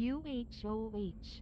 UHOH.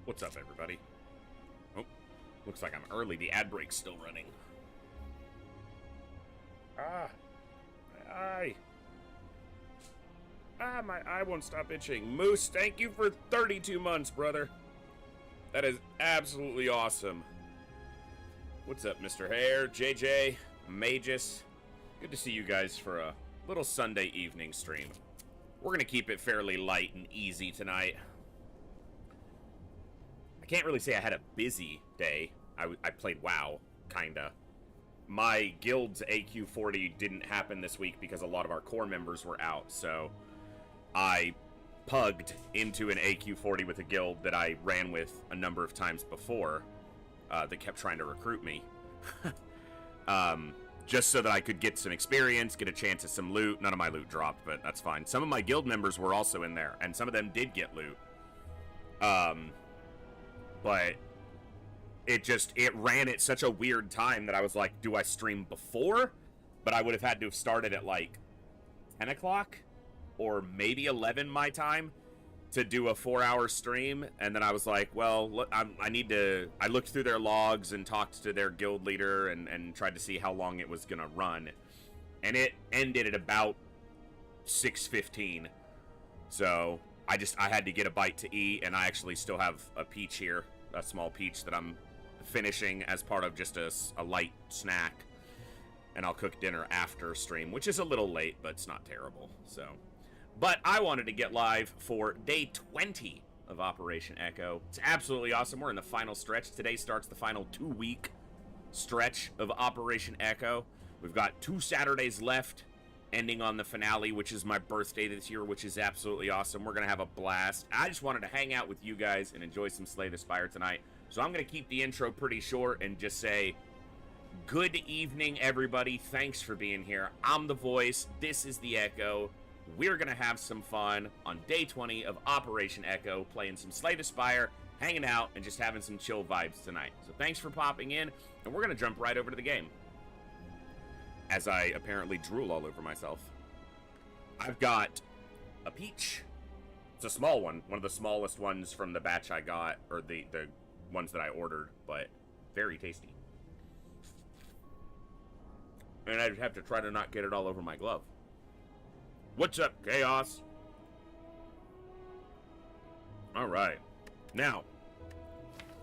What's up, everybody? Oh, looks like I'm early. The ad break's still running. My eye. My eye won't stop itching. Moose, thank you for 32 months, brother. That is absolutely awesome. What's up, Mr. Hare, JJ, Magus? Good to see you guys for a little Sunday evening stream. We're going to keep it fairly light and easy tonight. I can't really say I had a busy day. I played WoW, kinda. My guild's AQ40 didn't happen this week because a lot of our core members were out, so I pugged into an AQ40 with a guild that I ran with a number of times before that kept trying to recruit me. Just so that I could get some experience, get a chance at some loot. None of my loot dropped, but that's fine. Some of my guild members were also in there, and some of them did get loot. But it ran at such a weird time that I was like, do I stream before? But I would have had to have started at like 10 o'clock or maybe 11 my time to do a 4-hour stream, and then I was like, well, look, I need to. I looked through their logs and talked to their guild leader and tried to see how long it was gonna run, and it ended at about 6:15. So I had to get a bite to eat, and I actually still have a peach here, a small peach that I'm finishing as part of just a light snack, and I'll cook dinner after stream, which is a little late, but it's not terrible. So. But I wanted to get live for day 20 of Operation Echo. It's absolutely awesome. We're in the final stretch. Today starts the final 2-week stretch of Operation Echo. We've got 2 Saturdays left, ending on the finale, which is my birthday this year, which is absolutely awesome. We're going to have a blast. I just wanted to hang out with you guys and enjoy some Slay the Spire tonight. So I'm going to keep the intro pretty short and just say, good evening, everybody. Thanks for being here. I'm the voice. This is the Echo. We're going to have some fun on day 20 of Operation Echo, playing some Slay the Spire, hanging out, and just having some chill vibes tonight. So thanks for popping in, and we're going to jump right over to the game. As I apparently drool all over myself. I've got a peach. It's a small one of the smallest ones from the batch I got, or the ones that I ordered, but very tasty. And I'd have to try to not get it all over my glove. What's up, Chaos? Alright. Now,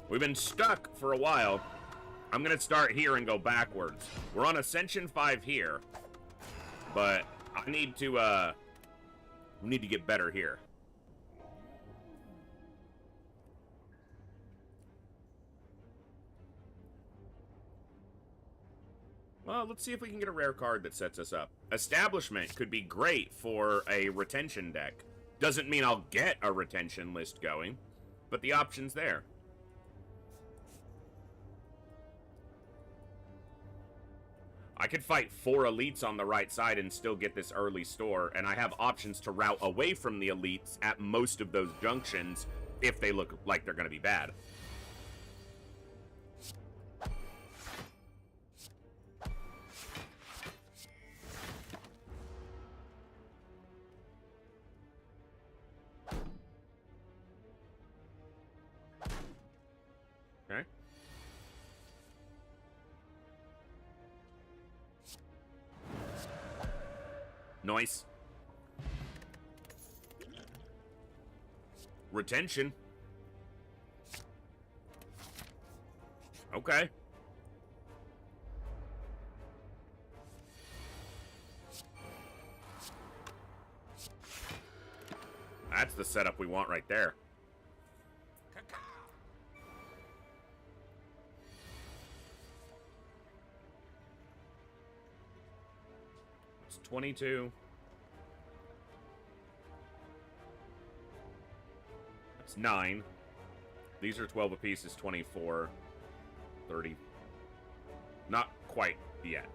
we've been stuck for a while. I'm going to start here and go backwards. We're on Ascension 5 here. But I need to, we need to get better here. Well, let's see if we can get a rare card that sets us up. Establishment could be great for a retention deck. Doesn't mean I'll get a retention list going, but the option's there. I could fight 4 elites on the right side and still get this early store, and I have options to route away from the elites at most of those junctions if they look like they're going to be bad. Okay. Nice. Retention. Okay. That's the setup we want right there. It's 22. That's 9. These are 12 apiece, is 24. 30. Not quite yet.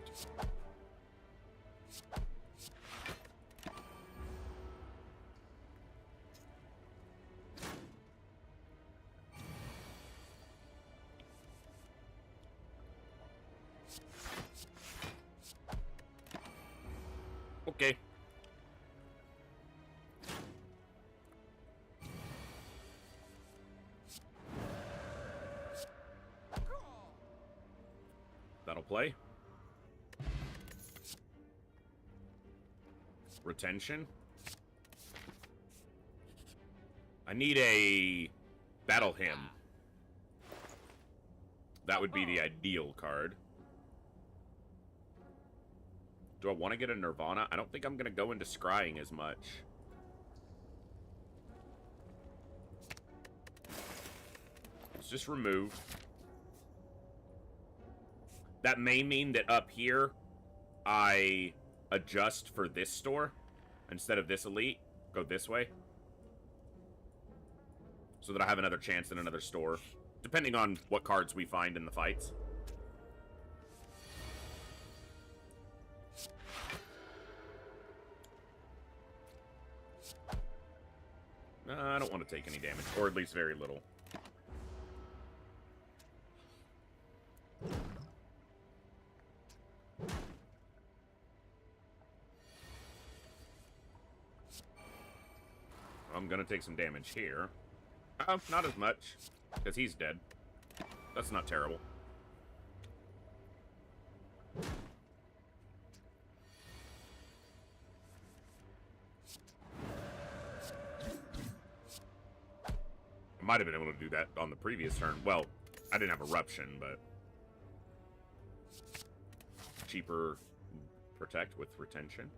Okay. That'll play. Retention. I need a Battle Hymn. That would be the ideal card. Do I want to get a Nirvana? I don't think I'm going to go into scrying as much. Let's just remove. That may mean that up here, I adjust for this store. Instead of this elite, go this way. So that I have another chance in another store. Depending on what cards we find in the fights. I don't want to take any damage, or at least very little. I'm gonna take some damage here. Oh, not as much, because he's dead. That's not terrible. I might have been able to do that on the previous turn. Well, I didn't have Eruption, but... cheaper protect with retention.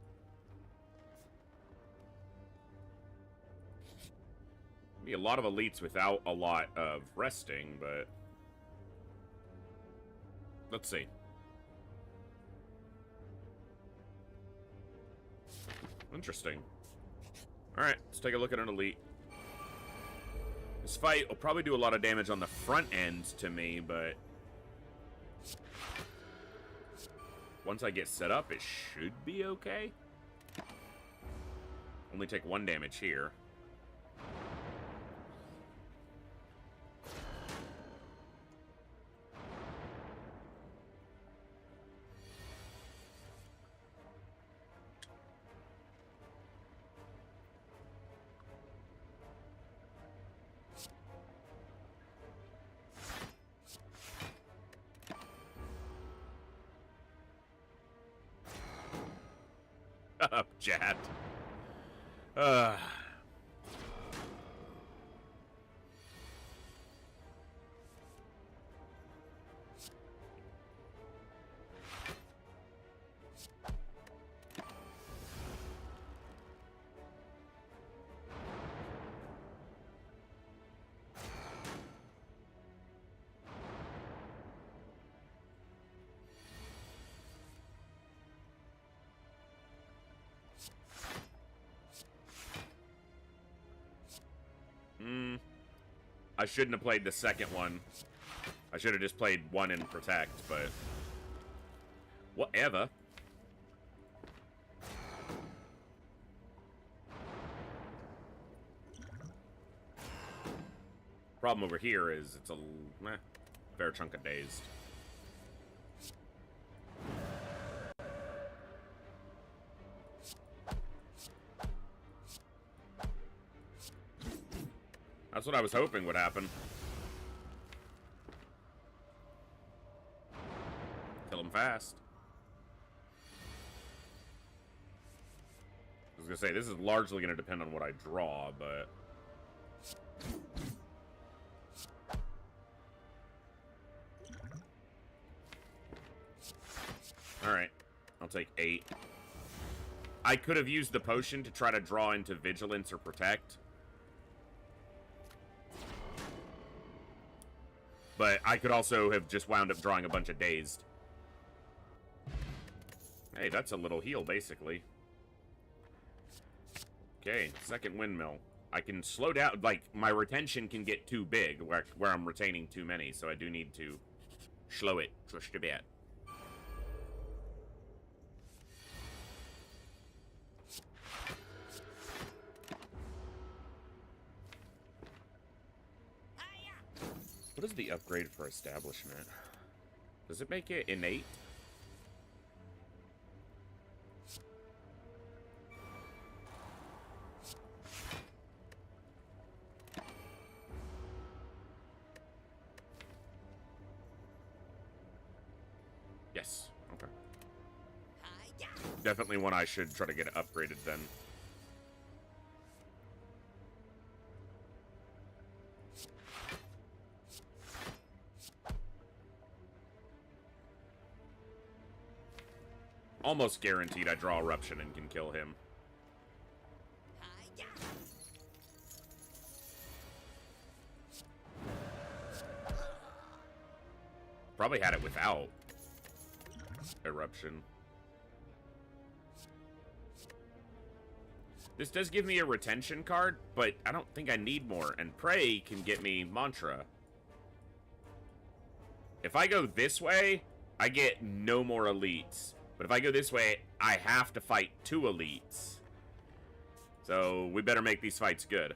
Be a lot of elites without a lot of resting, but... let's see. Interesting. Alright, let's take a look at an elite. This fight will probably do a lot of damage on the front end to me, but... once I get set up, it should be okay. Only take 1 damage here. Up, Jad. I shouldn't have played the second one. I should have just played one in Protect, but... whatever. Problem over here is it's a fair chunk of dazed. That's what I was hoping would happen. Kill him fast. I was gonna say, this is largely gonna depend on what I draw, but... alright. I'll take 8. I could have used the potion to try to draw into Vigilance or Protect. But I could also have just wound up drawing a bunch of Dazed. Hey, that's a little heal, basically. Okay, second windmill. I can slow down, like, my retention can get too big, where I'm retaining too many, so I do need to slow it just a bit. What is the upgrade for establishment? Does it make it innate? Yes. Okay. Definitely one I should try to get upgraded then. Almost guaranteed I draw Eruption and can kill him. Probably had it without Eruption. This does give me a retention card, but I don't think I need more. And Prey can get me Mantra. If I go this way, I get no more elites. But if I go this way, I have to fight 2 elites. So we better make these fights good.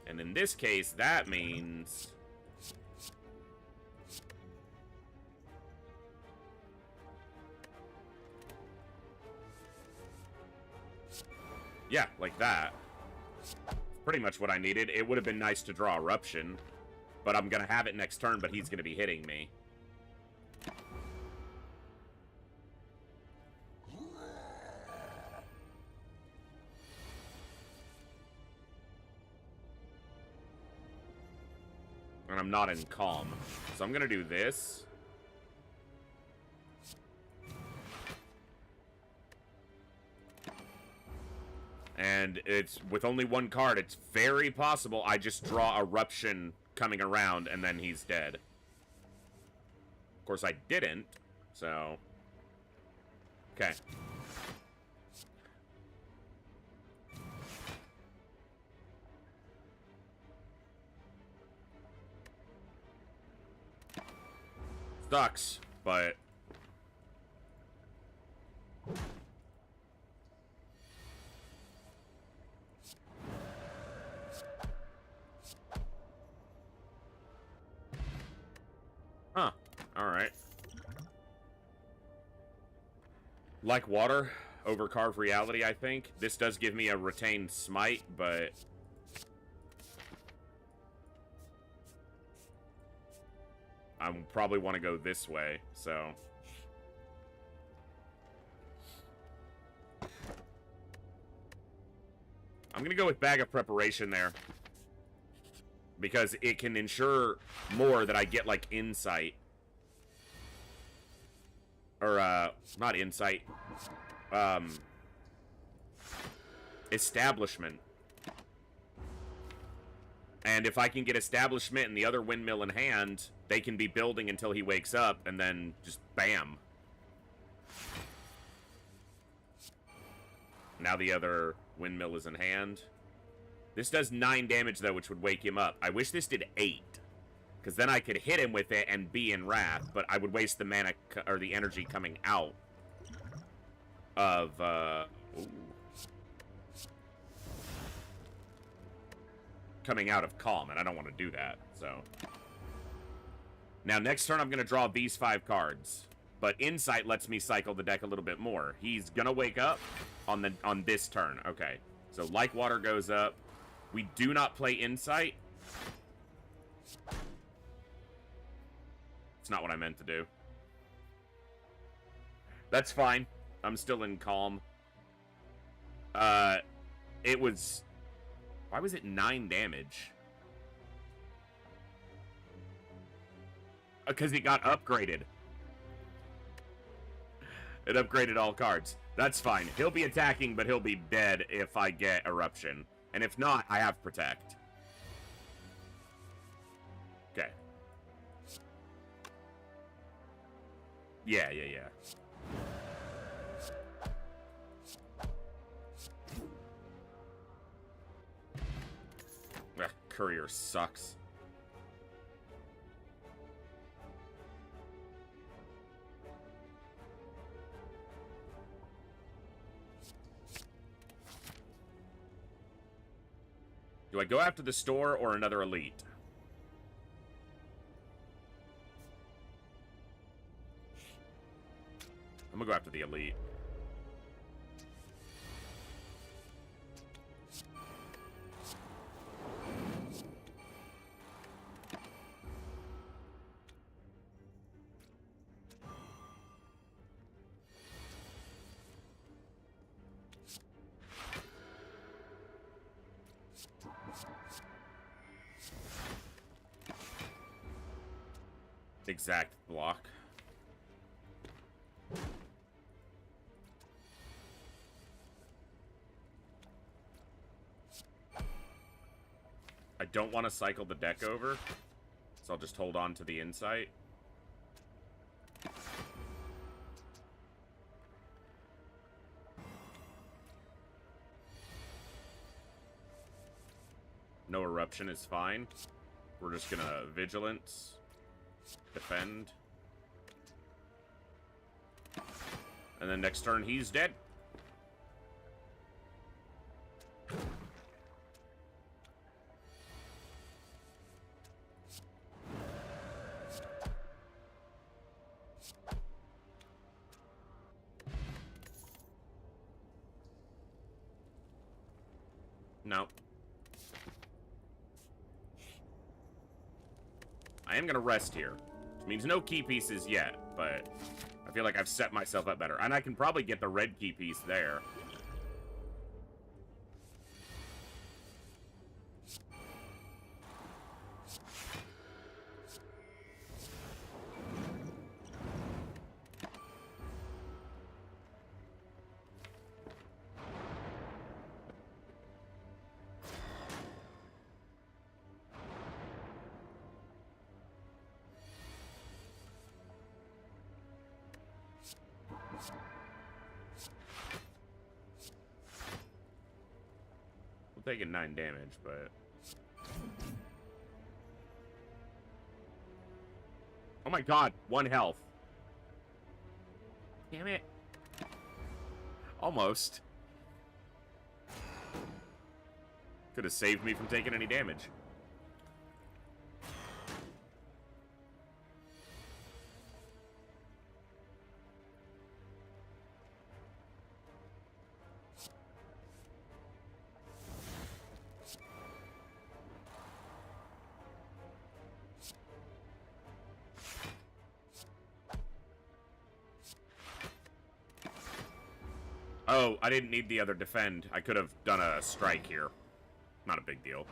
And in this case, that means... Yeah, like that. Pretty much what I needed. It would have been nice to draw Eruption, but I'm going to have it next turn, but he's going to be hitting me. And I'm not in Calm. So I'm going to do this. And it's with only one card, it's very possible I just draw Eruption coming around and then he's dead. Of course, I didn't, so... Okay. Sucks, but... Huh. Alright. Like Water over Carve Reality, I think. This does give me a retained Smite, but... I probably want to go this way, so... I'm going to go with Bag of Preparation there. Because it can ensure more that I get, like, Insight. Or, not Insight. Establishment. And if I can get Establishment and the other Windmill in hand, they can be building until he wakes up, and then just bam. Now the other Windmill is in hand. This does 9 damage, though, which would wake him up. I wish this did 8. Because then I could hit him with it and be in Wrath, but I would waste the mana, or the energy coming out of, coming out of Calm, and I don't want to do that, so. Now, next turn, I'm going to draw these 5 cards. But Insight lets me cycle the deck a little bit more. He's going to wake up on this turn. Okay. So, Like Water goes up. We do not play Insight. It's not what I meant to do. That's fine. I'm still in Calm. It was... Why was it 9 damage? Because it got upgraded. It upgraded all cards. That's fine. He'll be attacking, but he'll be dead if I get Eruption. And if not, I have Protect. Okay. Yeah. Ugh, Courier sucks. Do I go after the store or another elite? I'm gonna go after the elite. Exact block. I don't want to cycle the deck over, so I'll just hold on to the Insight. No Eruption is fine. We're just gonna Vigilance. Defend. And then next turn, he's dead. No. I am gonna rest here. Which means no key pieces yet, but I feel like I've set myself up better. And I can probably get the red key piece there. Taking 9 damage, but... Oh my god, 1 health. Damn it. Almost. Could have saved me from taking any damage. Oh, I didn't need the other defend. I could have done a strike here. Not a big deal.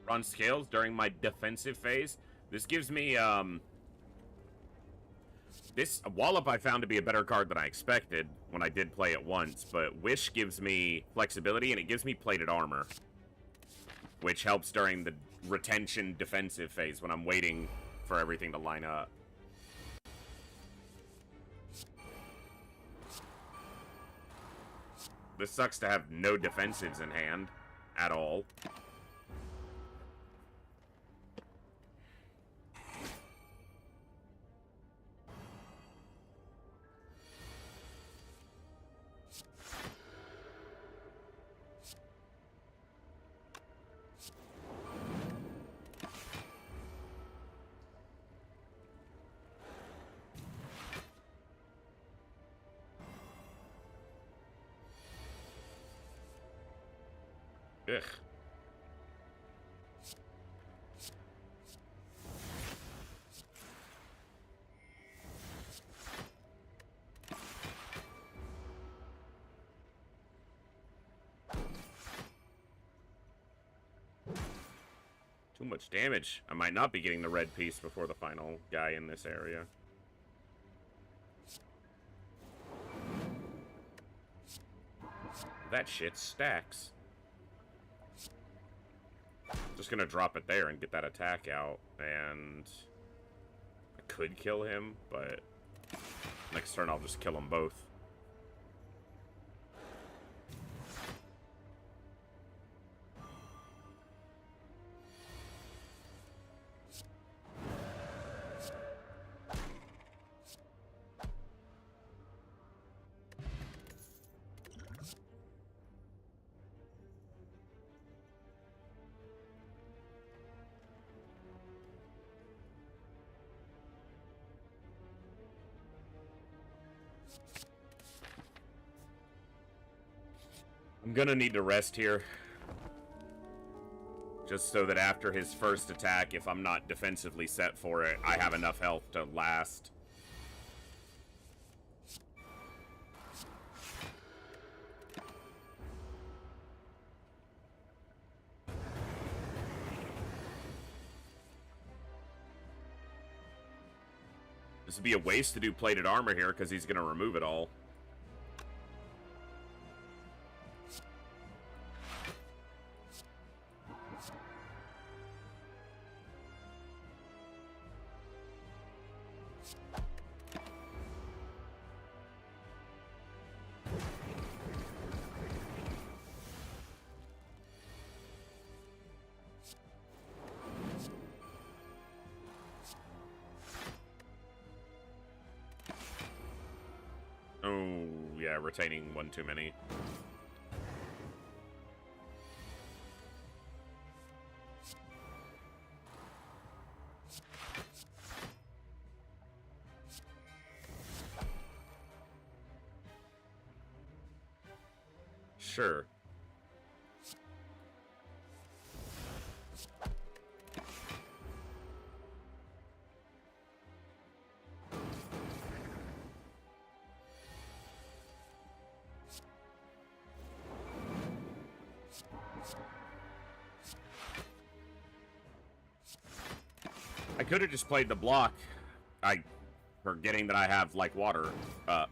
On scales during my defensive phase. This gives me, this Wallop I found to be a better card than I expected when I did play it once, but Wish gives me flexibility and it gives me plated armor, which helps during the retention defensive phase when I'm waiting for everything to line up. This sucks to have no defensives in hand at all. Ugh. Too much damage. I might not be getting the red piece before the final guy in this area. That shit stacks. Just gonna drop it there and get that attack out, and I could kill him, but next turn I'll just kill them both. I'm gonna need to rest here. Just so that after his first attack, if I'm not defensively set for it, I have enough health to last. This would be a waste to do plated armor here, because he's gonna remove it all. Yeah, retaining one too many. Sure. I could have just played the block. Forgetting that I have, like, water up.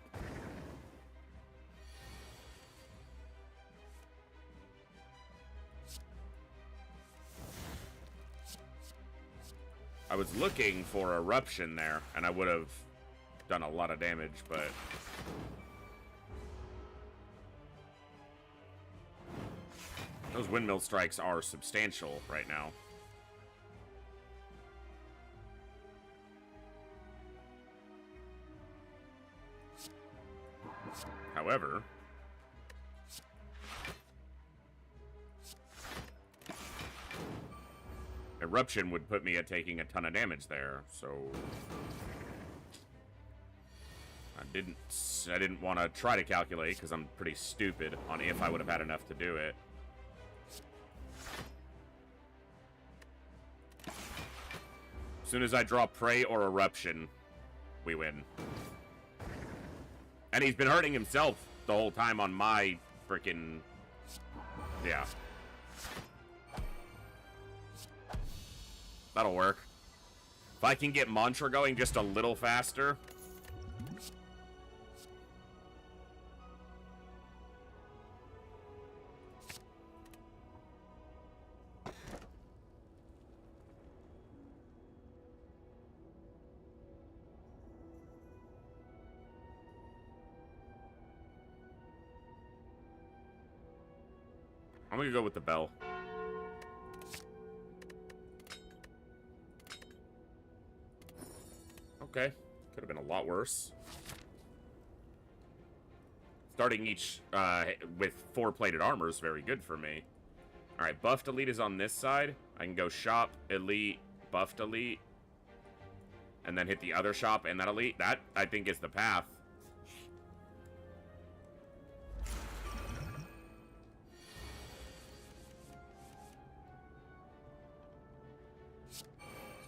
I was looking for Eruption there, and I would have done a lot of damage, but... Those windmill strikes are substantial right now. However... Eruption would put me at taking a ton of damage there, so... I didn't want to try to calculate, because I'm pretty stupid on if I would have had enough to do it. As soon as I draw Prey or Eruption, we win. And he's been hurting himself the whole time on my frickin'... Yeah. That'll work. If I can get Mantra going just a little faster... I'm gonna go with the bell. Okay. Could have been a lot worse. Starting each with 4-plated armor is very good for me. Alright, buffed elite is on this side. I can go shop, elite, buffed elite. And then hit the other shop and that elite. That, I think, is the path.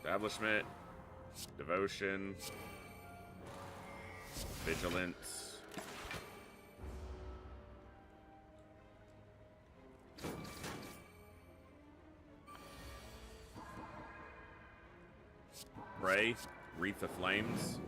Establishment, devotion, vigilance. Pray, Wreath of Flames.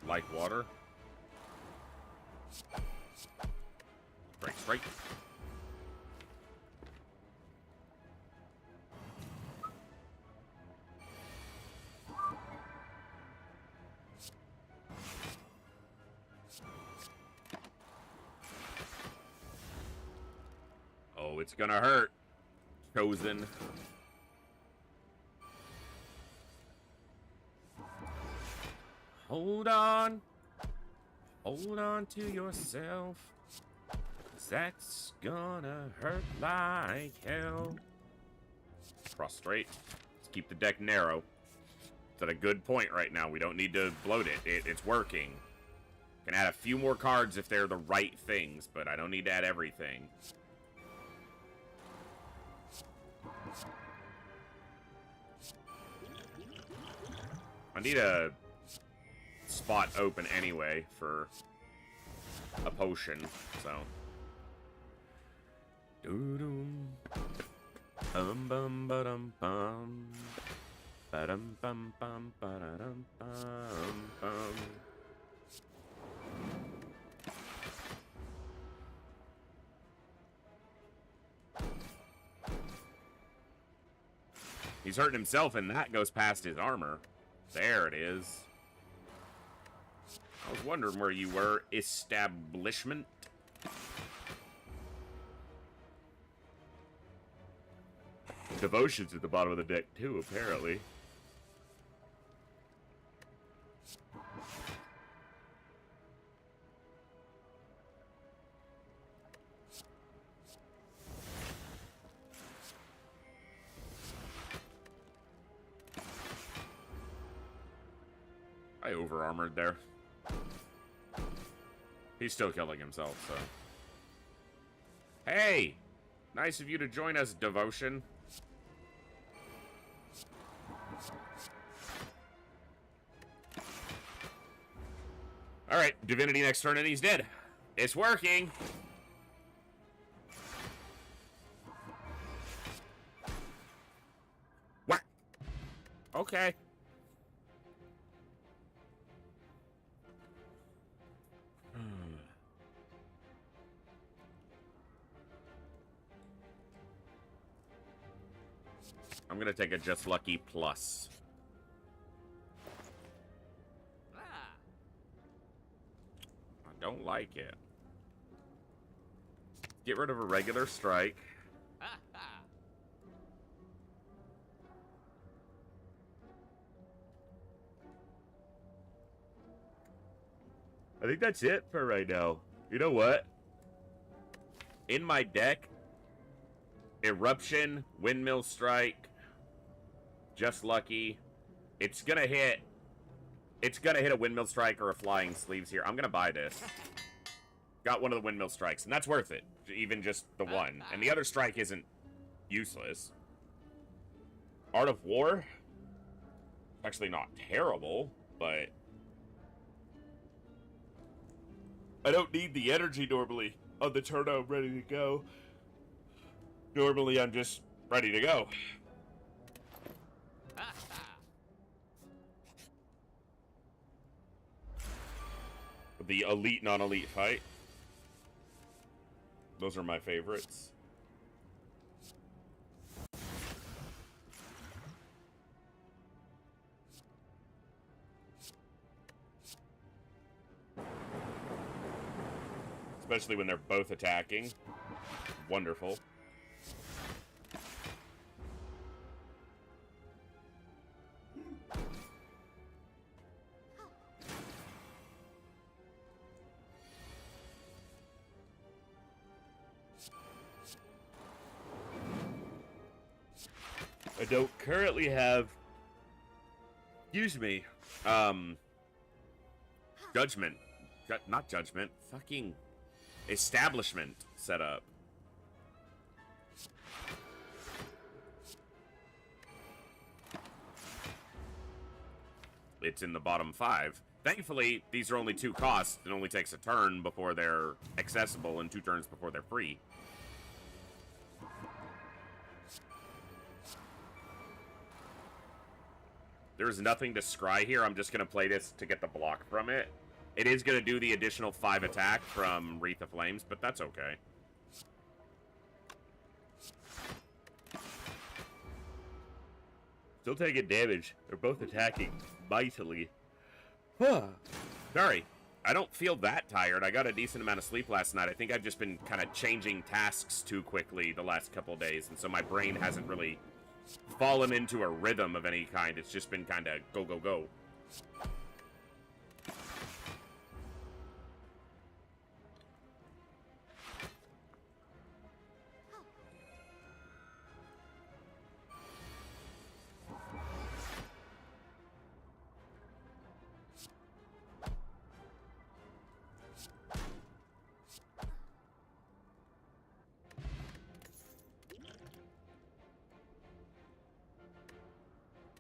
Like water. Break straight. Oh, it's gonna hurt. Chosen. Hold on. Hold on to yourself. 'Cause that's gonna hurt like hell. Prostrate. Let's keep the deck narrow. It's at a good point right now. We don't need to bloat it. It's working. Can add a few more cards if they're the right things, but I don't need to add everything. I need a spot open anyway for a potion, so. Doo-dum. Bum ba dum bum. Ba dum bum bum ba da dum bum bum. He's hurting himself, and that goes past his armor. There it is. I was wondering where you were, establishment. Devotion's at the bottom of the deck, too, apparently. I over-armored there. He's still killing himself, so... Hey! Nice of you to join us, Devotion. Alright, Divinity next turn and he's dead. It's working! What? Okay. I'm gonna take a Just Lucky Plus. I don't like it. Get rid of a regular strike. I think that's it for right now. You know what? In my deck, Eruption, Windmill Strike, Just Lucky. It's gonna hit a Windmill Strike or a Flying Sleeves here. I'm gonna buy this. Got one of the Windmill Strikes, and that's worth it. Even just the one. And the other strike isn't useless. Art of War? Actually not terrible, but... I don't need the energy normally on the turn I'm ready to go. Normally I'm just ready to go. The elite, non-elite fight. Those are my favorites. Especially when they're both attacking. Wonderful. I don't currently have... Excuse me. Judgment. Not Judgment. Fucking... Establishment set up. It's in the bottom 5. Thankfully, these are only 2 costs. It only takes a turn before they're accessible and 2 turns before they're free. There's nothing to scry here. I'm just going to play this to get the block from it. It is going to do the additional 5 attack from Wreath of Flames, but that's okay. Still taking damage. They're both attacking mightily. Sorry. I don't feel that tired. I got a decent amount of sleep last night. I think I've just been kind of changing tasks too quickly the last couple of days, and so my brain hasn't really fallen into a rhythm of any kind. It's just been kind of go, go, go.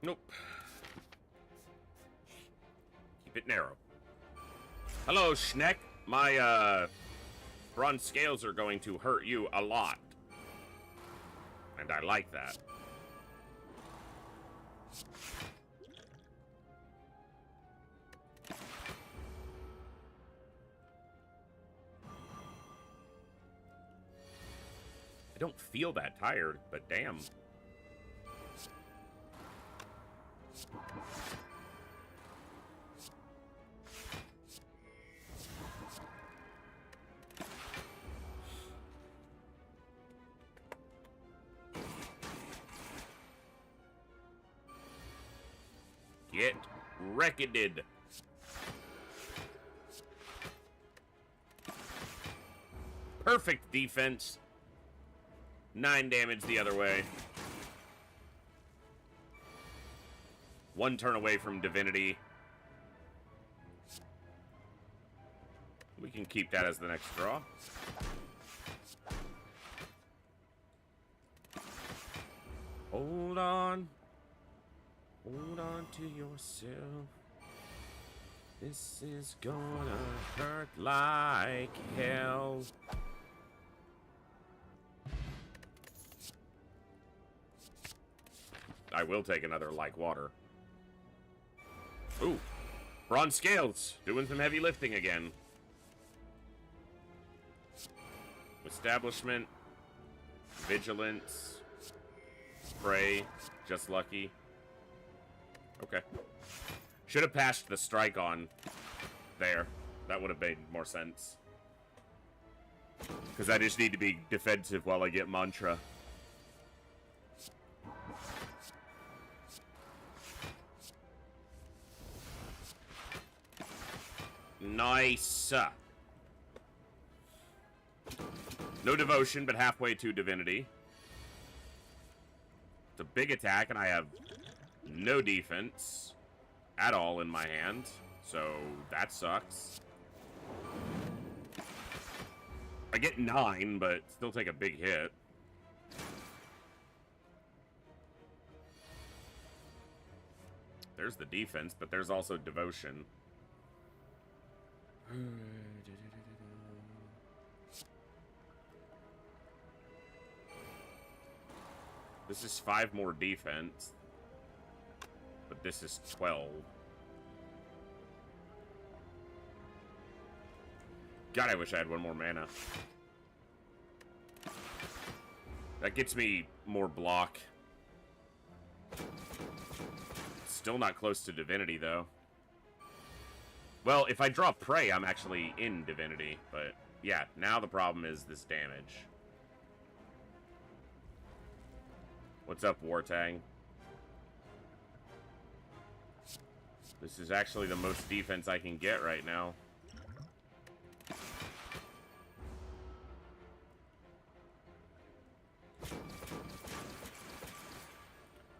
Nope. Keep it narrow. Hello, Schneck. My, bronze scales are going to hurt you a lot. And I like that. I don't feel that tired, but damn. Get wrecked. Perfect defense. 9 damage the other way. 1 turn away from Divinity. We can keep that as the next draw. Hold on. Hold on to yourself. This is gonna hurt like hell. I will take another like water. Ooh. Bronze Scales. Doing some heavy lifting again. Establishment. Vigilance. Spray. Just lucky. Okay. Should have passed the strike on there. That would have made more sense. Because I just need to be defensive while I get mantra. Nice. No devotion, but halfway to divinity. It's a big attack, and I have no defense at all in my hand, so that sucks. I get 9, but still take a big hit. There's the defense, but there's also devotion. This is 5 more defense, but this is 12. God, I wish I had 1 more mana. That gets me more block. Still not close to divinity, though. Well, if I draw Prey, I'm actually in divinity, but yeah, now the problem is this damage. What's up, Wartang? This is actually the most defense I can get right now.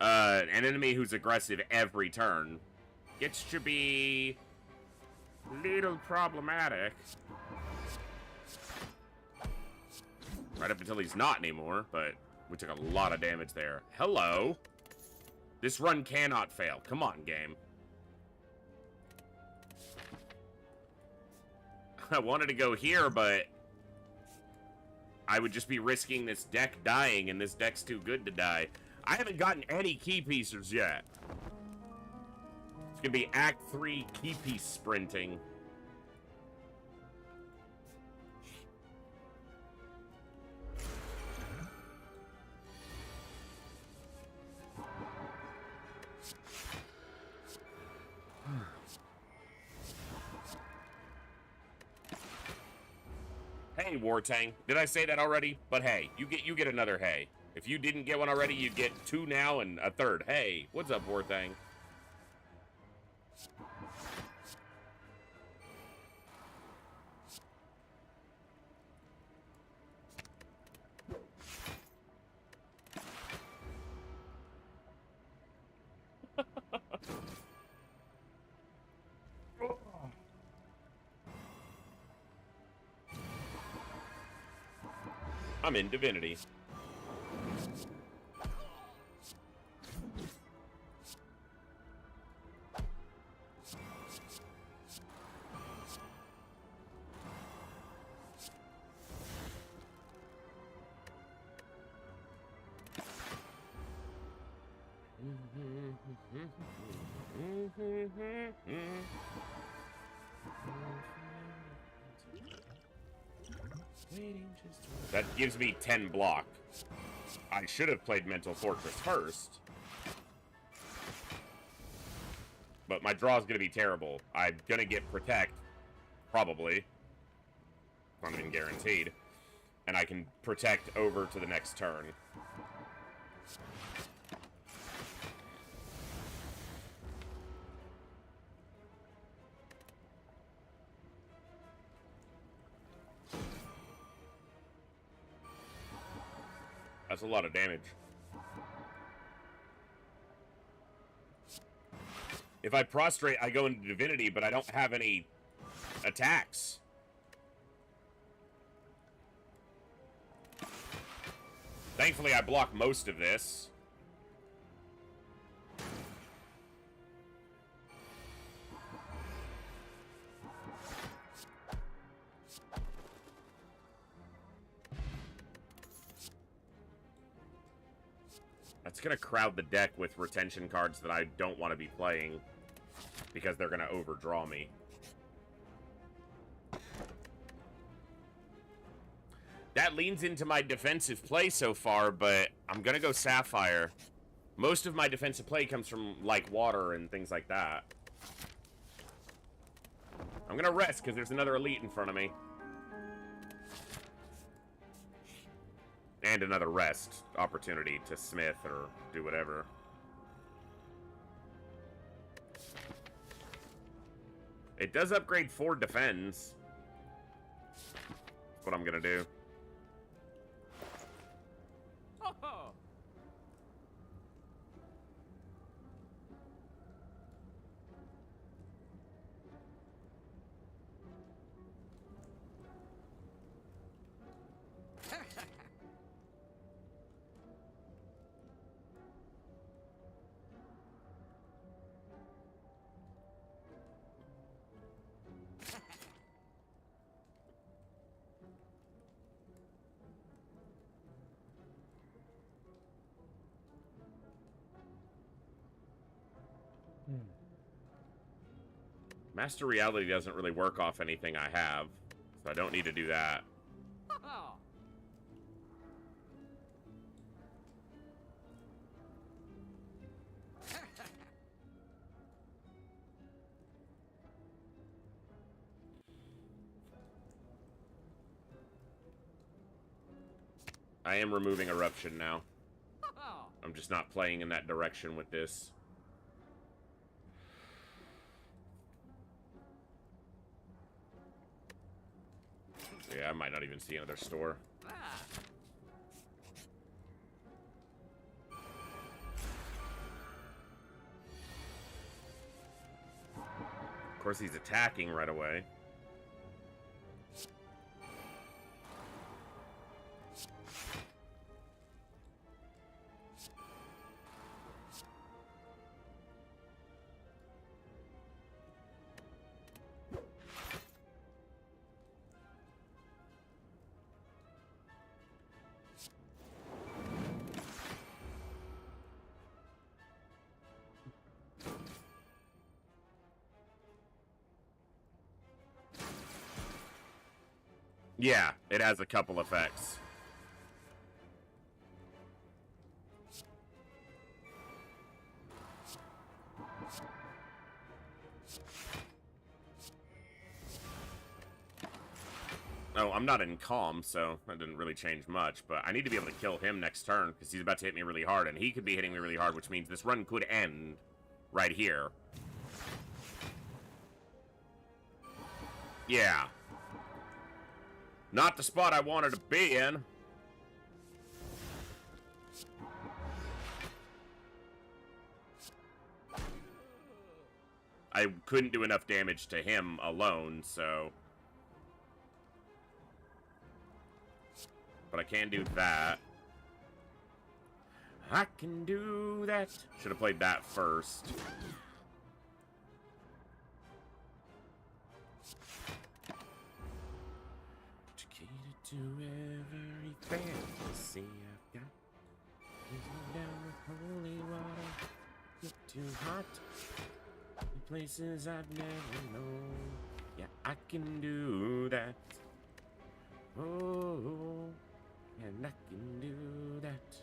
An enemy who's aggressive every turn gets to be little problematic. Right up until he's not anymore, but we took a lot of damage there. Hello. This run cannot fail. Come on, game. I wanted to go here, but I would just be risking this deck dying, and this deck's too good to die. I haven't gotten any key pieces yet. It's gonna be Act 3 key piece sprinting. Hey, Wartang. Did I say that already? But hey, you get another hey. If you didn't get one already, you'd get 2 now and a 3rd. Hey, what's up, Wartang? I'm in divinity. That gives me 10 block. I should have played Mental Fortress first. But my draw is going to be terrible. I'm going to get Protect, probably. Not even guaranteed. And I can Protect over to the next turn. That's a lot of damage. If I prostrate, I go into Divinity, but I don't have any attacks. Thankfully, I block most of this. That's going to crowd the deck with retention cards that I don't want to be playing because they're going to overdraw me. That leans into my defensive play so far, but I'm going to go Sapphire. Most of my defensive play comes from, like, water and things like that. I'm going to rest because there's another elite in front of me. And another rest opportunity to smith or do whatever. It does upgrade 4 defends. That's what I'm gonna do. Master Reality doesn't really work off anything I have, so I don't need to do that. I am removing Eruption now. I'm just not playing in that direction with this. Yeah, I might not even see another store. Of course, he's attacking right away. Yeah, it has a couple effects. Oh, I'm not in Calm, so that didn't really change much, but I need to be able to kill him next turn, because he's about to hit me really hard, and he could be hitting me really hard, which means this run could end right here. Yeah. Not the spot I wanted to be in. I couldn't do enough damage to him alone, so... But I can do that. I can do that. Should have played that first. To every fantasy I've got. Living down with holy water. Get too hot. In places I've never known. Yeah, I can do that. Oh, and I can do that.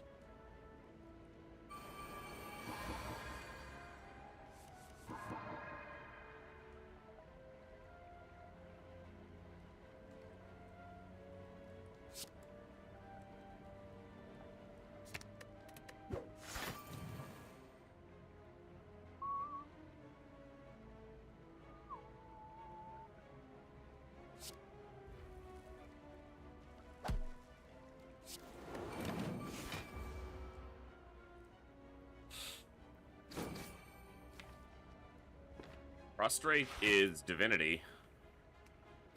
Prostrate is Divinity.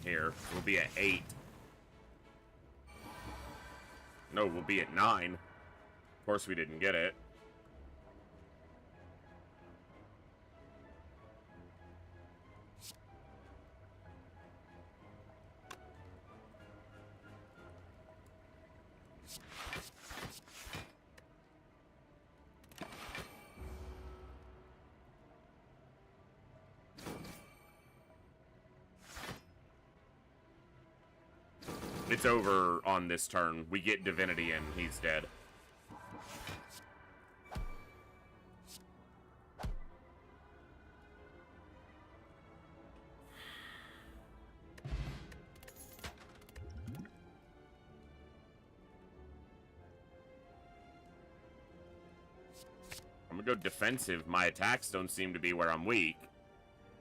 Here, we'll be at 8. No, we'll be at 9. Of course we didn't get it. It's over on this turn. We get Divinity and he's dead. I'm gonna go defensive. My attacks don't seem to be where I'm weak.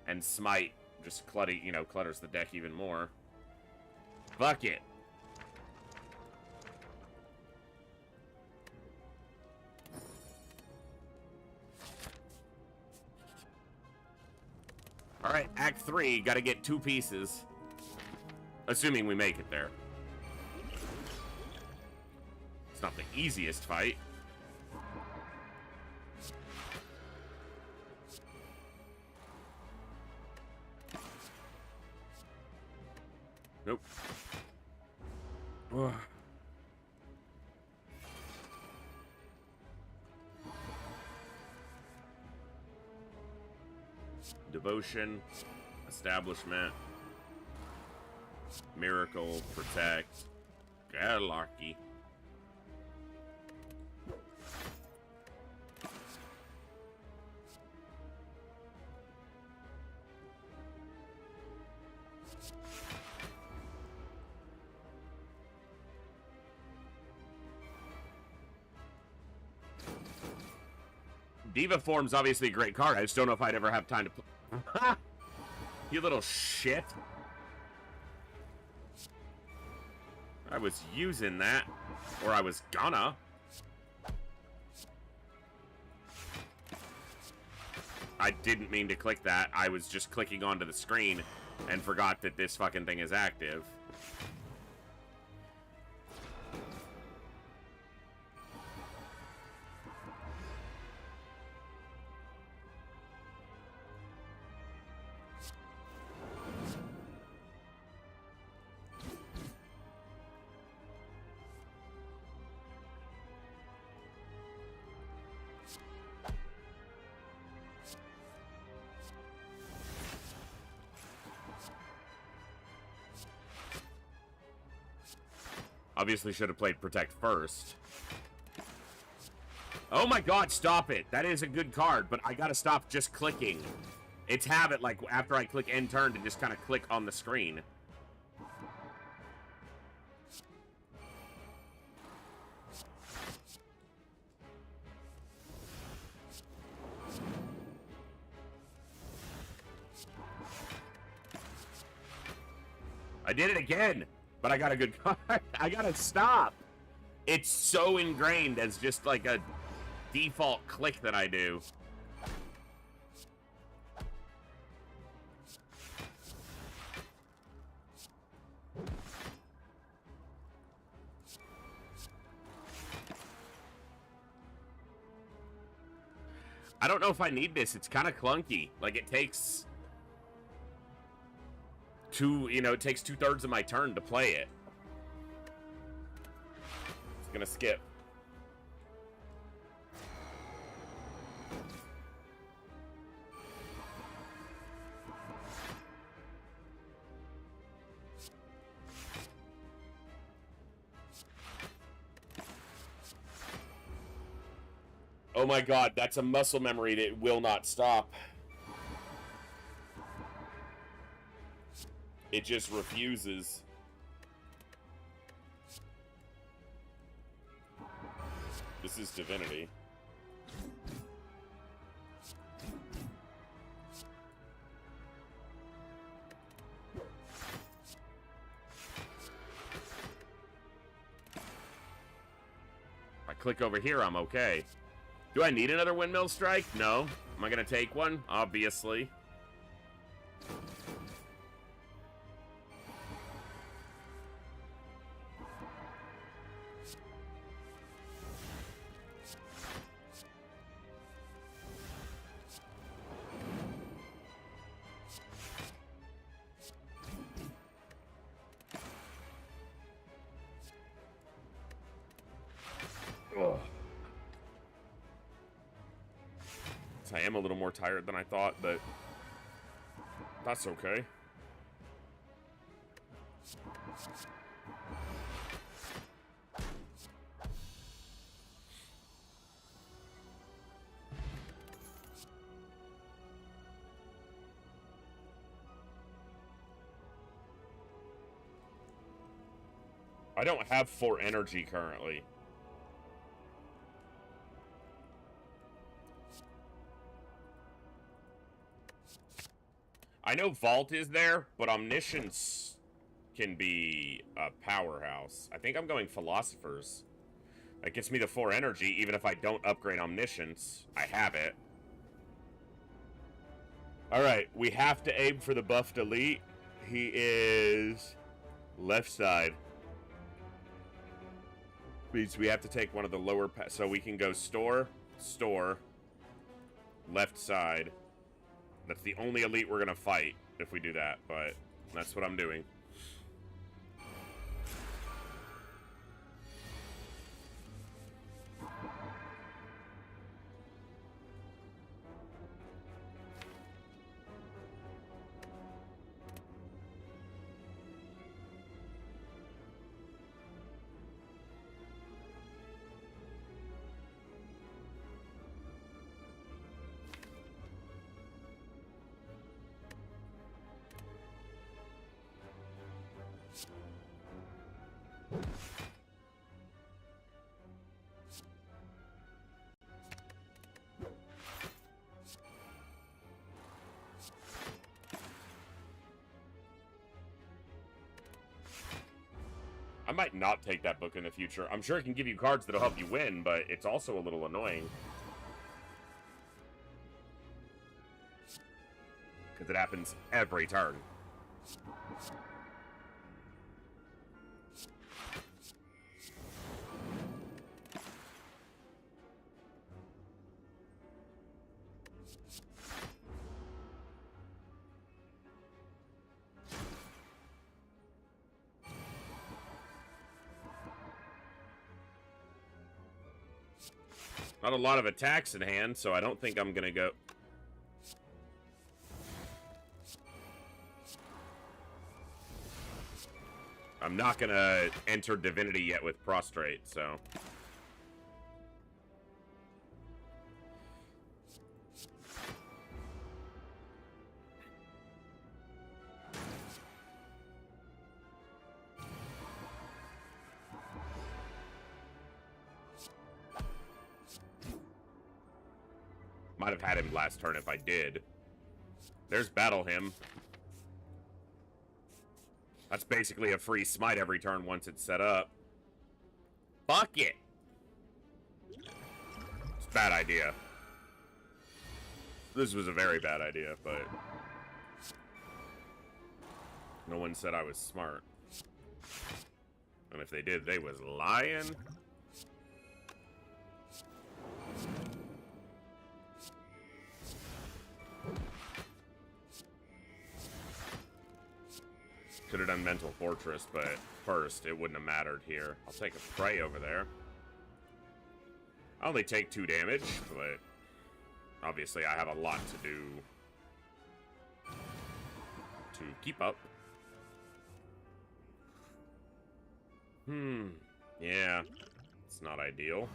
And Smite just clutters the deck even more. Fuck it. Alright, Act 3, gotta get 2 pieces. Assuming we make it there. It's not the easiest fight. Nope. Ugh. Devotion, Establishment, Miracle, Protect, Galarchy. Diva Form's obviously a great card. I just don't know if I'd ever have time to play. You little shit. I was using that. Or I was gonna. I didn't mean to click that. I was just clicking onto the screen and forgot that this fucking thing is active. Obviously should have played Protect first. Oh my god, stop it. That is a good card, but I gotta stop just clicking. It's habit, like, after I click end turn to just kind of click on the screen. I did it again! But I got a good card. I gotta stop. It's so ingrained as just like a default click that I do. I don't know if I need this. It's kind of clunky. Like, it takes... it takes 2/3 of my turn to play it. It's gonna skip. Oh my god, that's a muscle memory that will not stop. It just refuses. This is Divinity. If I click over here, I'm okay. Do I need another Windmill Strike? No. Am I gonna take one? Obviously. Ugh. I am a little more tired than I thought, but that's okay. I don't have 4 energy currently. I know Vault is there, but Omniscience can be a powerhouse. I think I'm going Philosophers. That gets me the 4 energy, even if I don't upgrade Omniscience. I have it. Alright, we have to aim for the buffed elite. He is left side. Means we have to take one of the lower... So we can go store, left side. That's the only elite we're going to fight if we do that, but that's what I'm doing. I might not take that book in the future. I'm sure it can give you cards that'll help you win, but it's also a little annoying. Because it happens every turn. Not a lot of attacks in hand, so I don't think I'm gonna go... I'm not gonna enter Divinity yet with Prostrate, so... Might have had him last turn if I did. There's Battle Hymn. That's basically a free smite every turn once it's set up. Fuck it! It's a bad idea. This was a very bad idea, but... no one said I was smart. And if they did, they was lying. Could have done Mental Fortress, but first, it wouldn't have mattered here. I'll take a Prey over there. I only take 2 damage, but obviously I have a lot to do to keep up. Yeah, it's not ideal.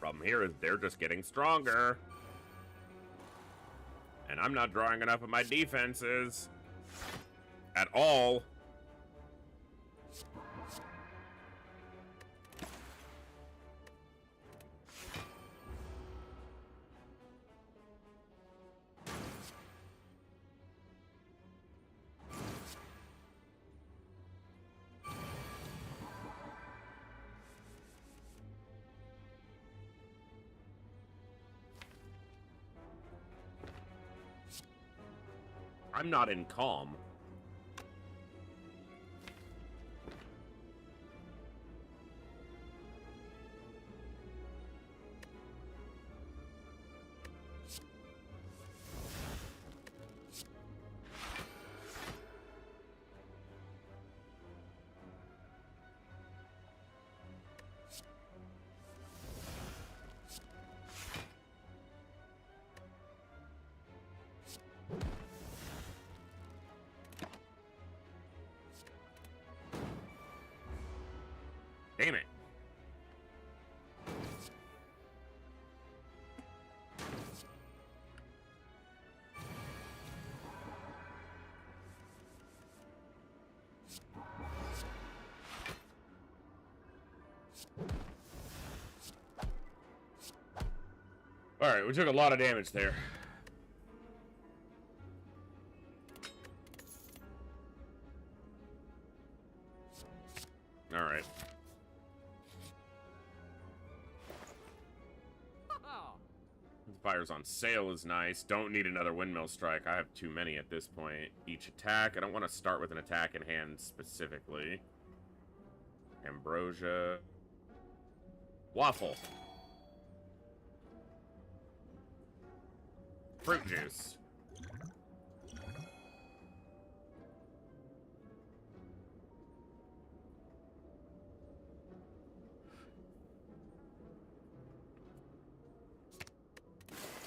Problem here is they're just getting stronger. And I'm not drawing enough of my defenses. At all. I'm not in calm. Damn it. Alright, we took a lot of damage there. Alright. Fires on sale is nice. Don't need another windmill strike. I have too many at this point. Each attack. I don't want to start with an attack in hand specifically. Ambrosia. Waffle. Fruit juice.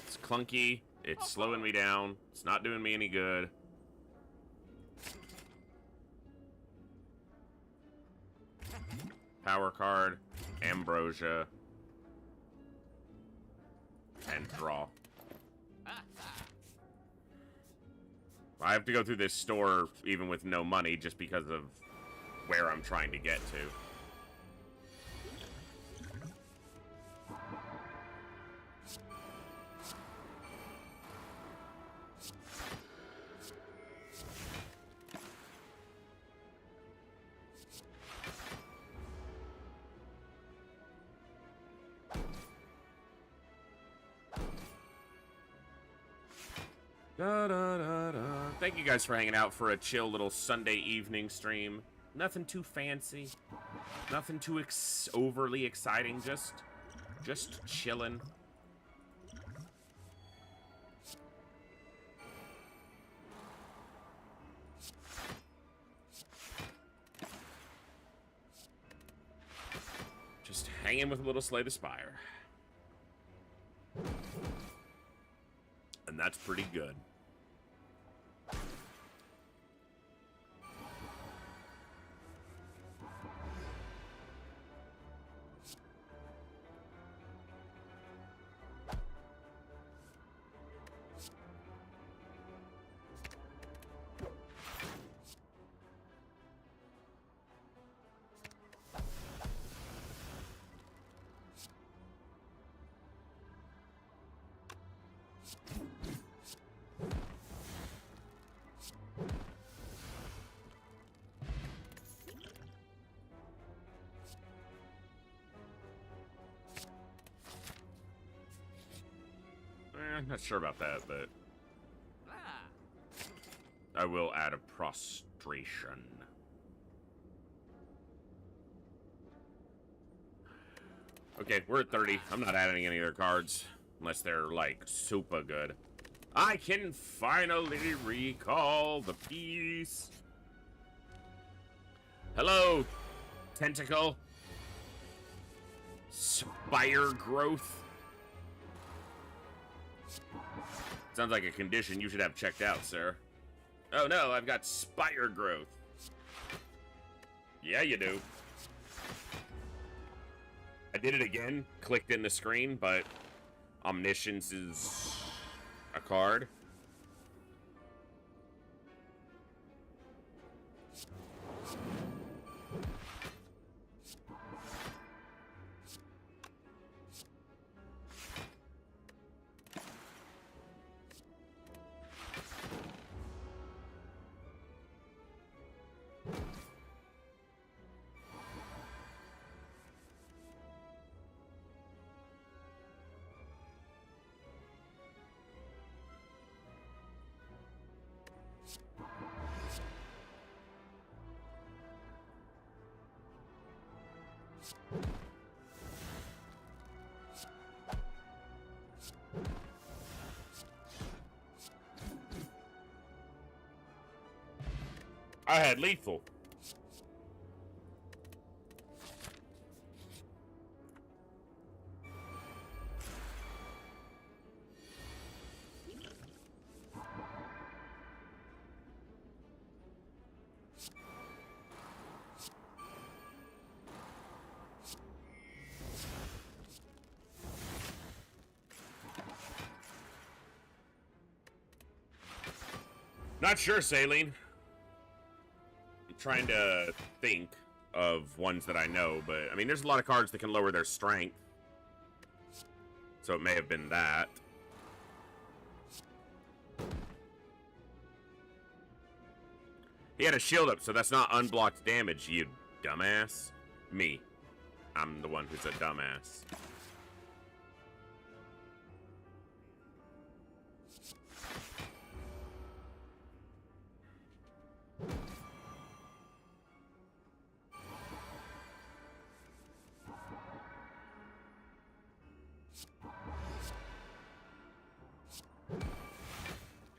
It's clunky. It's slowing me down. It's not doing me any good. Power card. Ambrosia. And draw. I have to go through this store even with no money just because of where I'm trying to get to. Da, da, da, da. Thank you guys for hanging out for a chill little Sunday evening stream. Nothing too fancy. Nothing too overly exciting. Just chilling. Just hanging with a little Slay the Spire. And that's pretty good. I'm not sure about that, but I will add a prostration. Okay, we're at 30. I'm not adding any other cards unless they're like super good. I can finally recall the piece. Hello, tentacle. Spire growth. Sounds like a condition you should have checked out, sir. Oh no, I've got spire growth. Yeah, you do. I did it again, clicked in the screen, but Omniscience is a card. I had lethal. Not sure, Saline. I'm trying to think of ones that I know, but I mean, there's a lot of cards that can lower their strength. So it may have been that. He had a shield up, so that's not unblocked damage, you dumbass. Me. I'm the one who's a dumbass.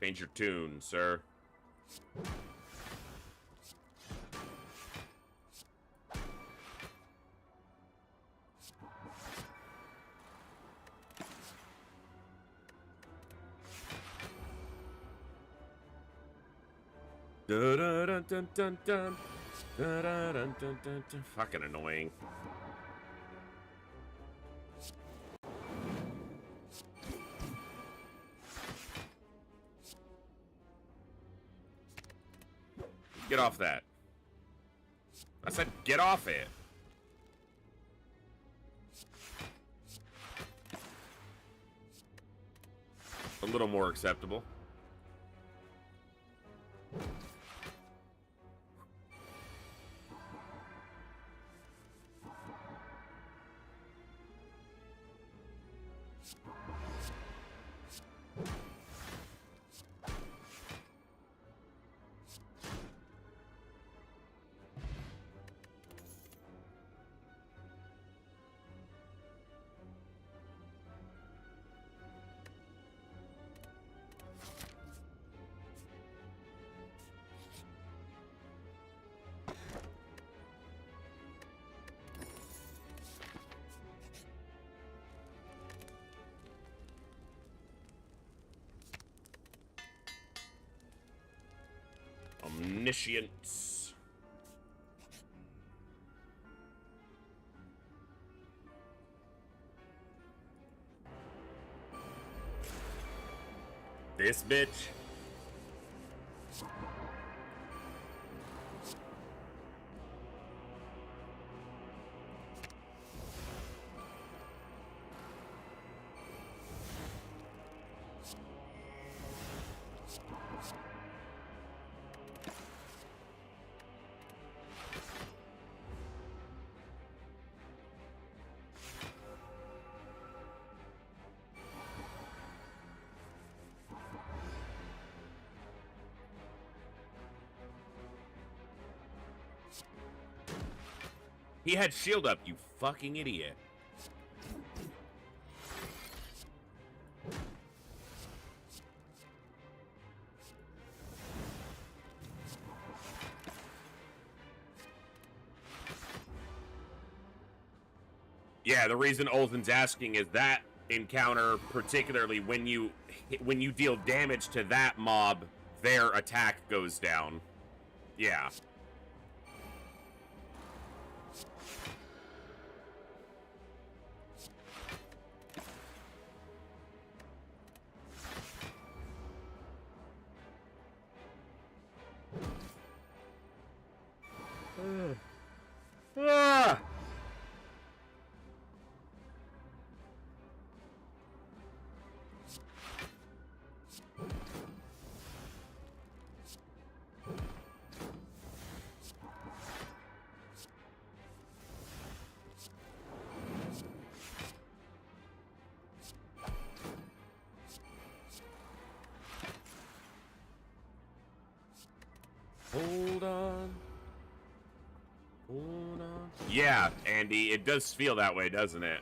Change your tune, sir. Dun, dun, dun, dun, dun, dun. Dun, dun, dun, dun, dun, dun. Fucking annoying. Get off that. I said get off it. A little more acceptable. Omniscience. This bitch. He had shield up, you fucking idiot. Yeah, the reason Olthan's asking is that encounter, particularly when you deal damage to that mob, their attack goes down. Yeah. Ah! Hold on. Hold on. Yeah, Andy, it does feel that way, doesn't it?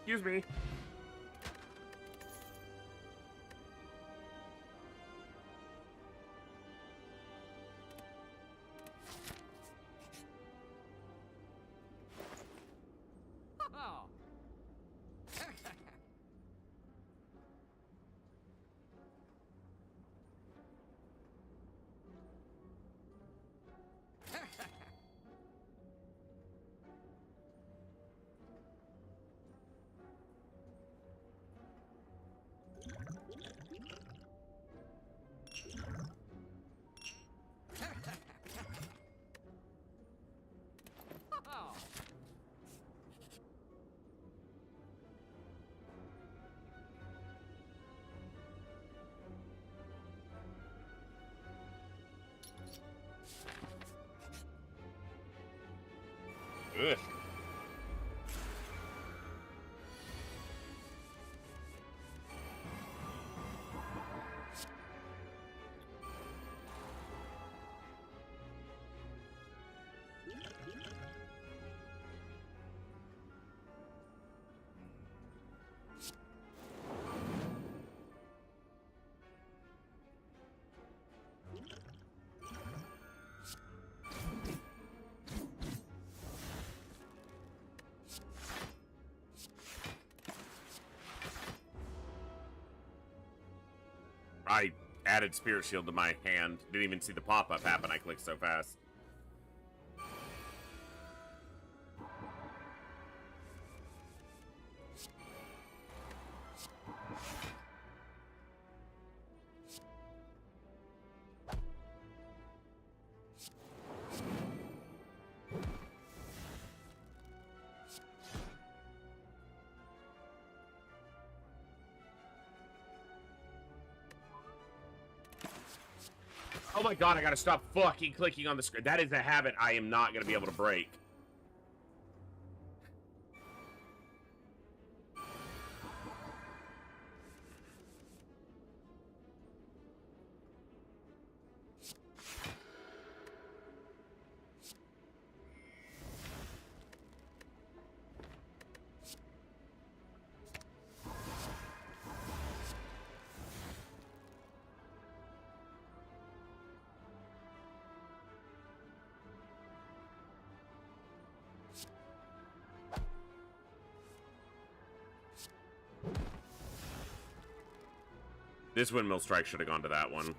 Excuse me. Ugh. I added Spirit Shield to my hand. Didn't even see the pop-up happen. I clicked so fast. Oh my god, I gotta stop fucking clicking on the screen. That is a habit I am not gonna be able to break. This windmill strike should have gone to that one.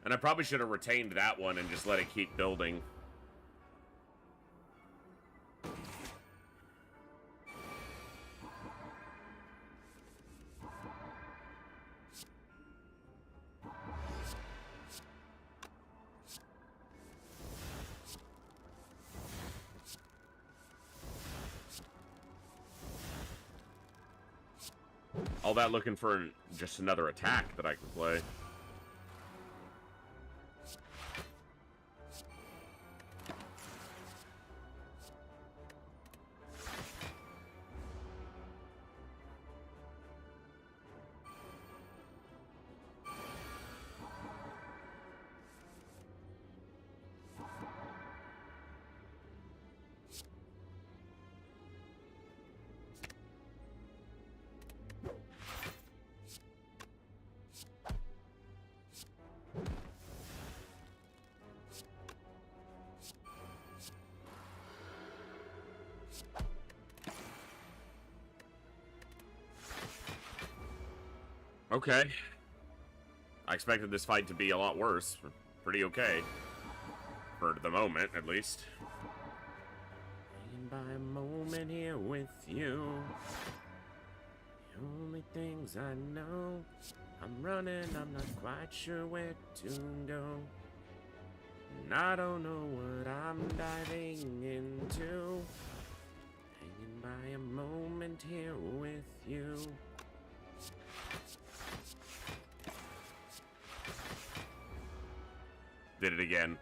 And I probably should have retained that one and just let it keep building. All that looking for just another attack that I can play. Okay. I expected this fight to be a lot worse. Pretty okay. For the moment, at least. And by a moment here with you, the only things I know, I'm running, I'm not quite sure where to go. And I don't know what I'm diving into. a moment here with you. Did it again.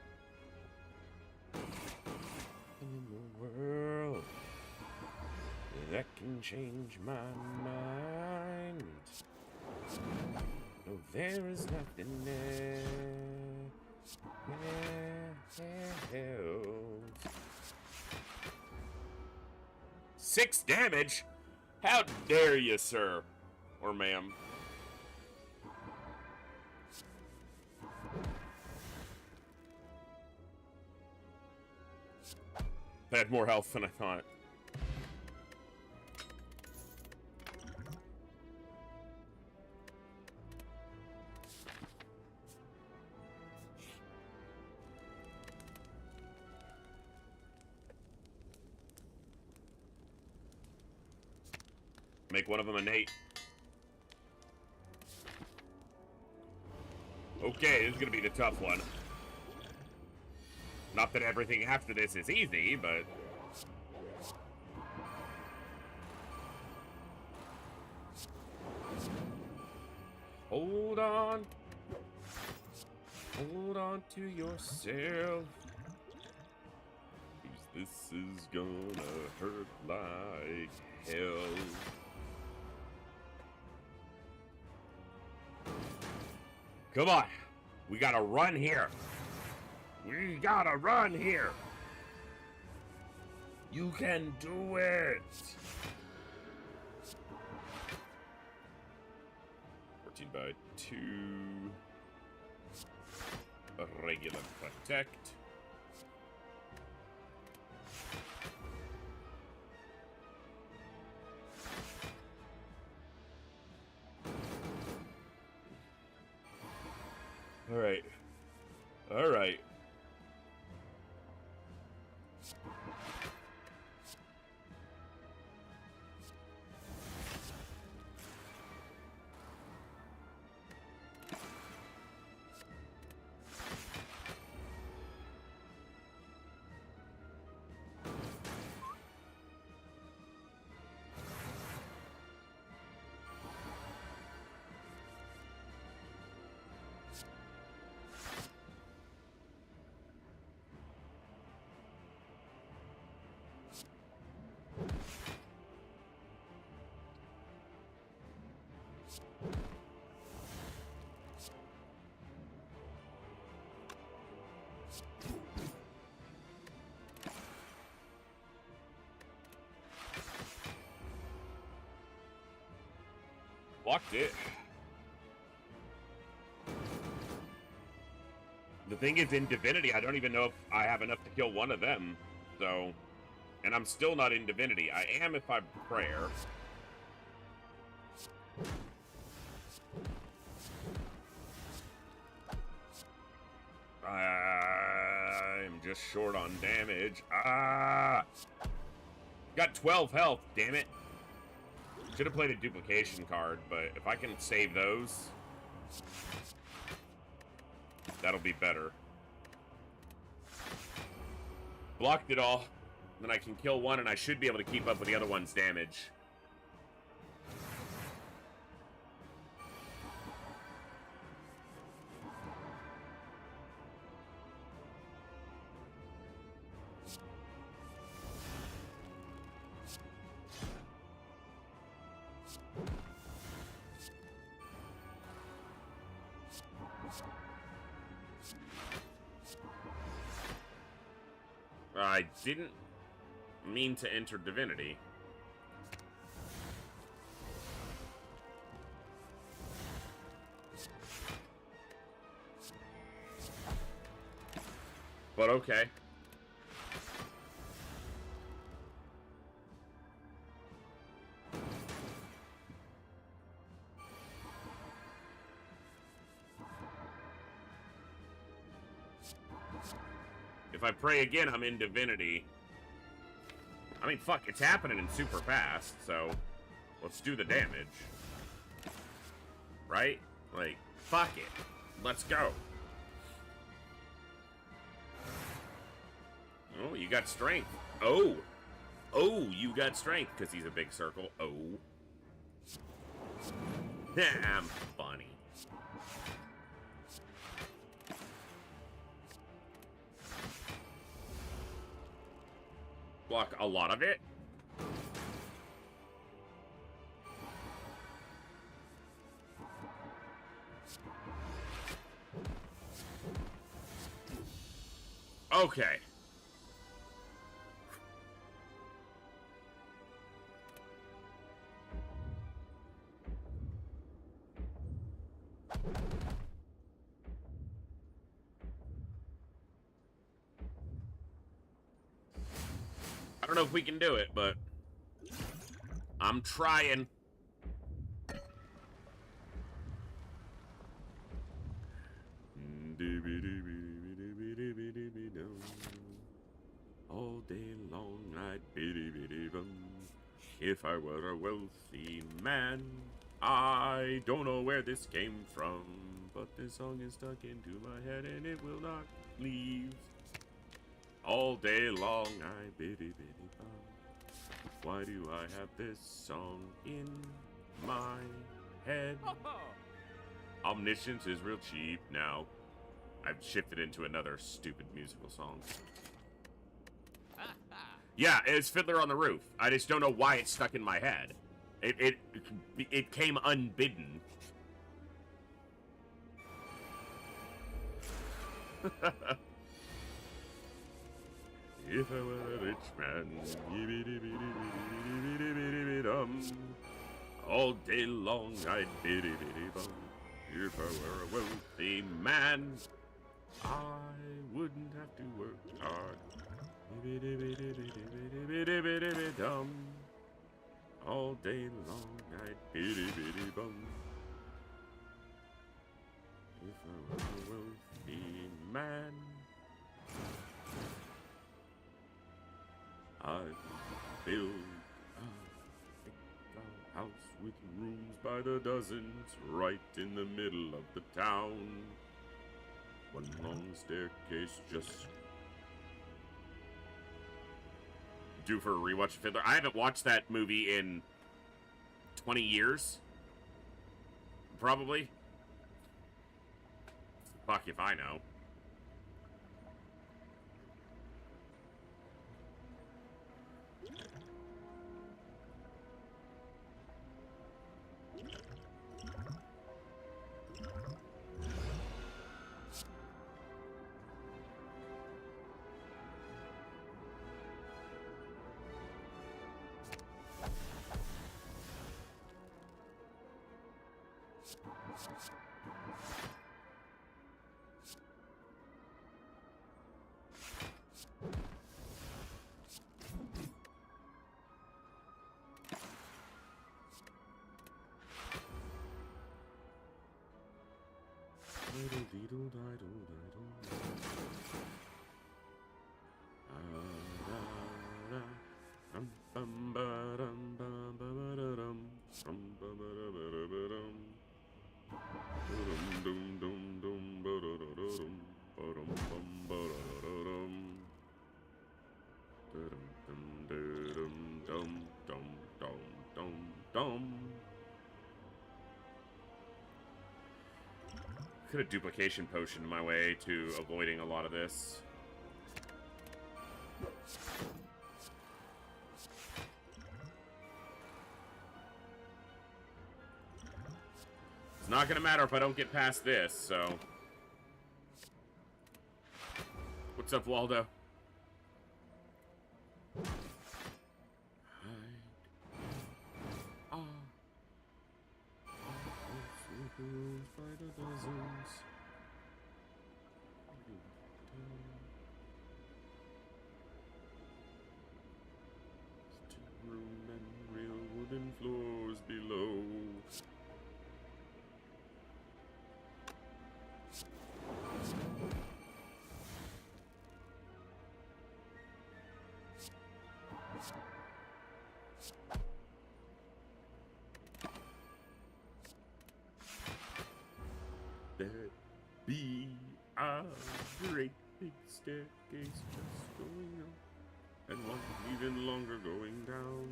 In the world that can change my mind. No, there is nothing there. Else. 6 damage? How dare you, sir? Or ma'am? I had more health than I thought. Make one of them a Nate. Okay, this is gonna be the tough one. Not that everything after this is easy, but... Hold on. Hold on to yourself. 'Cause this is gonna hurt like hell. Come on. We gotta run here. We gotta run here. You can do it. 14 by 2. A regular protect. All right. All right. Blocked it. The thing is, in Divinity, I don't even know if I have enough to kill one of them. So, and I'm still not in Divinity. I am if I prayer. I'm just short on damage. Got 12 health, damn it. Should have played a duplication card, but if I can save those, that'll be better. Blocked it all. Then I can kill one, and I should be able to keep up with the other one's damage. I didn't mean to enter Divinity. But okay. If I pray again, I'm in Divinity. I mean, fuck, it's happening in super fast, so let's do the damage. Right? Like, fuck it. Let's go. Oh, you got strength. Oh. Oh, you got strength because he's a big circle. Oh. I'm funny. Block a lot of it. Okay. I don't know if we can do it, but I'm trying. All day long I'd biddy biddy bum. If I were a wealthy man, I don't know where this came from, but this song is stuck into my head and it will not leave. All day long I biddy biddy bum. Why do I have this song in my head? Omniscience is real cheap now. I've shifted into another stupid musical song. Yeah, it's Fiddler on the Roof. I just don't know why it's stuck in my head. It came unbidden. If I were a rich man, all day long I'd biddy biddy bum. If I were a wealthy man, I wouldn't have to work hard. All day long I'd biddy biddy bum. If I were a wealthy man, I'd build a house with rooms by the dozens right in the middle of the town. One long staircase just due for a rewatch of Fiddler. I haven't watched that movie in 20 years. Probably. Fuck if I know. Could have duplication potioned my way to avoiding a lot of this. It's not gonna matter if I don't get past this, so. What's up, Waldo? By the dozens. Room and real wooden floors below. There be a great big staircase just going up and one even longer going down,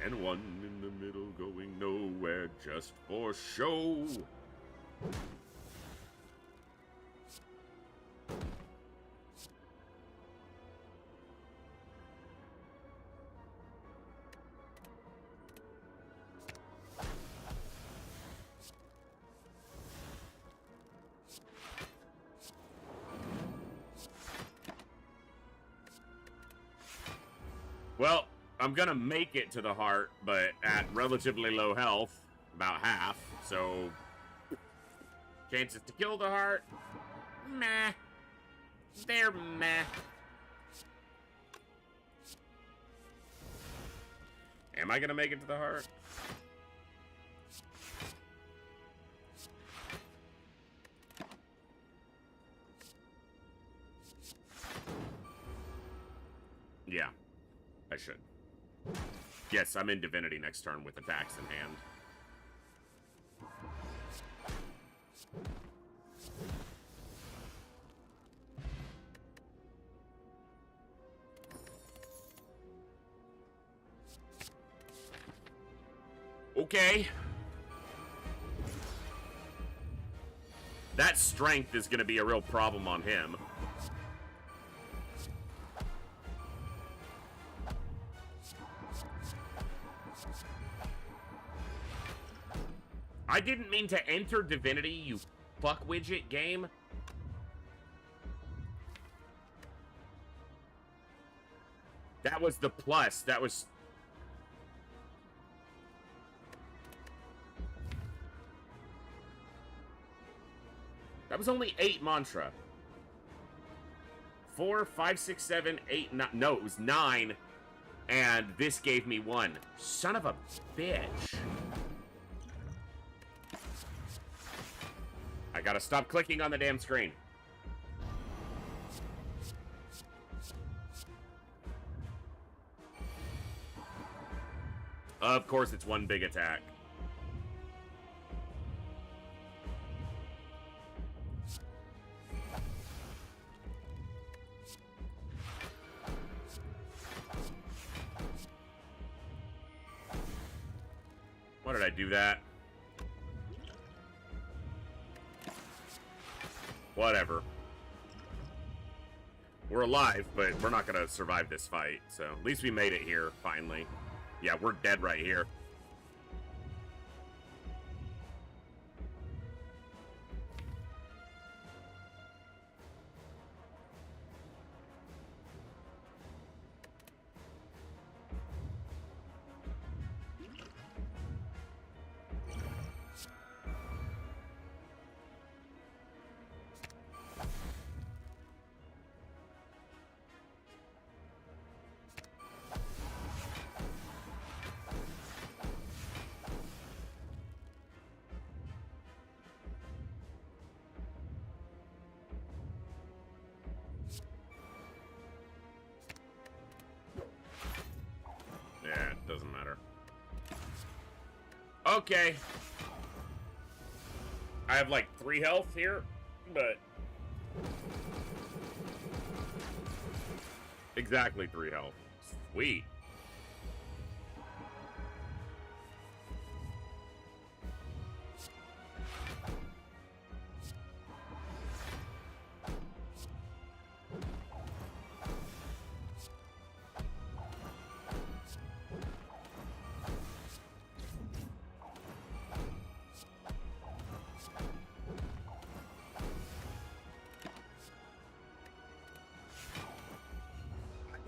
and one in the middle going nowhere just for show. Well, I'm gonna make it to the heart, but at relatively low health, about half, so chances to kill the heart, meh. They're meh. Am I gonna make it to the heart? Yeah, I should. Yes, I'm in Divinity next turn with attacks in hand. Okay. That strength is going to be a real problem on him. I didn't mean to enter Divinity, you fuck widget game. That was the plus. That was... That was only 8 mantra. 4, 5, 6, 7, 8, 9. No, it was 9. And this gave me 1. Son of a bitch. I gotta stop clicking on the damn screen. Of course, it's one big attack. Why did I do that? Whatever. We're alive, but we're not gonna survive this fight, so at least we made it here, finally. Yeah, we're dead right here. Doesn't matter. Okay. I have like 3 health here, but... Exactly 3 health. Sweet.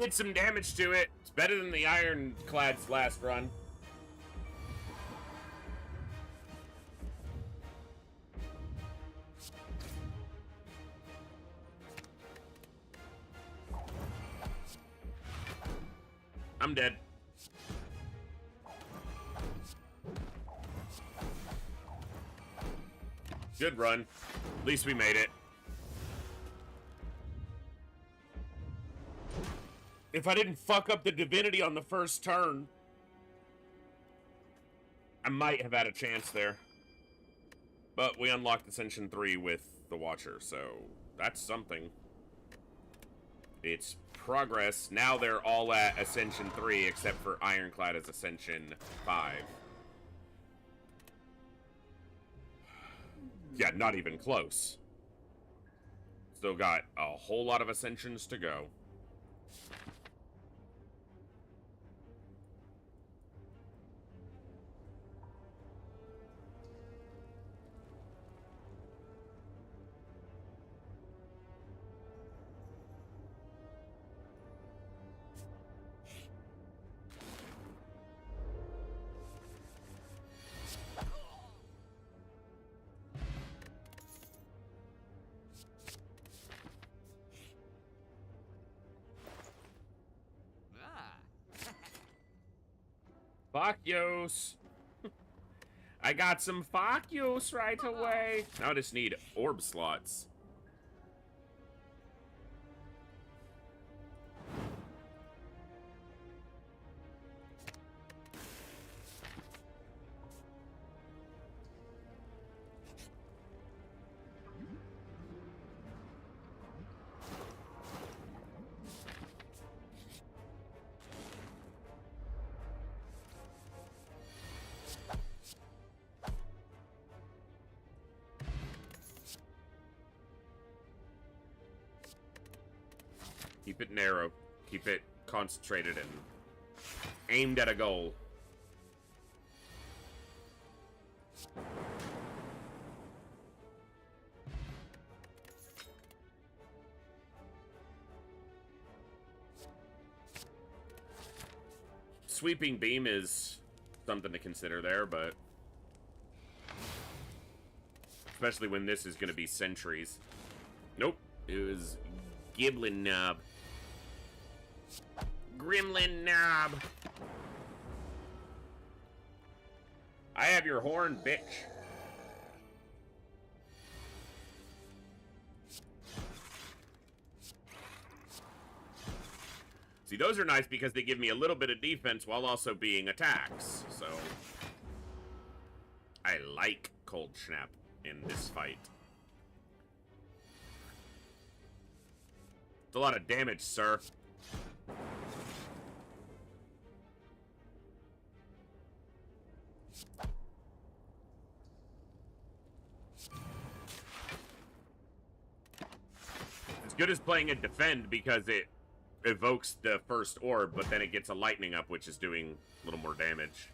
Did some damage to it. It's better than the Ironclad's last run. I'm dead. Good run. At least we made it. If I didn't fuck up the Divinity on the first turn, I might have had a chance there. But we unlocked Ascension 3 with the Watcher, so that's something. It's progress. Now they're all at Ascension 3, except for Ironclad is Ascension 5. Yeah, not even close. Still got a whole lot of Ascensions to go. Fakios! I got some Fakios right away! Now I just need orb slots. Keep it narrow. Keep it concentrated and aimed at a goal. Sweeping beam is something to consider there, but especially when this is going to be sentries. Nope, it was Giblin Knob. Gremlin Knob. I have your horn, bitch. See, those are nice because they give me a little bit of defense while also being attacks, so I like Cold Snap in this fight. It's a lot of damage, sir. It's good as playing a defend because it evokes the first orb, but then it gets a lightning up, which is doing a little more damage.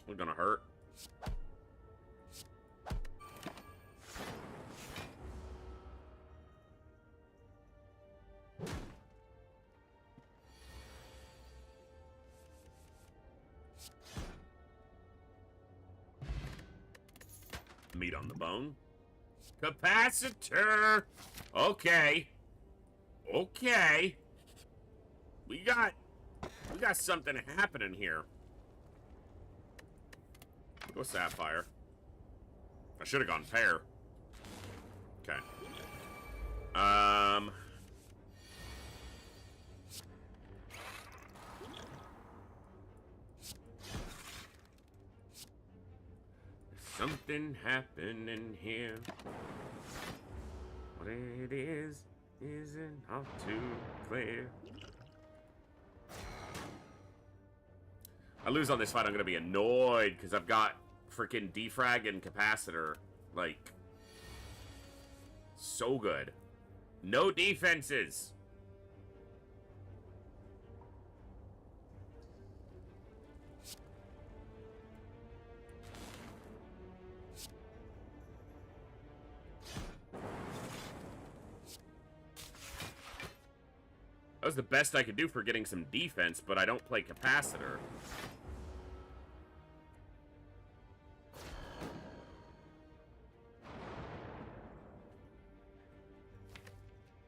We're gonna hurt. Meat on the bone. Capacitor! Okay. Okay. We got something happening here. Go Sapphire. I should have gone Pear. Okay. Something happening here. What it is isn't all too clear. I lose on this fight, I'm gonna be annoyed because I've got freaking defrag and capacitor. Like, so good. No defenses. That was the best I could do for getting some defense, but I don't play capacitor.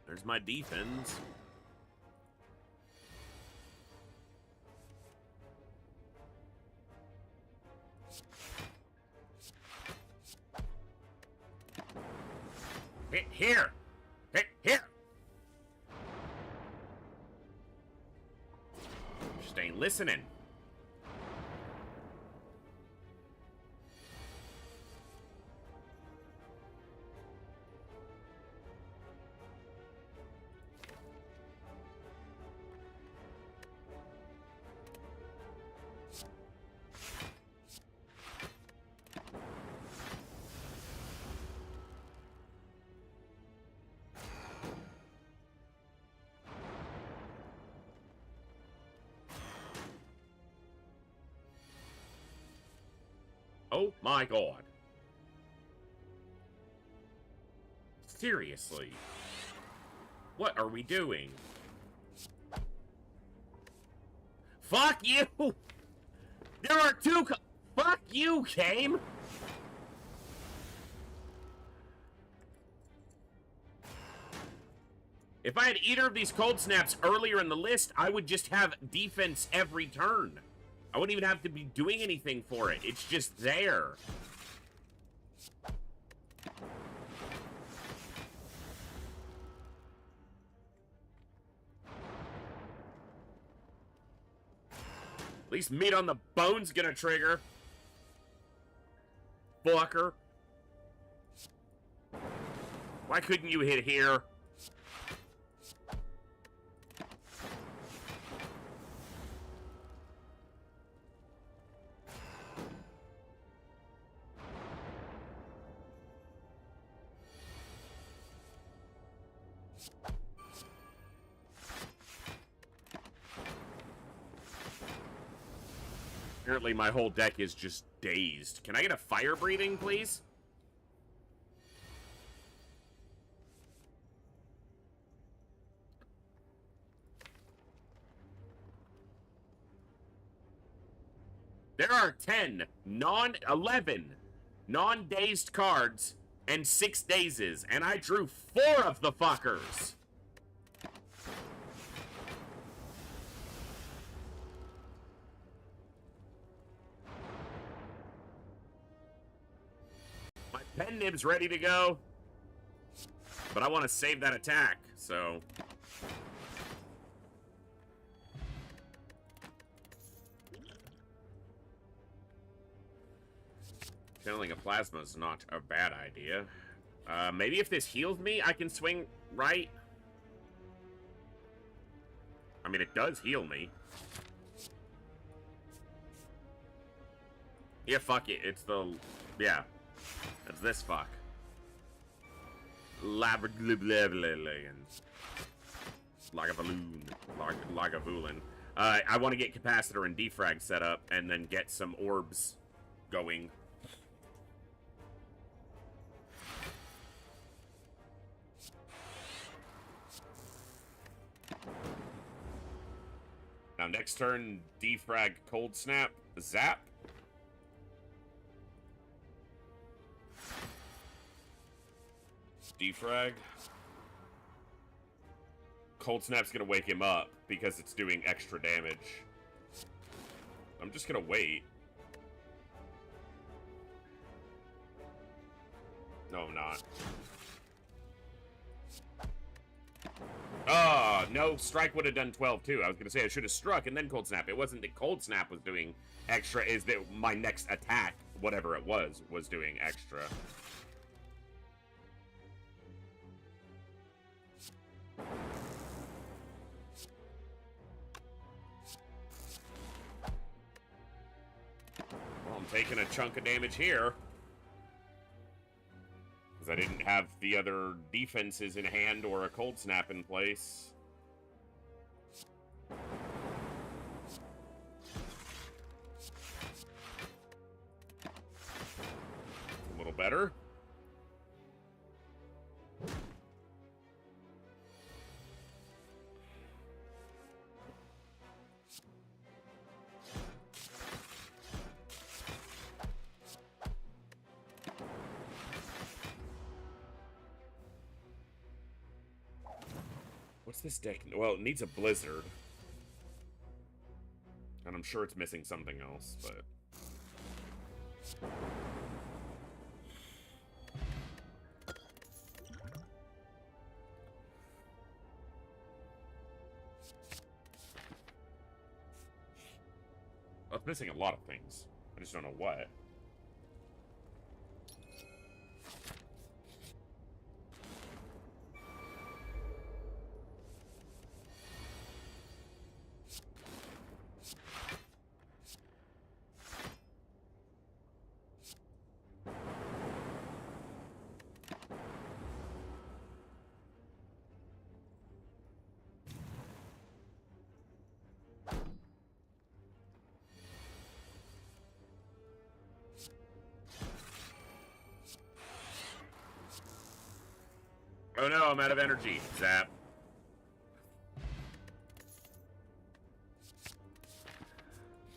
There's my defense. Hit here! Hit here! Just ain't listening. Oh my god. Seriously. What are we doing? Fuck you! There are two fuck you, Kame! If I had either of these cold snaps earlier in the list, I would just have defense every turn. I wouldn't even have to be doing anything for it. It's just there. At least meat on the bone's gonna trigger. Fucker. Why couldn't you hit here? Apparently my whole deck is just dazed. Can I get a fire breathing, please? There are 11 non-dazed cards and 6 dazes, and I drew 4 of the fuckers. My pen nib's ready to go, but I want to save that attack, so... Channeling a plasma is not a bad idea. Maybe if this heals me, I can swing right. I mean, it does heal me. Yeah, fuck it. It's the... Yeah. It's this fuck. Like a balloon. Like a voolin. I want to get capacitor and defrag set up, and then get some orbs going. Now, next turn, defrag, cold snap, zap. Defrag. Cold snap's gonna wake him up because it's doing extra damage. I'm just gonna wait. No, I'm not. Oh, no, strike would have done 12 too. I was gonna say I should have struck and then cold snap. It wasn't that cold snap was doing extra, is that my next attack, whatever it was doing extra. Well, I'm taking a chunk of damage here. Because I didn't have the other defenses in hand or a cold snap in place. A little better. What's this deck? Well, it needs a blizzard. And I'm sure it's missing something else, but... Well, it's missing a lot of things. I just don't know what. Oh no, I'm out of energy. Zap.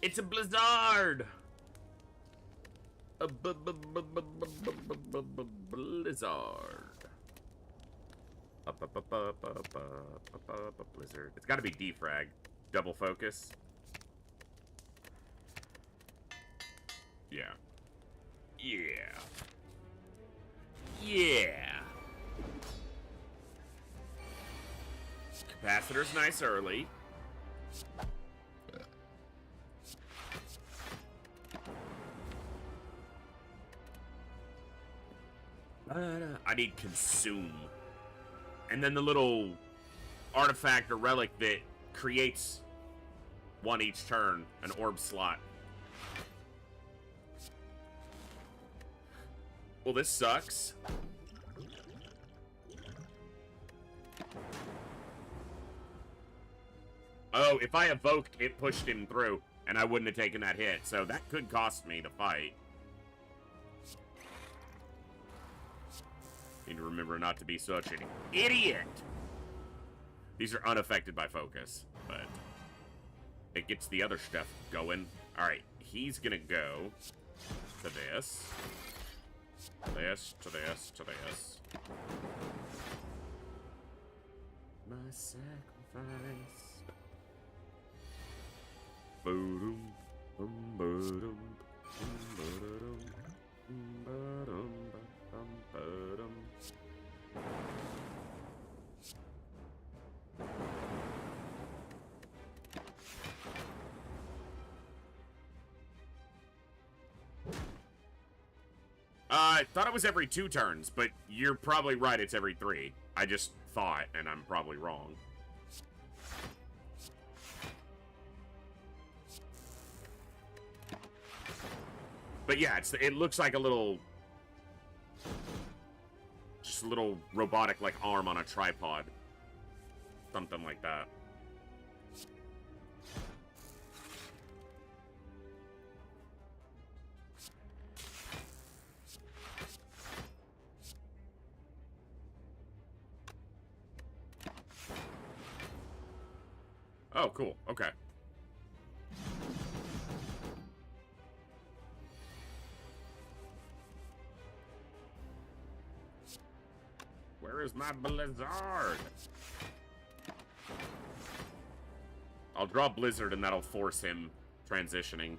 It's a blizzard! A blizzard. Blizzard. It's gotta be defrag. Double focus. Yeah. Yeah. Yeah. Capacitor's nice early. I need consume. And then the little artifact or relic that creates one each turn, an orb slot. Well, this sucks. Oh, if I evoked, it pushed him through, and I wouldn't have taken that hit, so that could cost me to fight. Need to remember not to be such an idiot. These are unaffected by focus, but it gets the other stuff going. Alright, he's gonna go to this. This, to this, to this. My sacrifice. Boom, boom, boom, boom, boom, boom, boom. I thought it was every 2 turns, but you're probably right, it's every 3. I just thought, and I'm probably wrong. But yeah, it looks like a little... just a little robotic, like, arm on a tripod. Something like that. Oh, cool. Okay. Where is my blizzard? I'll draw Blizzard and that'll force him transitioning.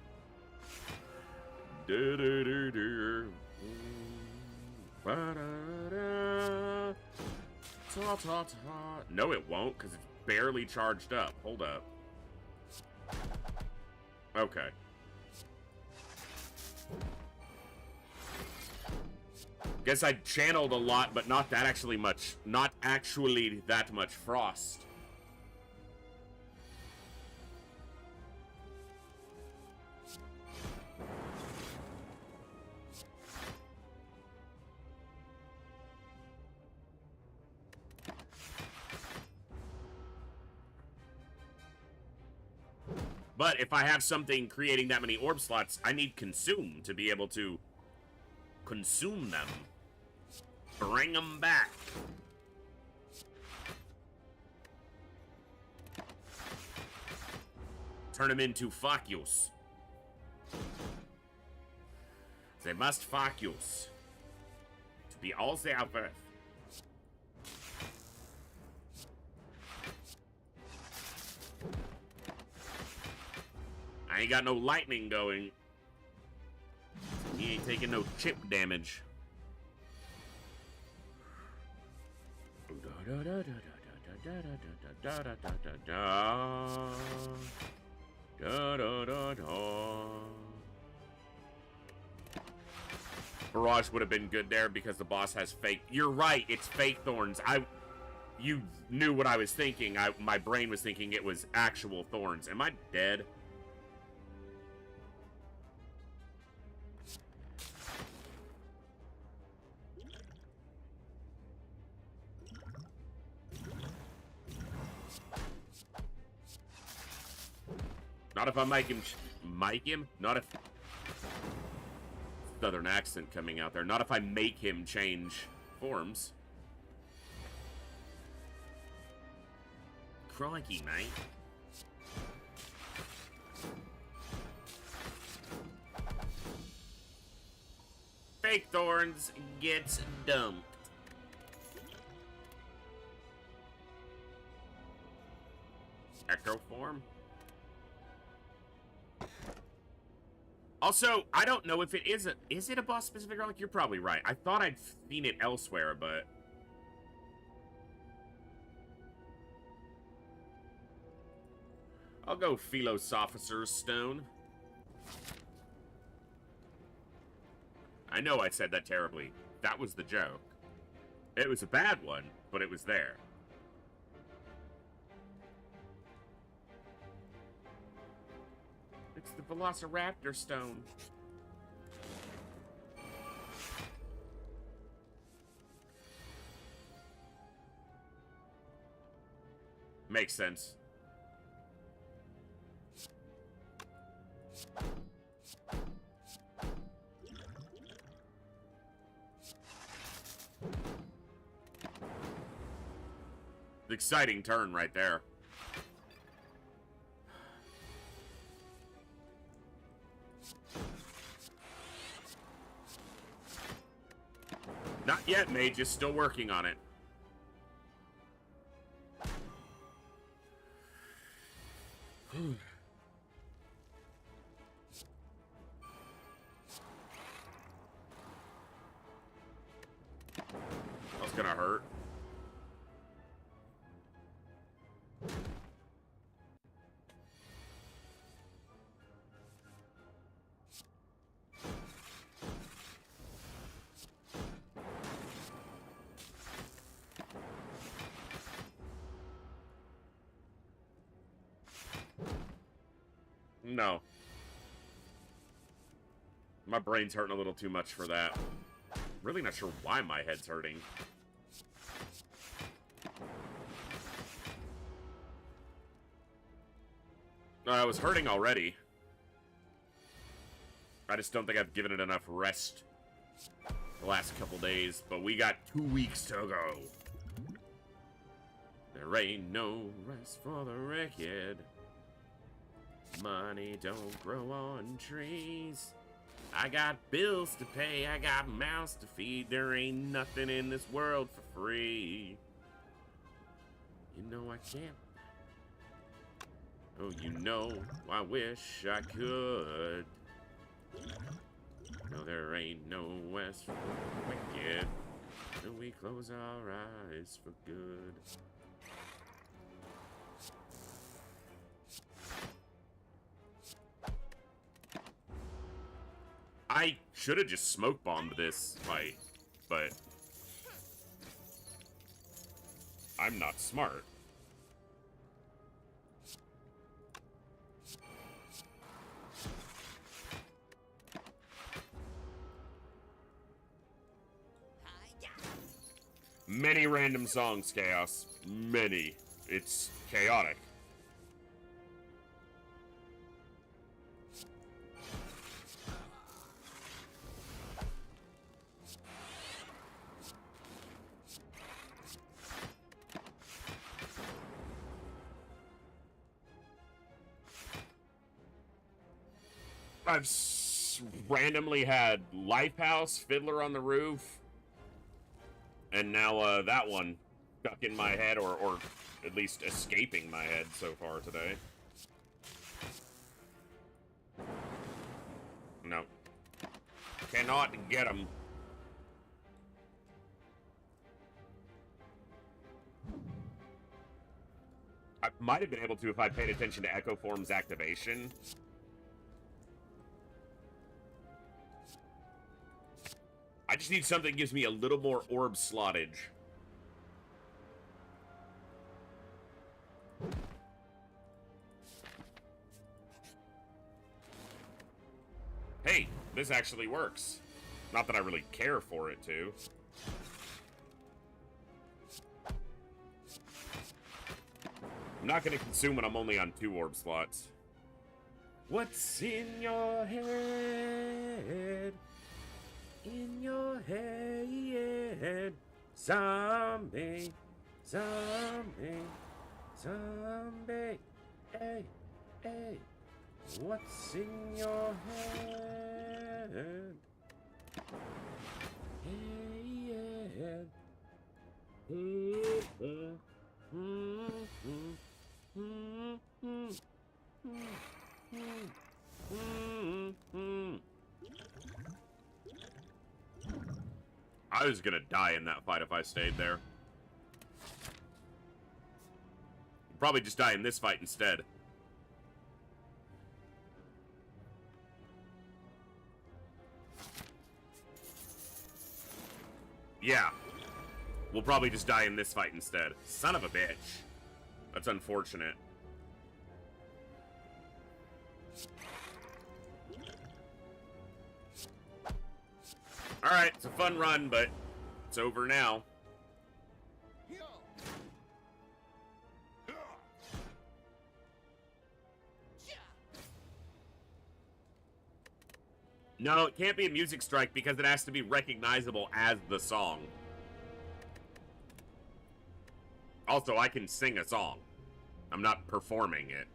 No, it won't, because it's barely charged up. Hold up. Okay. Guess I channeled a lot, but not that actually much. Not actually that much frost. But if I have something creating that many orb slots, I need consume to be able to consume them. Bring them back. Turn them into focus. They must focus to be all they are worth. I ain't got no lightning going. He ain't taking no chip damage. Barrage would have been good there because the boss has fake. You're right, it's fake thorns. You knew what I was thinking. My brain was thinking it was actual thorns. Am I dead? Not if I make him... Not if... Southern accent coming out there. Not if I make him change forms. crikey, mate. Fake Thorns gets dumped. Echo form. Also, I don't know if it is it a boss specific relic? You're probably right. I thought I'd seen it elsewhere, but I'll go Philosopher's Stone. I know I said that terribly. That was the joke. It was a bad one, but it was there. It's the Velociraptor Stone. Makes sense. Exciting turn right there. Not yet, Mage is still working on it. That's gonna hurt. No. My brain's hurting a little too much for that. Really not sure why my head's hurting. I was hurting already. I just don't think I've given it enough rest the last couple days, but we got 2 weeks to go. There ain't no rest for the wicked. Money don't grow on trees. I got bills to pay, I got mouths to feed. There ain't nothing in this world for free. You know I can't. Oh, you know, I wish I could. No, there ain't no west for the wicked. And we close our eyes for good. I should have just smoke bombed this fight, but I'm not smart. Many random songs, Chaos. Many. It's chaotic. I've randomly had Lifehouse, Fiddler on the Roof, and now that one stuck in my head, or at least escaping my head so far today. No. Cannot get him. I might have been able to if I paid attention to Echo Form's activation. I just need something that gives me a little more orb slottage. Hey, this actually works. Not that I really care for it to. I'm not going to consume when I'm only on 2 orb slots. What's in your head? In your head, zombie, zombie, Zombie, hey, hey, what's in your head? Hey, yeah. I was gonna die in that fight if I stayed there. Probably just die in this fight instead. Yeah. We'll probably just die in this fight instead. Son of a bitch. That's unfortunate. Alright, it's a fun run, but it's over now. No, it can't be a music strike because it has to be recognizable as the song. Also, I can sing a song. I'm not performing it.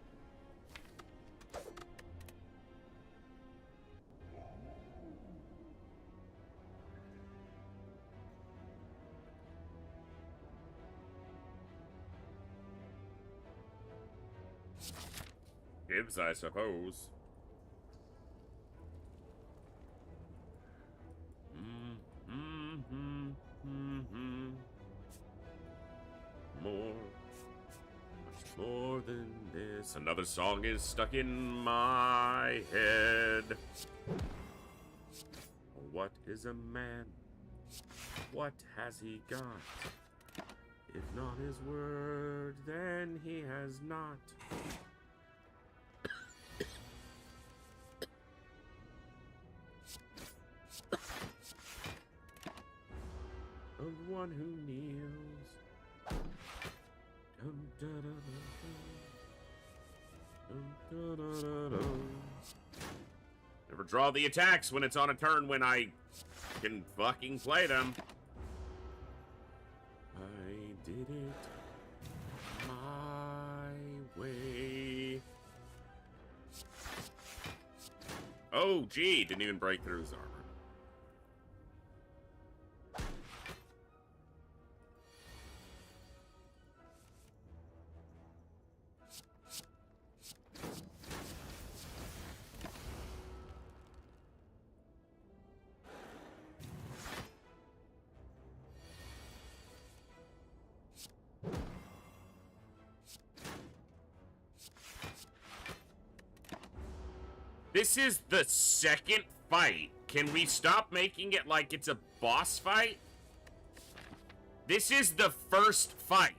Gibbs, I suppose. More than this. Another song is stuck in my head. What is a man? What has he got? If not his word, then he has not. Of one who kneels. Dum, da, da, da, dum, da, da, da, da. Never draw the attacks when it's on a turn when I can fucking play them. I did it my way. Oh, gee, didn't even break through his armor. This is the second fight. Can we stop making it like it's a boss fight? This is the first fight.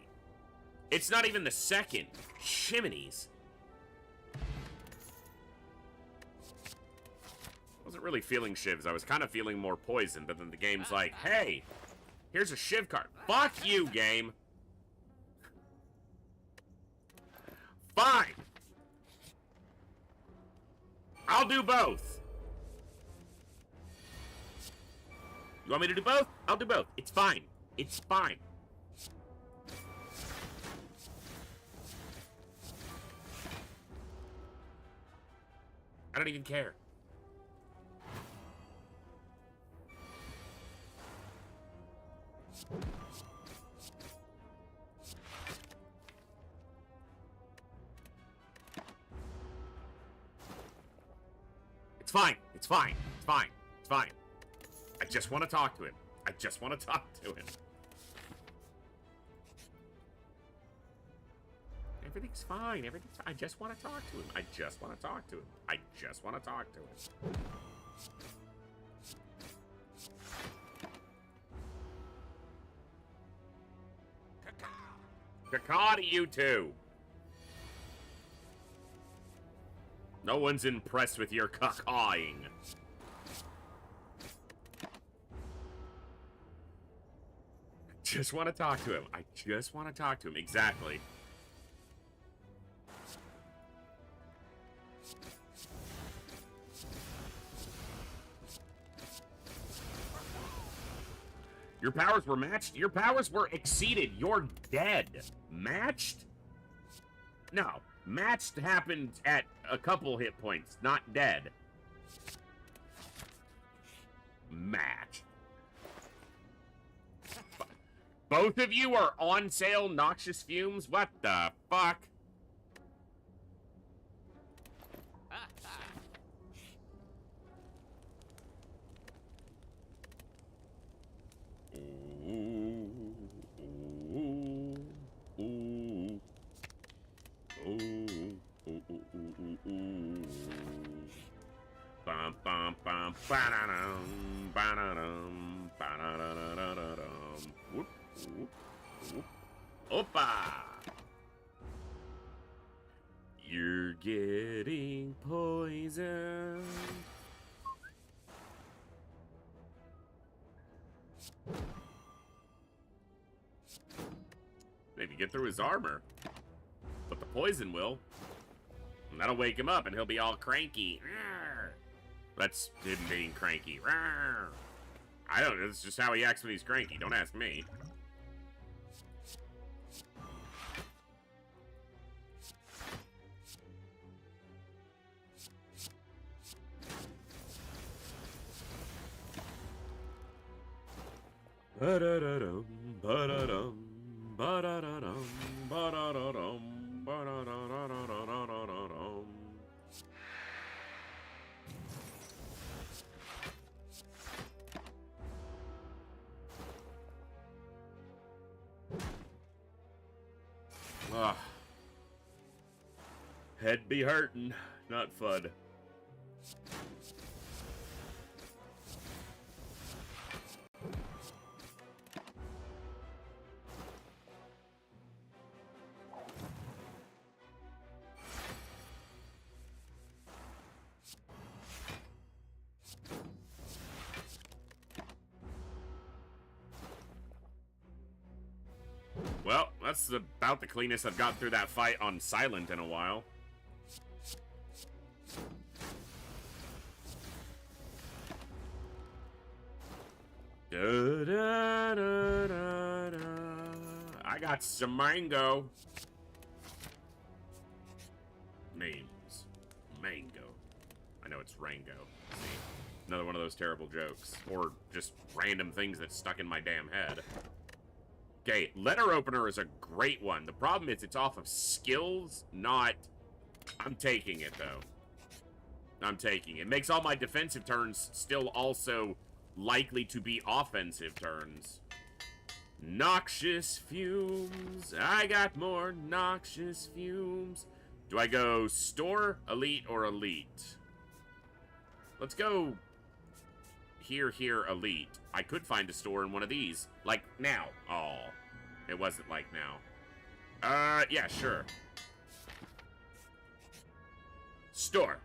It's not even the second. Chimneys. Wasn't really feeling shivs. I was kind of feeling more poison, but then the game's like, hey, here's a shiv card. Fuck you, game. Fine. I'll do both. You want me to do both? I'll do both. It's fine. It's fine. I don't even care. It's fine. It's fine. It's fine. It's fine. I just want to talk to him. I just want to talk to him. Everything's fine. Everything's fine. I just want to talk to him. I just want to talk to him. I just want to talk to him. Caw to you two. No one's impressed with your cawing. Just want to talk to him. I just want to talk to him. Exactly. Your powers were matched? Your powers were exceeded. You're dead. Matched? No. Matched happened at a couple hit points, not dead. Match. Both of you are on sale, Noxious Fumes? What the fuck? Bum bum bum ba-da-dum, ba-da-dum, ba-da-da-da-da-dum. Whoop, whoop, whoop. Opa! You're getting poisoned. Maybe get through his armor. But the poison will. And that'll wake him up and he'll be all cranky. That's him being cranky. I don't know. It's just how he acts when he's cranky. Don't ask me. Ba-da-da-dum, ba-da-dum, ba-da-da-dum, ba-da-da-dum, ba-da-da-da-da-da-da-da-dum. Ah. Head be hurtin', not fud. Well, that's about the cleanest I've got through that fight on Silent in a while. Da, da, da, da, da. I got some mango. Names. Mango. I know it's Rango. See? Another one of those terrible jokes. Or just random things that stuck in my damn head. Okay, letter opener is a great one. The problem is it's off of skills, not... I'm taking it, though. I'm taking it. Makes all my defensive turns still also likely to be offensive turns. Noxious fumes. I got more noxious fumes. Do I go store, elite, or elite? Let's go here, elite. I could find a store in one of these. Like now. Oh, it wasn't like now. Yeah, sure. Store.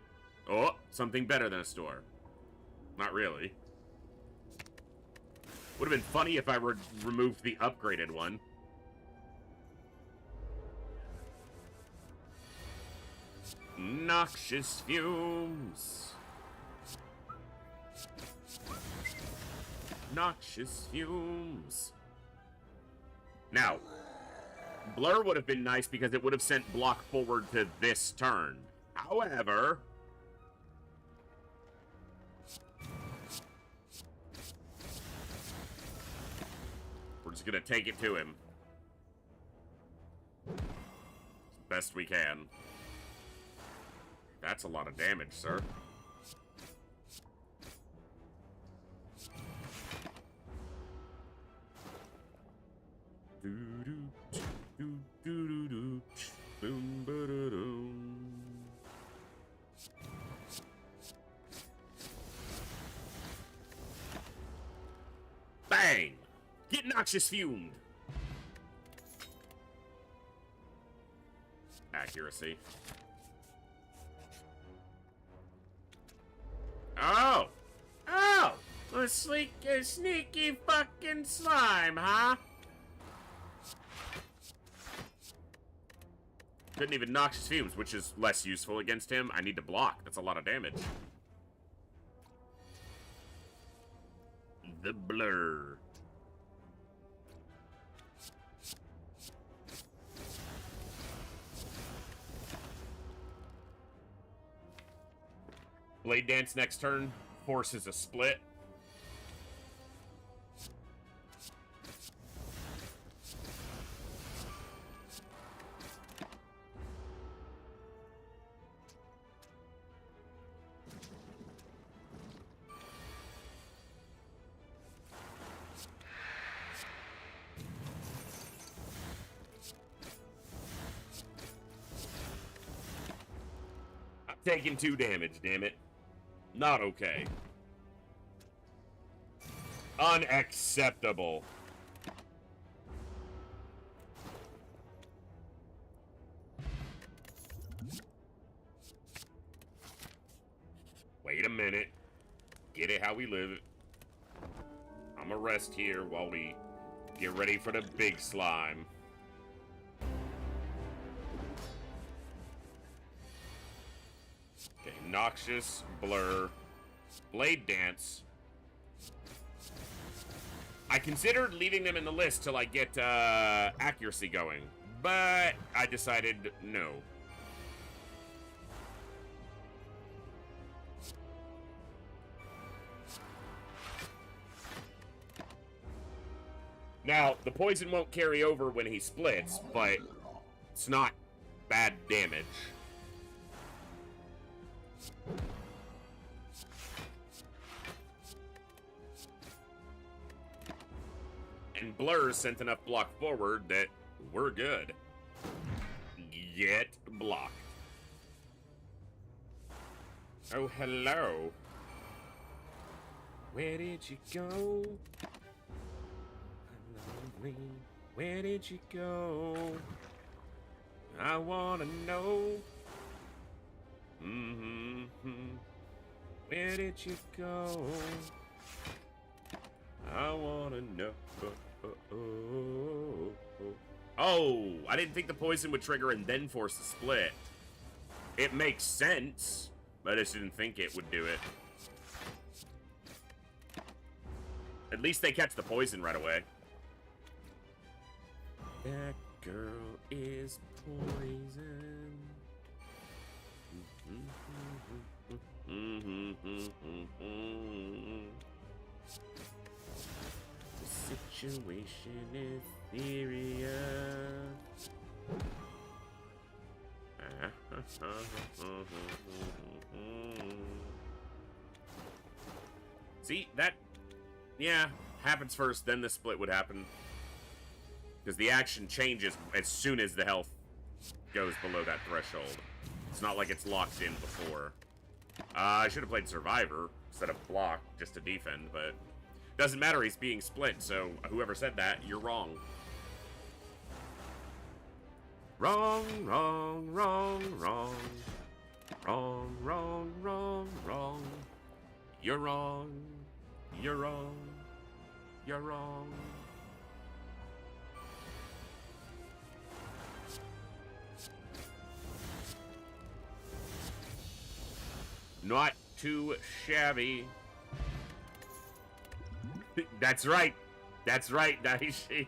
Oh, something better than a store. Not really. Would have been funny if I removed the upgraded one. Noxious fumes. Noxious fumes. Now, blur would have been nice because it would have sent block forward to this turn. However, we're just gonna take it to him. As best we can. That's a lot of damage, sir. Bang! Get noxious fumed. Accuracy. Oh! Oh! A sneaky fucking slime, huh? Couldn't even noxious fumes, which is less useful against him. I need to block. That's a lot of damage. The blur. Blade Dance next turn forces a split. Taking 2 damage, damn it. Not okay. Unacceptable. Wait a minute. Get it how we live it. I'm gonna rest here while we get ready for the big slime. Okay, Noxious, Blur, Blade Dance. I considered leaving them in the list till I get accuracy going, but I decided no. Now, the poison won't carry over when he splits, but it's not bad damage. And Blur sent enough block forward that we're good. Get blocked. Oh, hello. Where did you go? Where did you go? I wanna know. Where did you go? I wanna know. Oh, I didn't think the poison would trigger and then force the split. It makes sense, but I just didn't think it would do it. At least they catch the poison right away. That girl is poison. The situation is serious. See, that, yeah, happens first, then the split would happen. Because the action changes as soon as the health goes below that threshold. It's not like it's locked in before. I should have played Survivor instead of Block just to defend, but doesn't matter, he's being split, so whoever said that, you're wrong. Wrong, wrong, wrong, wrong. Wrong, wrong, wrong, wrong. You're wrong. You're wrong. You're wrong. Not too shabby. That's right. That's right, Daishi.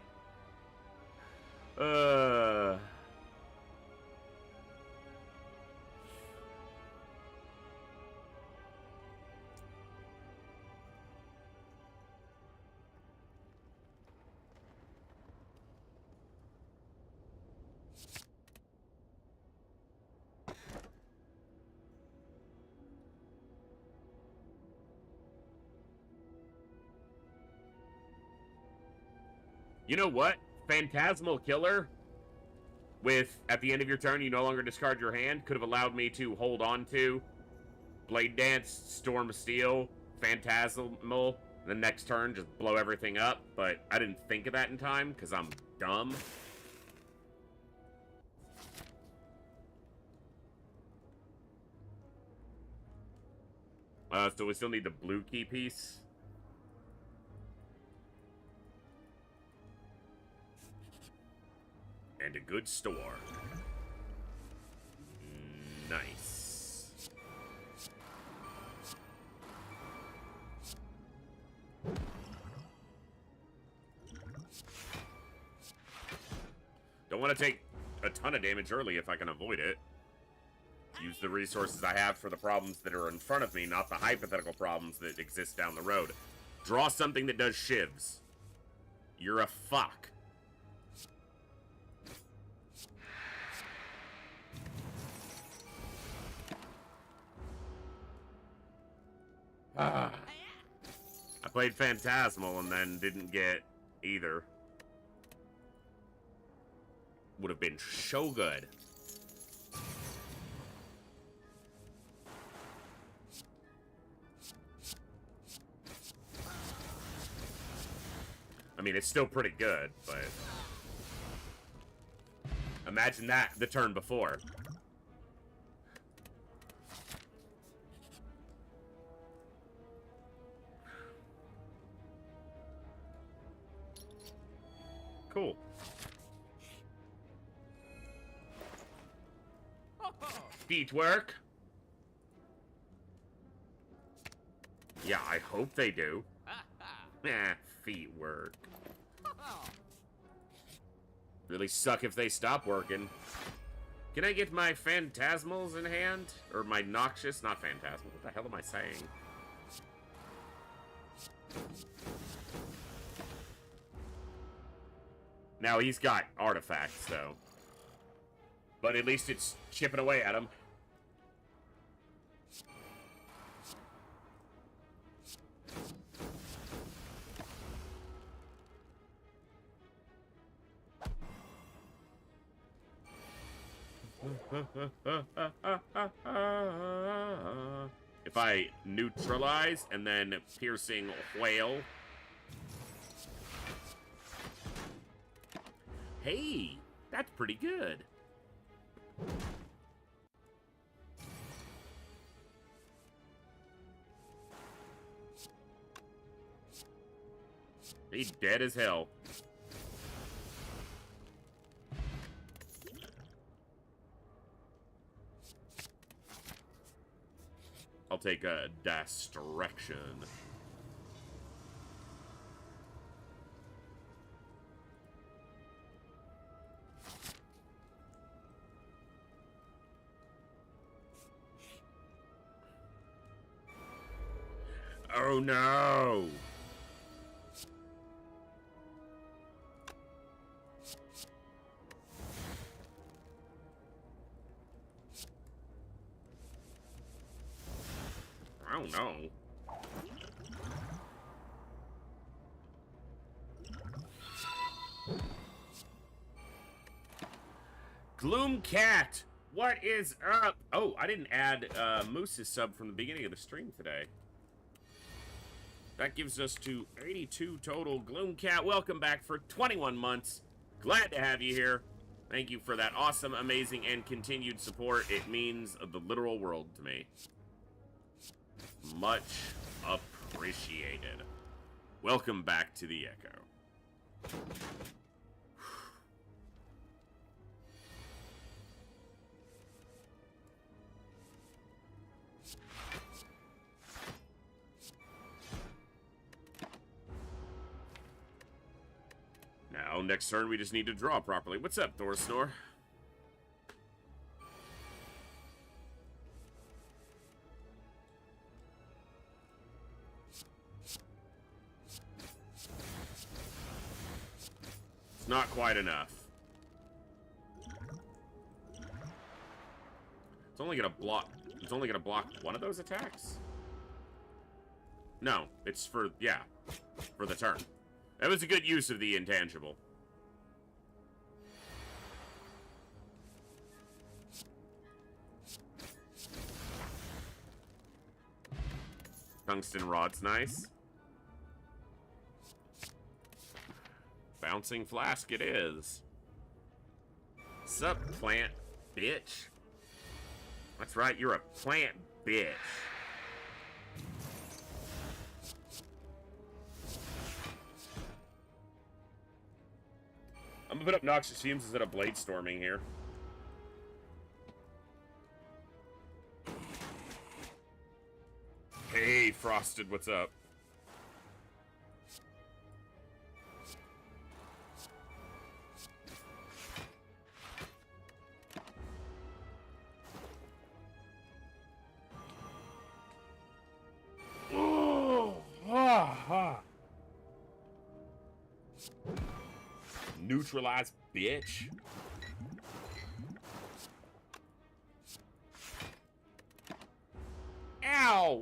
You know what? Phantasmal Killer, with, at the end of your turn, you no longer discard your hand, could have allowed me to hold on to Blade Dance, Storm of Steel, Phantasmal, the next turn, just blow everything up, but I didn't think of that in time, because I'm dumb. So we still need the blue key piece. And a good store. Nice. Don't want to take a ton of damage early if I can avoid it. Use the resources I have for the problems that are in front of me, not the hypothetical problems that exist down the road. Draw something that does shivs. You're a fuck. I played Phantasmal and then didn't get either. Would have been so good. I mean, it's still pretty good, but imagine that the turn before. Cool. Feet work. Yeah, I hope they do. Feet work. Really suck if they stop working. Can I get my Phantasmals in hand? Or my Noxious? Not Phantasmal. What the hell am I saying? Now he's got artifacts, though. But at least it's chipping away at him. If I neutralize and then piercing whale. Hey, that's pretty good. He's dead as hell. I'll take a distraction. Oh no! Oh no. Gloomcat, what is up? Oh, I didn't add Moose's sub from the beginning of the stream today. That gives us to 82 total. Gloomcat, welcome back for 21 months. Glad to have you here. Thank you for that awesome, amazing, and continued support. It means the literal world to me. Much appreciated. Welcome back to the Echo. Now, next turn, we just need to draw properly. What's up, Thorsnor? It's not quite enough. It's only gonna block. It's only gonna block one of those attacks? No, it's for, yeah, for the turn. That was a good use of the intangible. Tungsten rod's nice. Bouncing flask it is. Sup, plant bitch? That's right, you're a plant bitch. I'm gonna put up Noxious Fumes instead of Blade Storming here. Hey, Frosted, what's up? neutralize, bitch. Ow!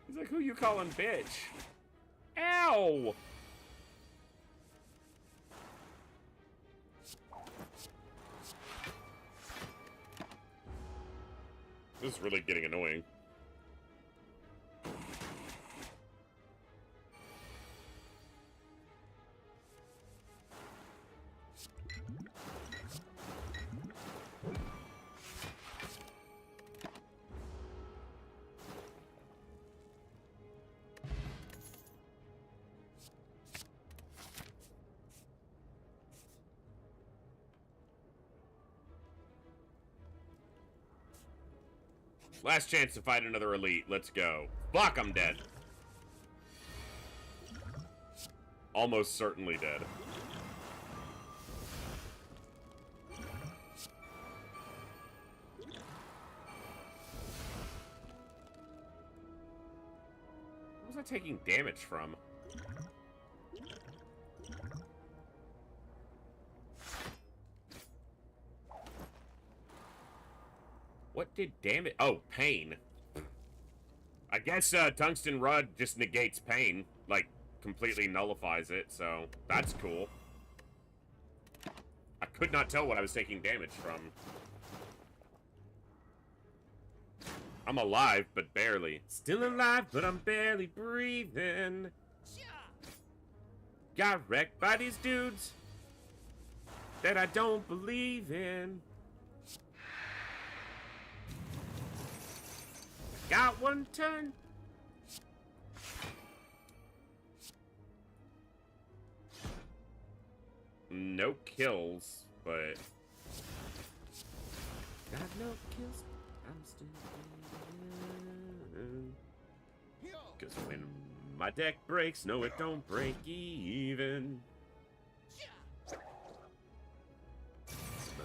He's like, who you calling bitch? Ow! This is really getting annoying. Last chance to fight another elite. Let's go. Fuck, I'm dead. Almost certainly dead. What was I taking damage from? What did damage? Oh, pain. I guess Tungsten Rud just negates pain. Like, completely nullifies it, so that's cool. I could not tell what I was taking damage from. I'm alive, but barely. Still alive, but I'm barely breathing. Got wrecked by these dudes that I don't believe in. Got one turn. No kills, but got no kills. I'm still in. Cause when my deck breaks, no, it don't break even.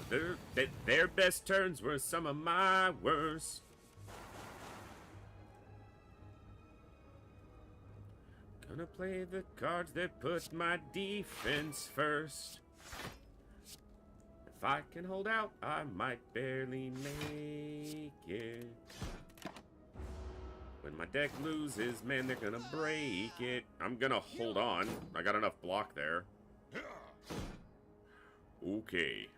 Their best turns were some of my worst. Gonna play the cards that put my defense first. If I can hold out, I might barely make it. When my deck loses, man, they're gonna break it. I'm gonna hold on. I got enough block there. Okay.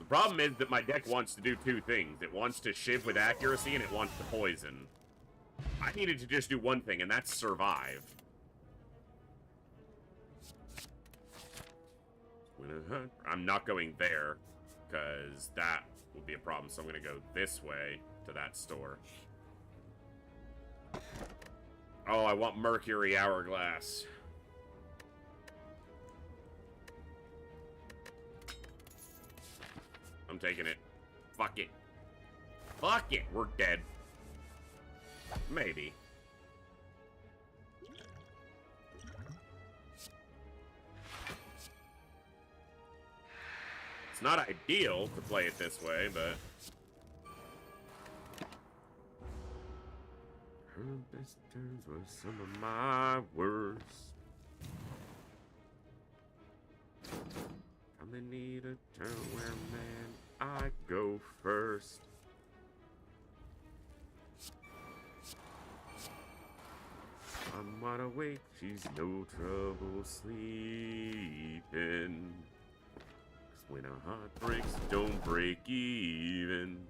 The problem is that my deck wants to do two things. It wants to shiv with accuracy and it wants to poison. I needed to just do one thing, and that's survive. I'm not going there, because that would be a problem, so I'm going to go this way to that store. Oh, I want Mercury Hourglass. I'm taking it. Fuck it. Fuck it, we're dead. Maybe. It's not ideal to play it this way, but... Her best turns were some of my worst. I'm gonna need a turn where, man, I go first. I'm wide awake, she's no trouble sleeping. 'Cause when our heart breaks, don't break even.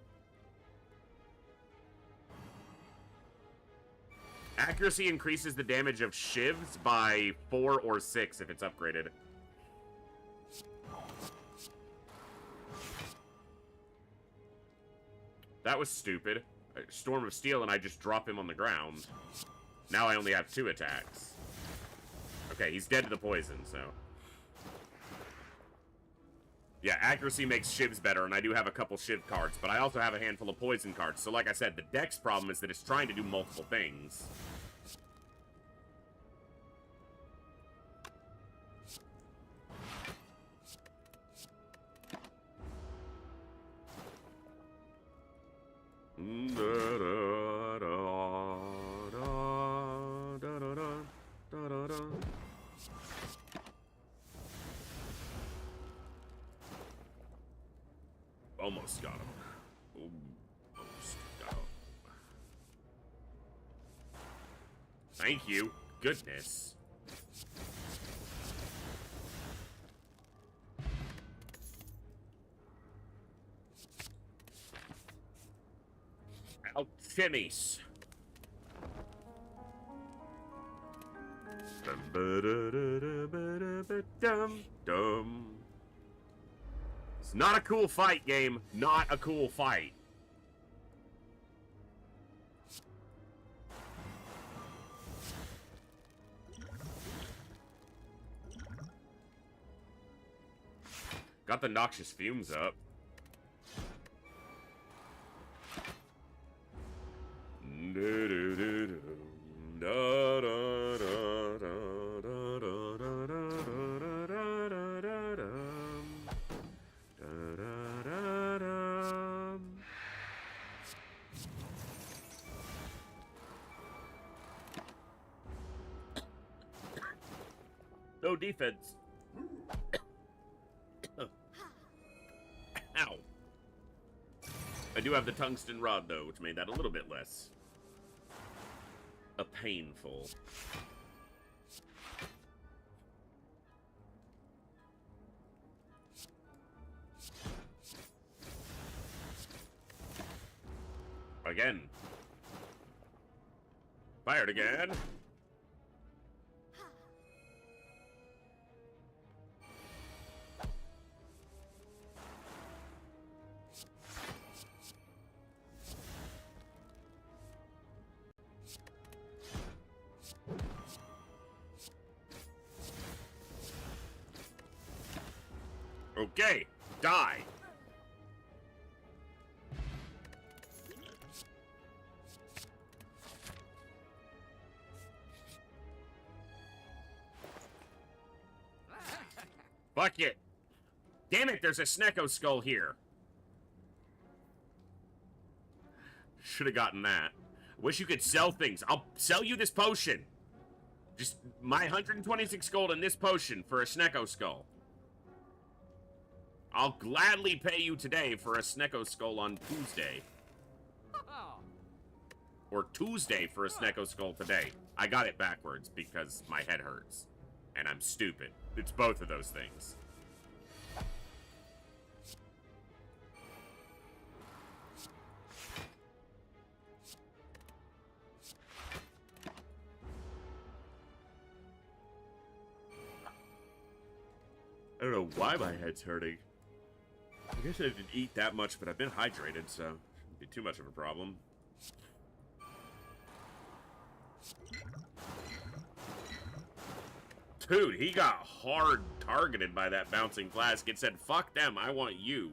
Accuracy increases the damage of shivs by 4 or 6 if it's upgraded. That was stupid. Storm of Steel and I just drop him on the ground. Now I only have 2 attacks. Okay, he's dead to the poison, so... Yeah, accuracy makes shivs better, and I do have a couple shiv cards, but I also have a handful of poison cards. So like I said, the deck's problem is that it's trying to do multiple things. Almost got him. Ooh, almost got him. Thank you. Goodness. Alchemies. Dum. It's not a cool fight, game. Not a cool fight. Got the noxious fumes up. No defense. Ow. I do have the tungsten rod, though, which made that a little bit less painful. Again. Fired again. Okay, die. Fuck it. Damn it, there's a Snecko skull here. Should have gotten that. Wish you could sell things. I'll sell you this potion. Just my 126 gold and this potion for a Snecko skull. I'll gladly pay you today for a Snecko skull on Tuesday. Or Tuesday for a Snecko skull today. I got it backwards because my head hurts. And I'm stupid. It's both of those things. I don't know why my head's hurting. I guess I didn't eat that much, but I've been hydrated, so shouldn't be too much of a problem. Dude, he got hard targeted by that bouncing flask. It said, fuck them, I want you.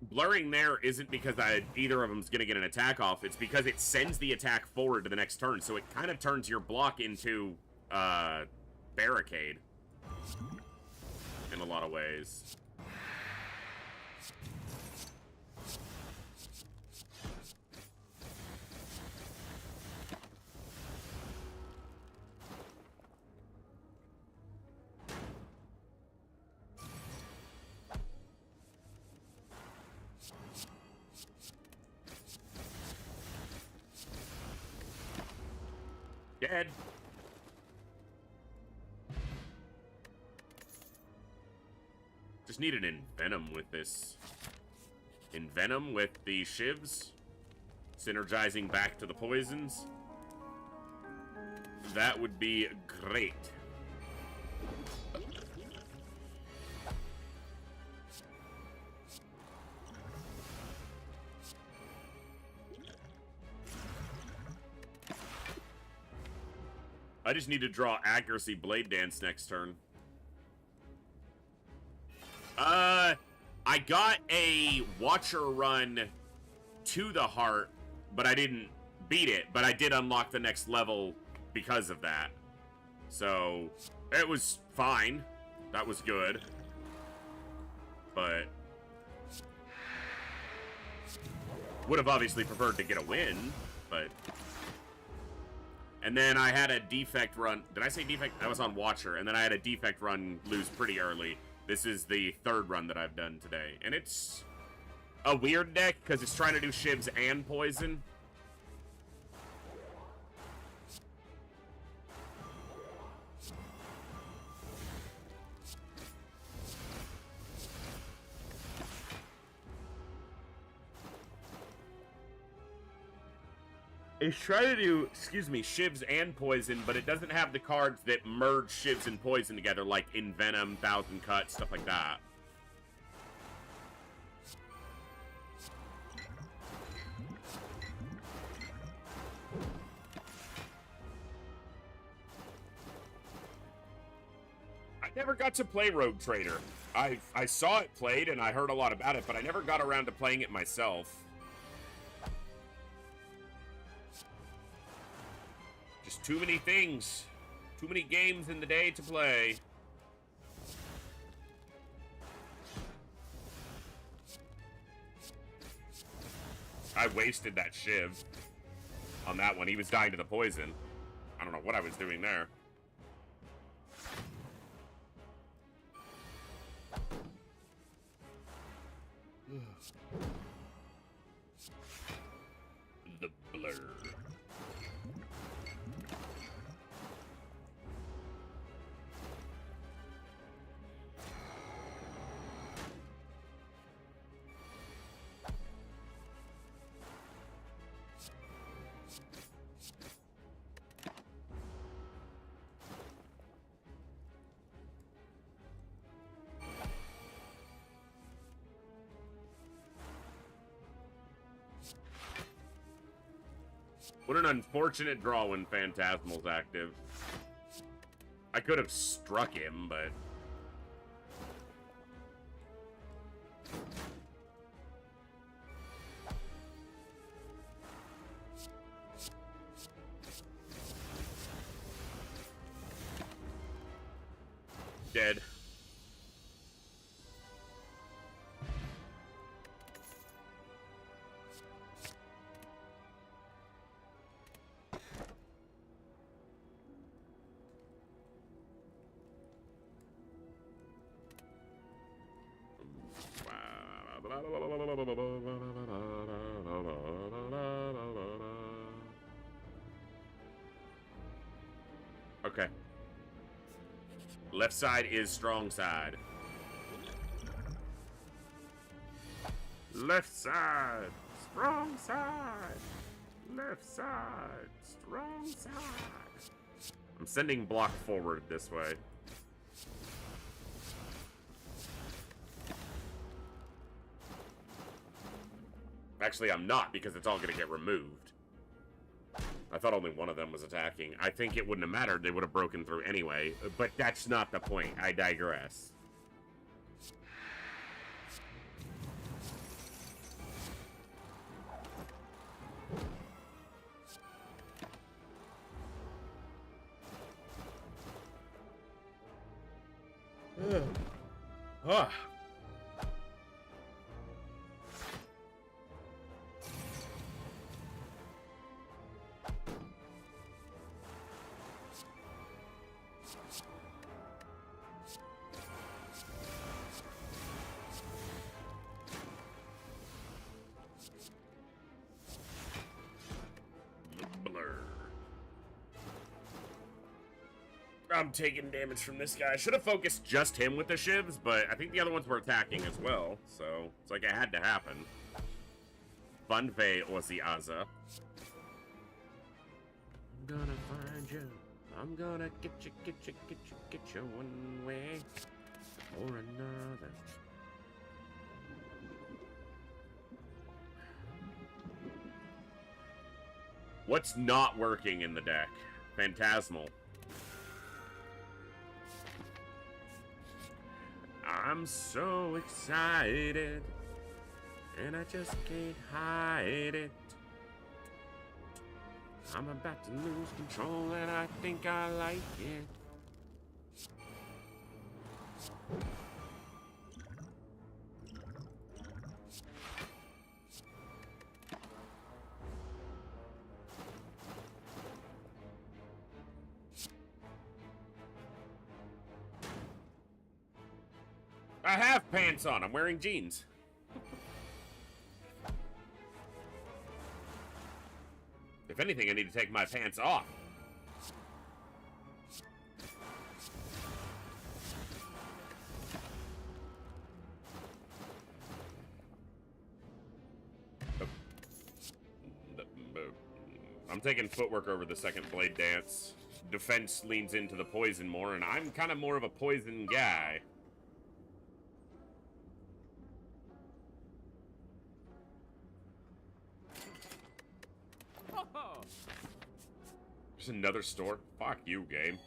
Blurring there isn't because either of them's going to get an attack off. It's because it sends the attack forward to the next turn. So it kind of turns your block into barricade in a lot of ways. Dead. Just need an Envenom with this. Envenom with the shivs. Synergizing back to the poisons. That would be great. I just need to draw Accuracy Blade Dance next turn. I got a Watcher run to the heart, but I didn't beat it. But I did unlock the next level because of that. So, it was fine. That was good. But would have obviously preferred to get a win, but... And then I had a defect run. Did I say defect? I was on Watcher, and then I had a defect run lose pretty early. This is the third run that I've done today. And it's a weird deck, because it's trying to do shivs and poison. It's trying to do, excuse me, shivs and poison, but it doesn't have the cards that merge shivs and poison together, like Envenom, Thousand Cut, stuff like that. I never got to play Rogue Trader. I saw it played, and I heard a lot about it, but I never got around to playing it myself. Just too many things. Too many games in the day to play. I wasted that shiv on that one. He was dying to the poison. I don't know what I was doing there. The blur. What an unfortunate draw when Phantasmal's active. I could have struck him, but... Dead. Okay. Left side is strong side. Left side, strong side. Left side, strong side. I'm sending block forward this way. Actually, I'm not, because it's all going to get removed. I thought only one of them was attacking. I think it wouldn't have mattered. They would have broken through anyway. But that's not the point. I digress. Ah. I'm taking damage from this guy. I should have focused just him with the shivs, but I think the other ones were attacking as well, so it's like it had to happen. Funfei Ozzy-Aza. I'm gonna find you. I'm gonna get you one way or another. What's not working in the deck? Phantasmal. I'm so excited, and I just can't hide it. I'm about to lose control, and I think I like it. I have pants on. I'm wearing jeans. If anything, I need to take my pants off. I'm taking footwork over the second blade dance. Defense leans into the poison more, and I'm kind of more of a poison guy. There's another store. Fuck you, game.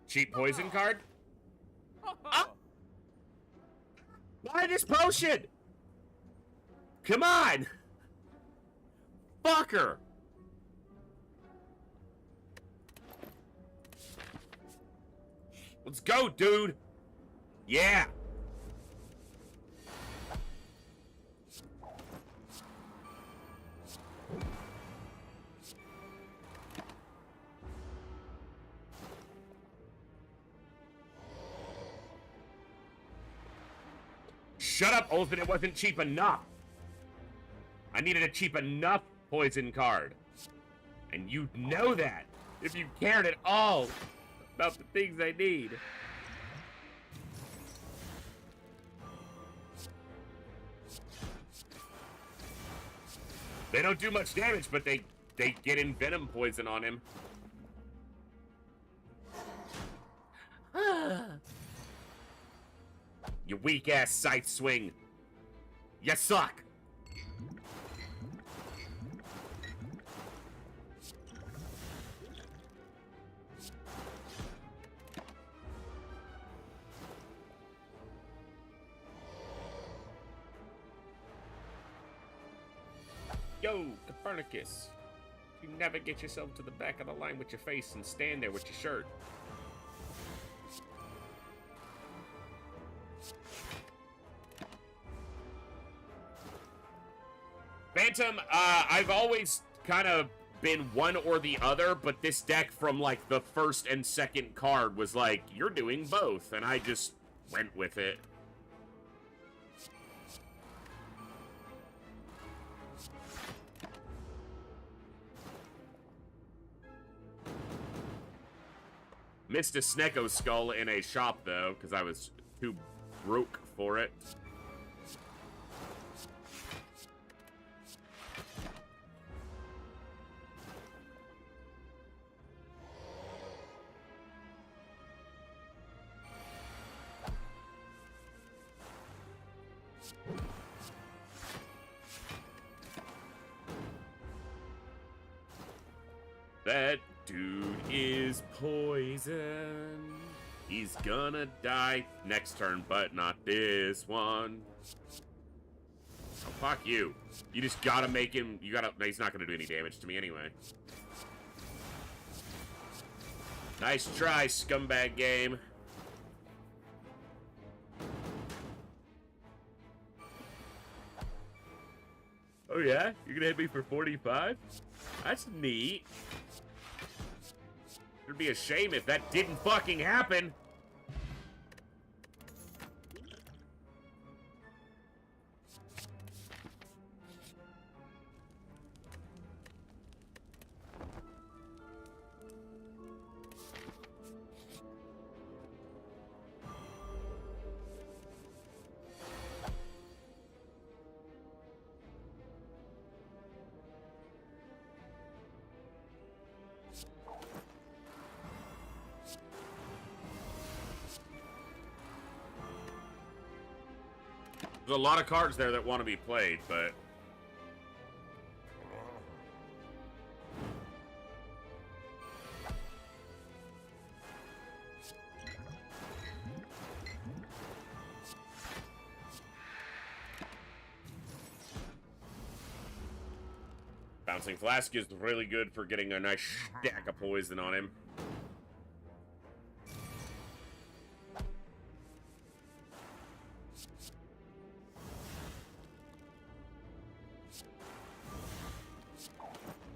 Cheap poison card? Ah! Why this potion? Come on! Fucker! Let's go, dude! Yeah! Shut up, Olsen, it wasn't cheap enough. I needed a cheap enough poison card. And you know that, if you cared at all about the things I need. They don't do much damage, but they get Envenom poison on him. You weak-ass sight swing. You suck. Yo, Copernicus. You navigate yourself to the back of the line with your face and stand there with your shirt. Phantom, I've always kind of been one or the other, but this deck from, like, the first and second card was like, you're doing both, and I just went with it. Missed a Snecko skull in a shop, though, because I was too broke for it. That dude is poison. He's gonna die next turn, but not this one. Oh, fuck you. You just gotta make him... You gotta... He's not gonna do any damage to me anyway. Nice try, scumbag game. Oh yeah? You're gonna hit me for 45? That's neat. It'd be a shame if that didn't fucking happen. There's a lot of cards there that want to be played, but... Bouncing Flask is really good for getting a nice stack of poison on him.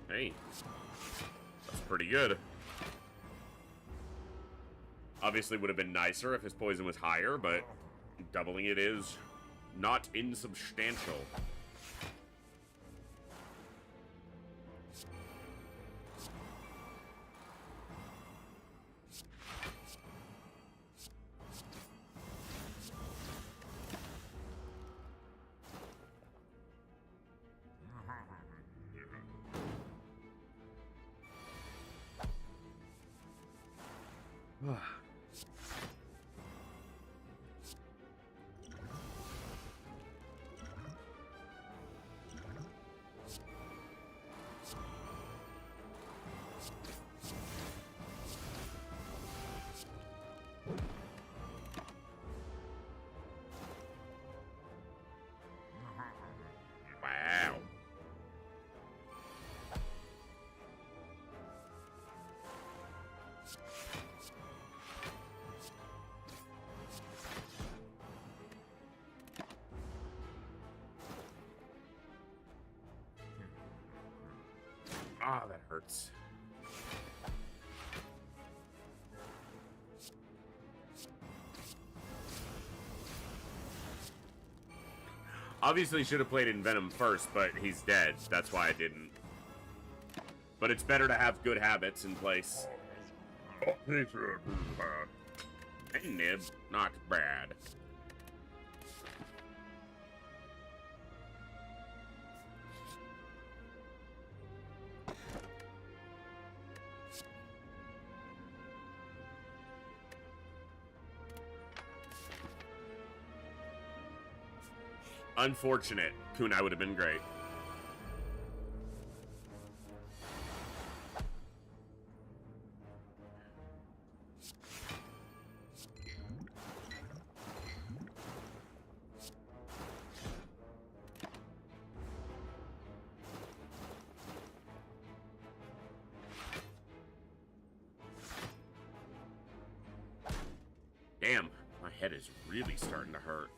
Hey, that's pretty good. Obviously would have been nicer if his poison was higher, but doubling it is not insubstantial. Wow. Ah, that hurts. Obviously should have played in Venom first, but he's dead. That's why I didn't. But it's better to have good habits in place. Hey, Nib. Not bad. Unfortunate. Kunai would have been great. Damn, my head is really starting to hurt.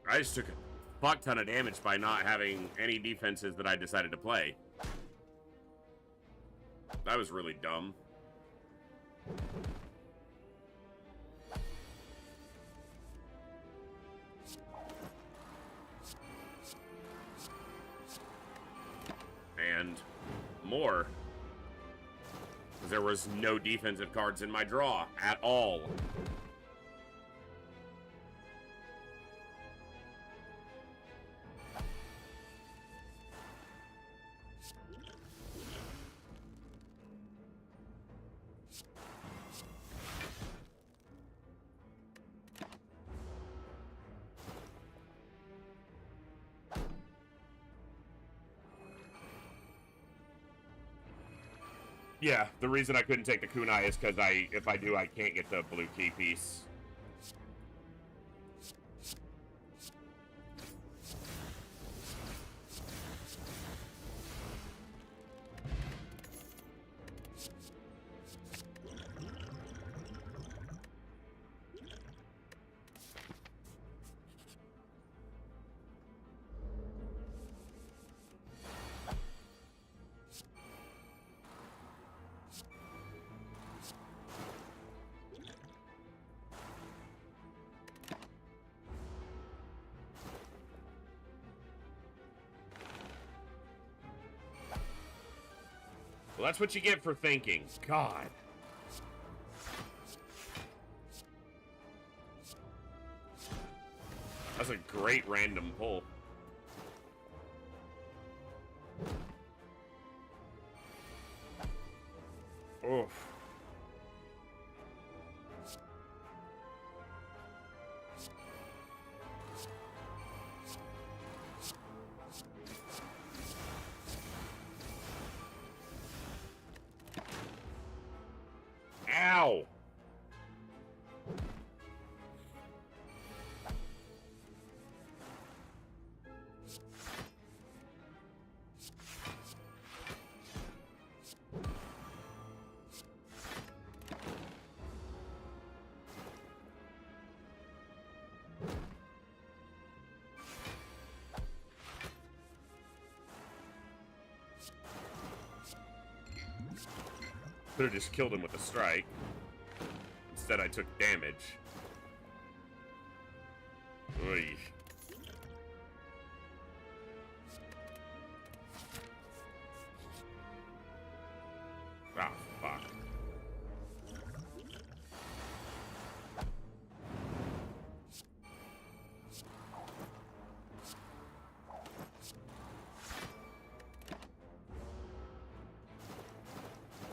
I just took a fuck ton of damage by not having any defenses that I decided to play. That was really dumb. And more. There was no defensive cards in my draw at all. Yeah, the reason I couldn't take the kunai is because if I do, I can't get the blue key piece. Well, that's what you get for thinking. God. That's a great random pull. Oof. Could have just killed him with a strike. Instead, I took damage. Oy. Ah, fuck.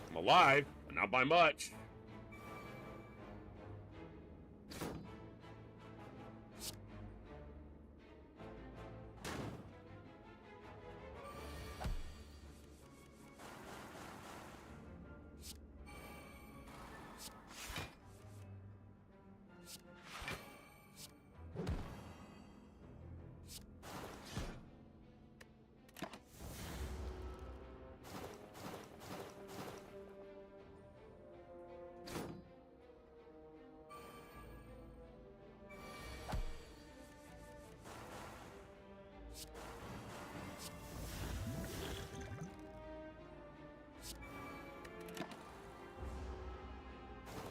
I'm alive, but not by much.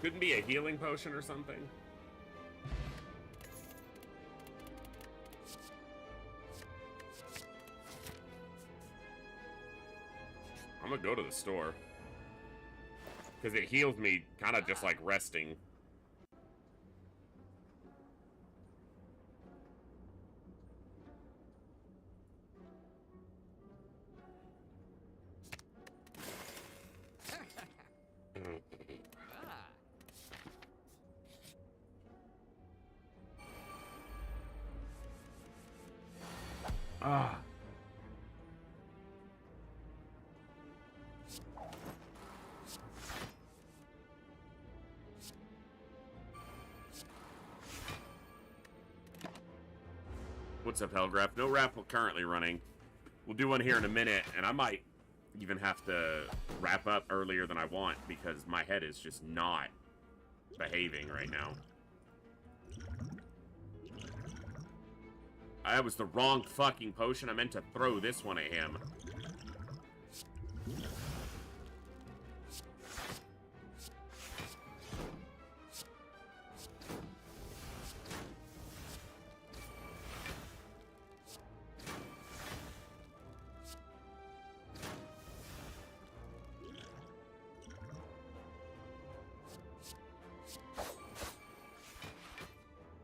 Couldn't be a healing potion or something? I'm gonna go to the store. Because it heals me kind of just like resting. Ah. What's up, Hellgraph? No raffle currently running. We'll do one here in a minute, and I might even have to wrap up earlier than I want because my head is just not behaving right now. That was the wrong fucking potion. I meant to throw this one at him.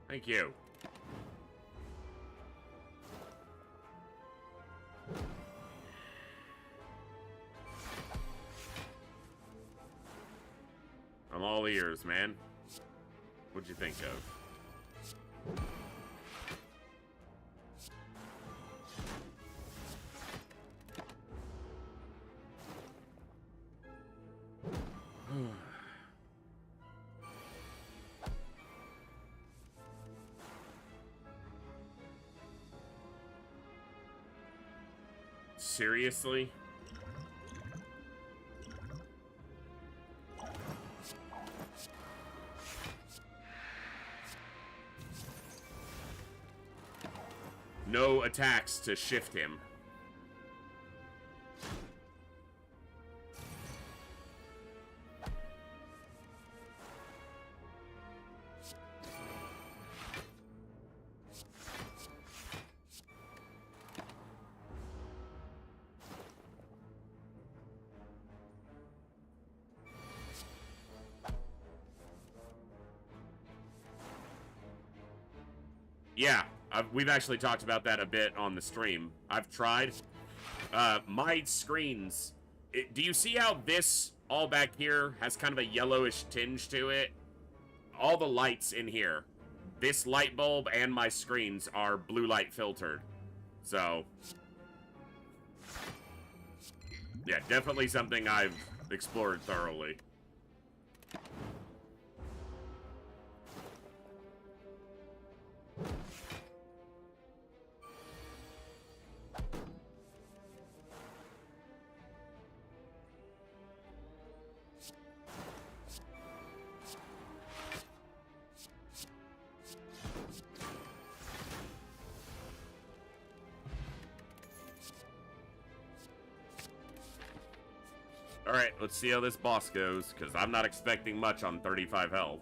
Thank you. I'm all ears, man. What'd you think of? Seriously? No attacks to shift him. Yeah, we've actually talked about that a bit on the stream. I've tried. My screens... do you see how this, all back here, has kind of a yellowish tinge to it? All the lights in here. This light bulb and my screens are blue light filtered. So... yeah, definitely something I've explored thoroughly. Alright, let's see how this boss goes, because I'm not expecting much on 35 health.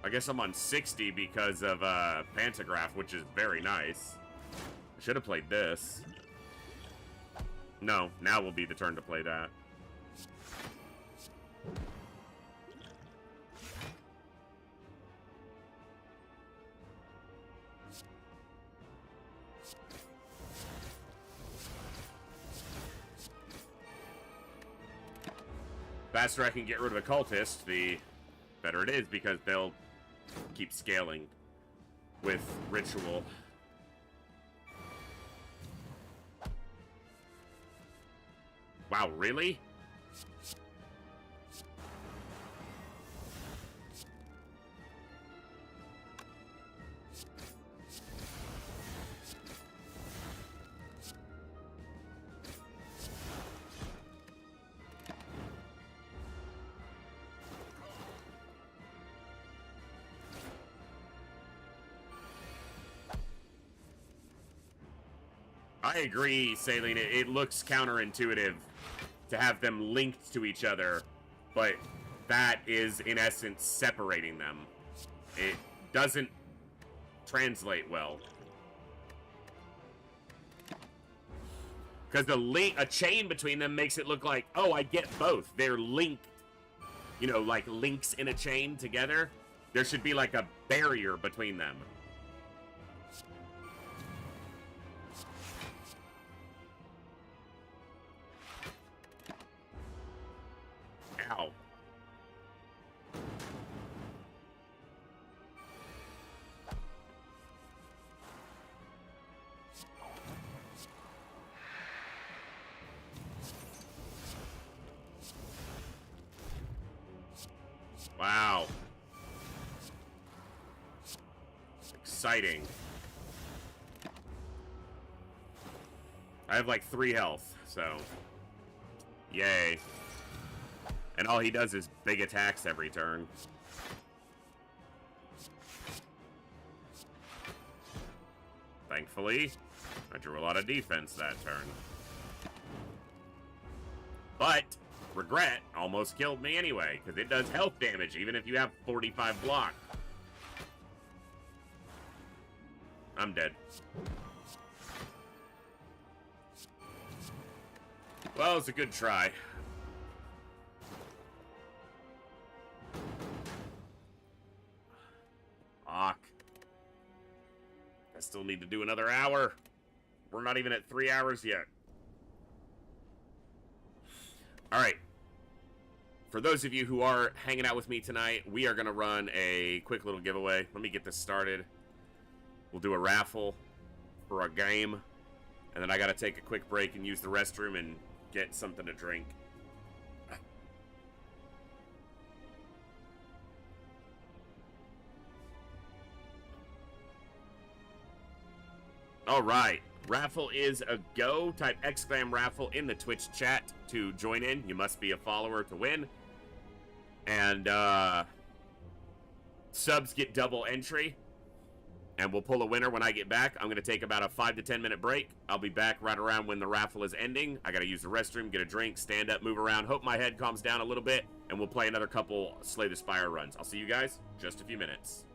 I guess I'm on 60 because of Pantograph, which is very nice. I should have played this. No, now will be the turn to play that. Faster I can get rid of a cultist, the better it is, because they'll keep scaling with ritual. Wow, really? I agree, Saline. It looks counterintuitive to have them linked to each other, but that is, in essence, separating them. It doesn't translate well. Because a chain between them makes it look like, oh, I get both. They're linked, you know, like links in a chain together. There should be like a barrier between them. Ow. Wow. Exciting. I have like 3 health, so yay. And all he does is big attacks every turn. Thankfully, I drew a lot of defense that turn. But Regret almost killed me anyway, because it does health damage even if you have 45 block. I'm dead. Well, it's a good try. Fuck. I still need to do another hour. We're not even at 3 hours yet. Alright. For those of you who are hanging out with me tonight, we are going to run a quick little giveaway. Let me get this started. We'll do a raffle for a game. And then I got to take a quick break and use the restroom and get something to drink. Alright. Raffle is a go. Type !raffle in the Twitch chat to join in. You must be a follower to win. And subs get double entry. And we'll pull a winner when I get back. I'm going to take about a 5 to 10 minute break. I'll be back right around when the raffle is ending. I got to use the restroom, get a drink, stand up, move around. Hope my head calms down a little bit. And we'll play another couple Slay the Spire runs. I'll see you guys in just a few minutes.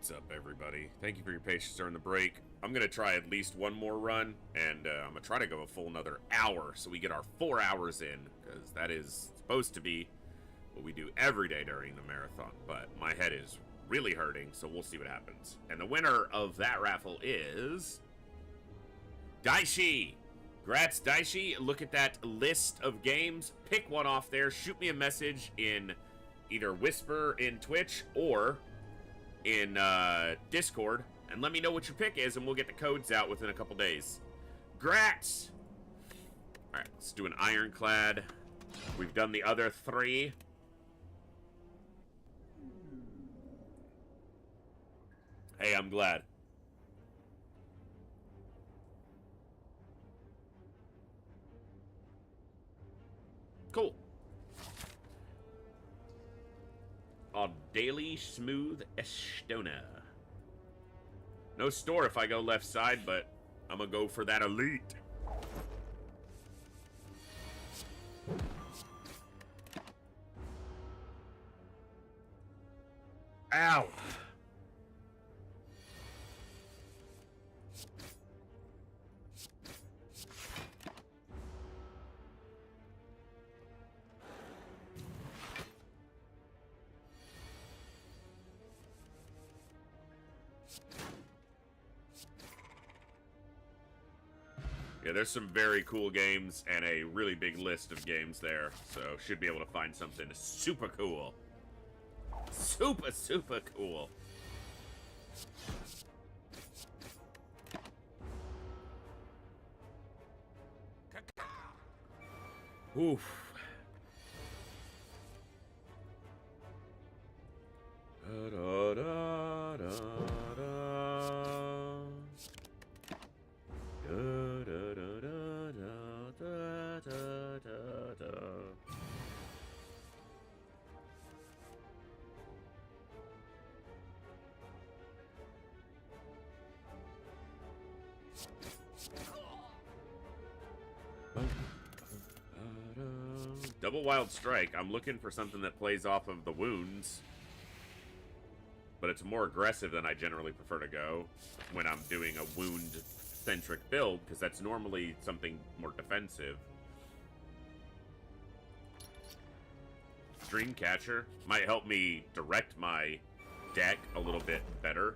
What's up, everybody? Thank you for your patience during the break. I'm going to try at least one more run, and I'm going to try to go a full another hour so we get our 4 hours in, because that is supposed to be what we do every day during the marathon, but my head is really hurting, so we'll see what happens. And the winner of that raffle is... Daishi! Grats, Daishi. Look at that list of games. Pick one off there. Shoot me a message in either Whisper in Twitch or in Discord, and let me know what your pick is, and we'll get the codes out within a couple days. Grats! Alright, let's do an Ironclad. We've done the other 3. Hey, I'm glad. Cool. On Daily Smooth Estona. No store if I go left side, but I'm gonna go for that elite. Ow! Yeah, there's some very cool games and a really big list of games there, so should be able to find something super cool. Super cool. Oof. Da, da, da, da, da. Da, da, da, da, da, da, da, da. Double Wild Strike. I'm looking for something that plays off of the wounds, but it's more aggressive than I generally prefer to go when I'm doing a wound-centric build, because that's normally something more defensive. Dreamcatcher might help me direct my deck a little bit better.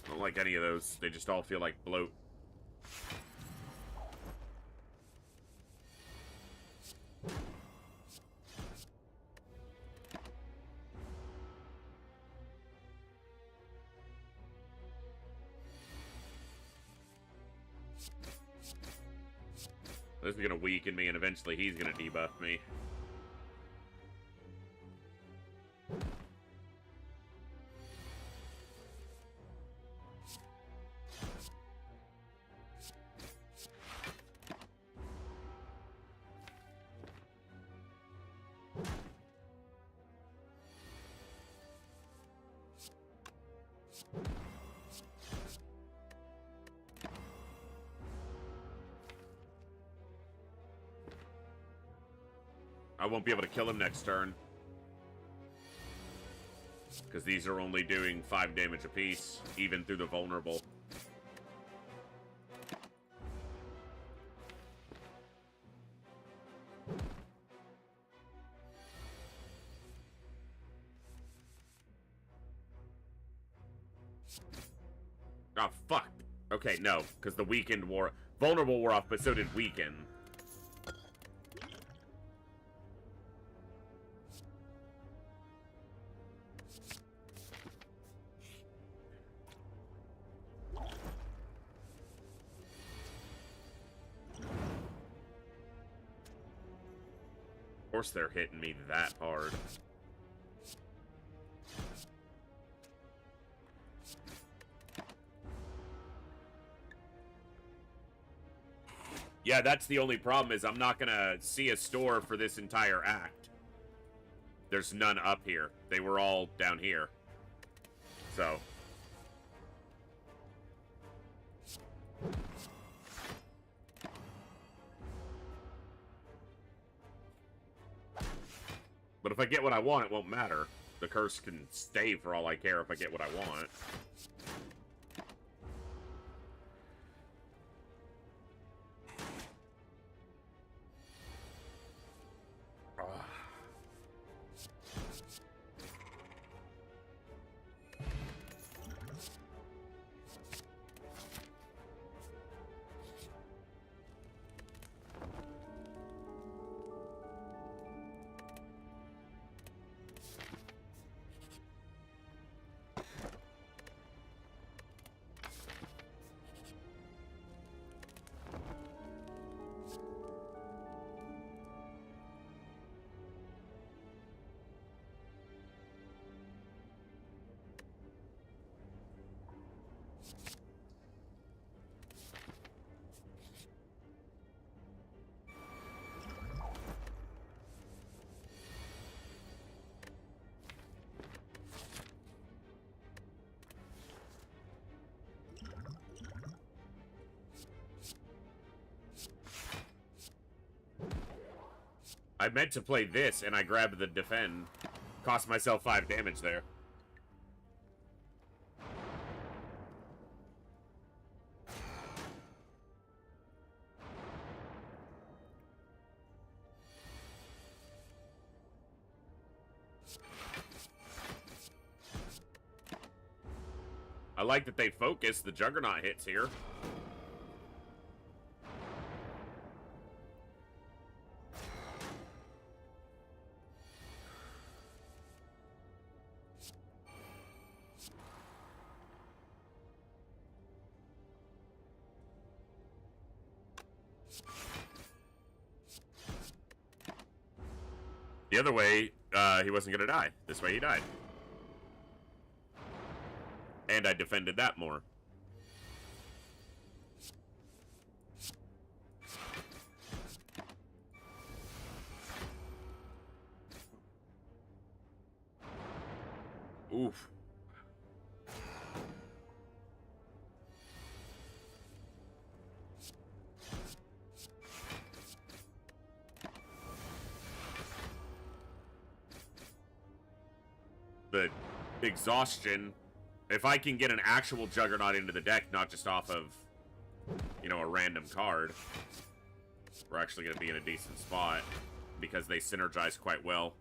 I don't like any of those. They just all feel like bloat. This is gonna weaken me, and eventually he's gonna debuff me. I won't be able to kill him next turn, because these are only doing 5 damage apiece, even through the vulnerable. Oh, fuck. Okay, no, because the weakened wore... Vulnerable wore off, but so did weaken. Of course they're hitting me that hard. Yeah, that's the only problem is I'm not gonna see a store for this entire act. There's none up here. They were all down here. So. But if I get what I want, it won't matter. The curse can stay for all I care if I get what I want. I meant to play this, and I grabbed the defend. Cost myself 5 damage there. I like that they focus. The Juggernaut hits here. The other way, he wasn't gonna die. This way he died. And I defended that more. Oof. The exhaustion. If I can get an actual Juggernaut into the deck, not just off of, you know, a random card, we're actually going to be in a decent spot because they synergize quite well.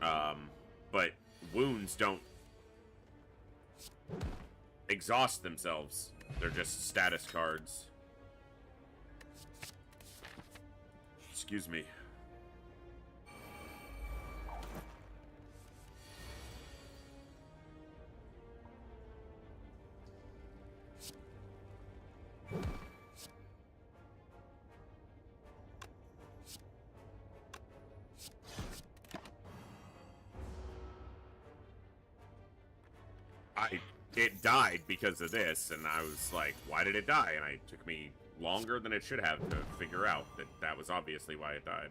But wounds don't exhaust themselves. They're just status cards. Excuse me. It died because of this, and I was like, why did it die? And it took me longer than it should have to figure out that that was obviously why it died.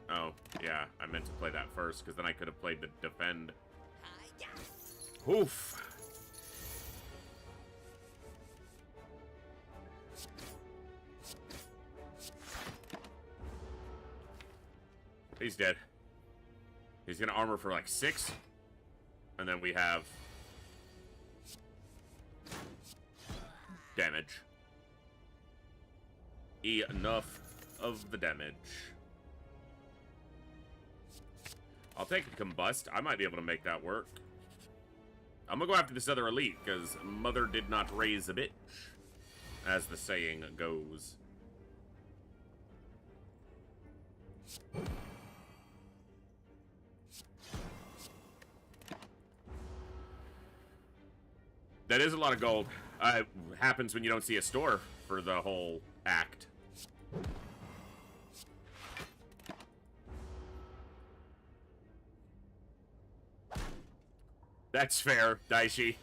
Oh, yeah, I meant to play that first, because then I could have played the defend. Oof. He's dead. He's gonna armor for like 6. And then we have damage. Enough of the damage. I'll take a combust. I might be able to make that work. I'm gonna go after this other elite, because mother did not raise a bitch, as the saying goes. That is a lot of gold. Happens when you don't see a store for the whole act. That's fair, Daishi.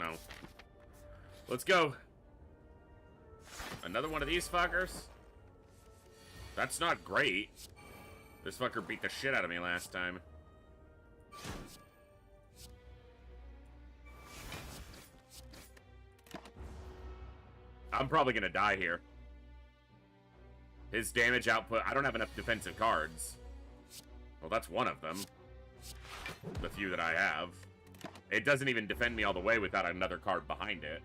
No. Let's go. Another one of these fuckers? That's not great. This fucker beat the shit out of me last time. I'm probably gonna die here. His damage output... I don't have enough defensive cards. Well, that's one of them. The few that I have. It doesn't even defend me all the way without another card behind it.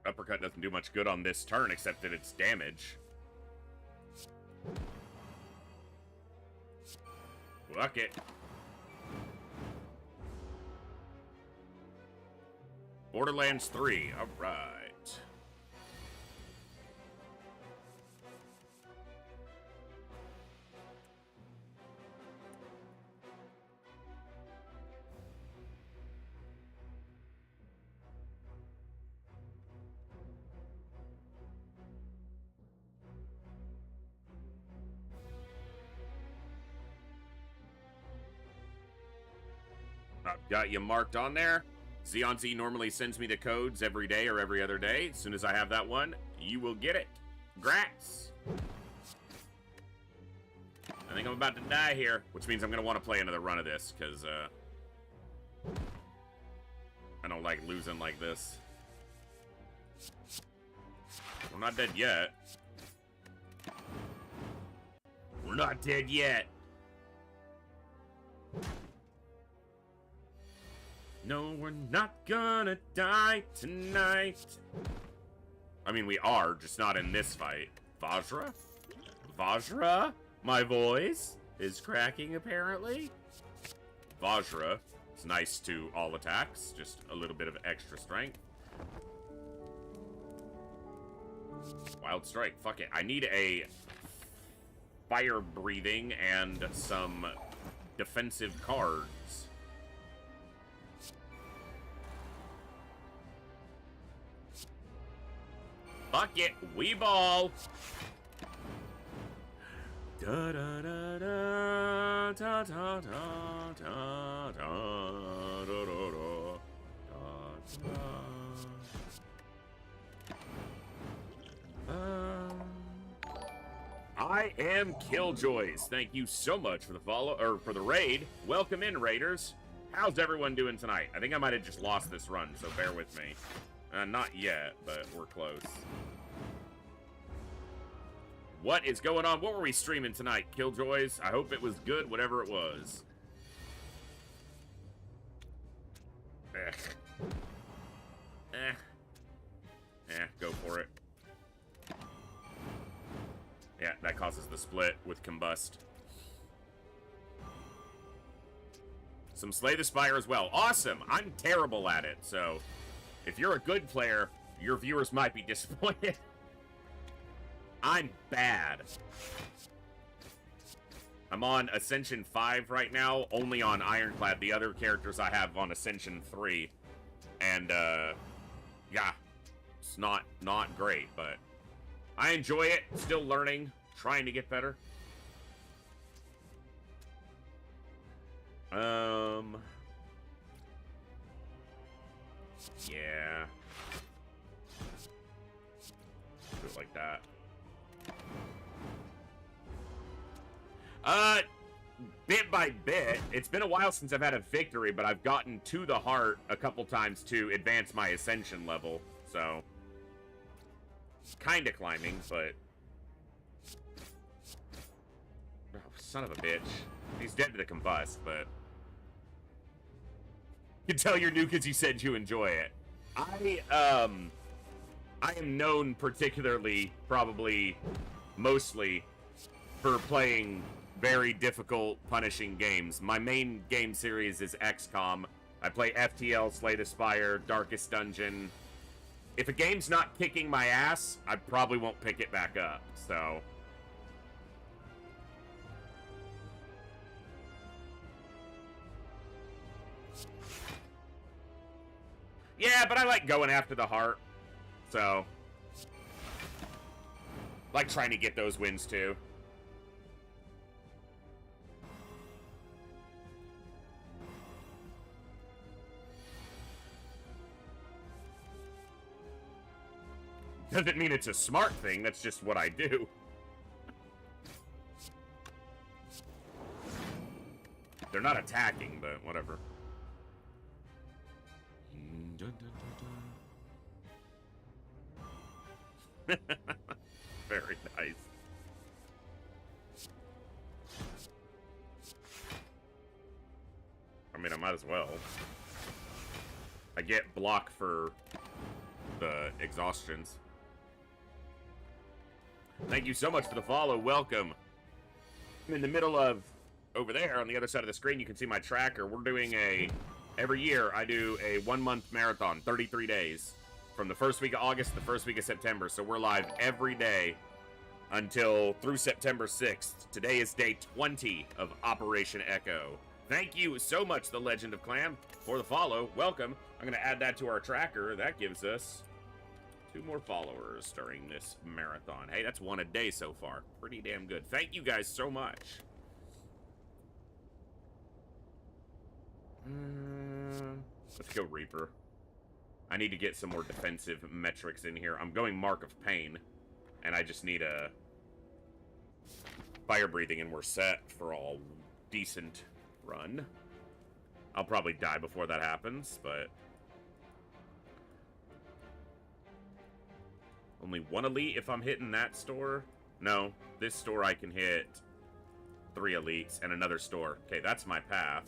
Uppercut doesn't do much good on this turn except that it's damage. Fuck it. Borderlands 3, alright. I've got you marked on there. Xeon Z normally sends me the codes every day or every other day. As soon as I have that one, you will get it. Grats. I think I'm about to die here, which means I'm going to want to play another run of this, because, I don't like losing like this. We're not dead yet. We're not dead yet. No, we're not gonna die tonight. I mean, we are, just not in this fight. Vajra? Vajra? My voice is cracking, apparently. Vajra is nice to all attacks, just a little bit of extra strength. Wild Strike, fuck it. I need a fire breathing and some defensive cards. Fuck it, we ball. Da da da da da da da da da da da da. I am Killjoys. Thank you so much for the follow or for the raid. Welcome in, raiders. How's everyone doing tonight? I think I might have just lost this run, so bear with me. Not yet, but we're close. What is going on? What were we streaming tonight, Killjoys? I hope it was good, whatever it was. Go for it. Yeah, that causes the split with Combust. Some Slay the Spire as well. Awesome! I'm terrible at it, so... if you're a good player, your viewers might be disappointed. I'm bad. I'm on Ascension 5 right now, only on Ironclad. The other characters I have on Ascension 3. And, yeah. It's not great, but I enjoy it. Still learning, trying to get better. Yeah. Do it like that. Bit by bit. It's been a while since I've had a victory, but I've gotten to the heart a couple times to advance my ascension level, so... kinda climbing, but... oh, son of a bitch. He's dead to the Combust, but... you can tell you're new because you said you enjoy it. I am known particularly, probably, mostly, for playing very difficult, punishing games. My main game series is XCOM. I play FTL, Slay the Spire, Darkest Dungeon. If a game's not kicking my ass, I probably won't pick it back up, so... Yeah, but I like going after the heart. So, like trying to get those wins too. Doesn't mean it's a smart thing, that's just what I do. They're not attacking, but whatever. Very nice. I mean, I might as well. I get block for the exhaustions. Thank you so much for the follow. Welcome. I'm in the middle of, over there on the other side of the screen, you can see my tracker. We're doing every year I do a 1 month marathon, 33 days. From the first week of August to the first week of September. So we're live every day through September 6th. Today is day 20 of Operation Echo. Thank you so much, The Legend of Clam, for the follow. Welcome. I'm going to add that to our tracker. That gives us 2 more followers during this marathon. Hey, that's 1 a day so far. Pretty damn good. Thank you guys so much. Let's go Reaper. I need to get some more defensive metrics in here. I'm going Mark of Pain, and I just need a fire breathing, and we're set for a decent run. I'll probably die before that happens, but only 1 elite if I'm hitting that store. No, this store I can hit 3 elites and another store. Okay, that's my path.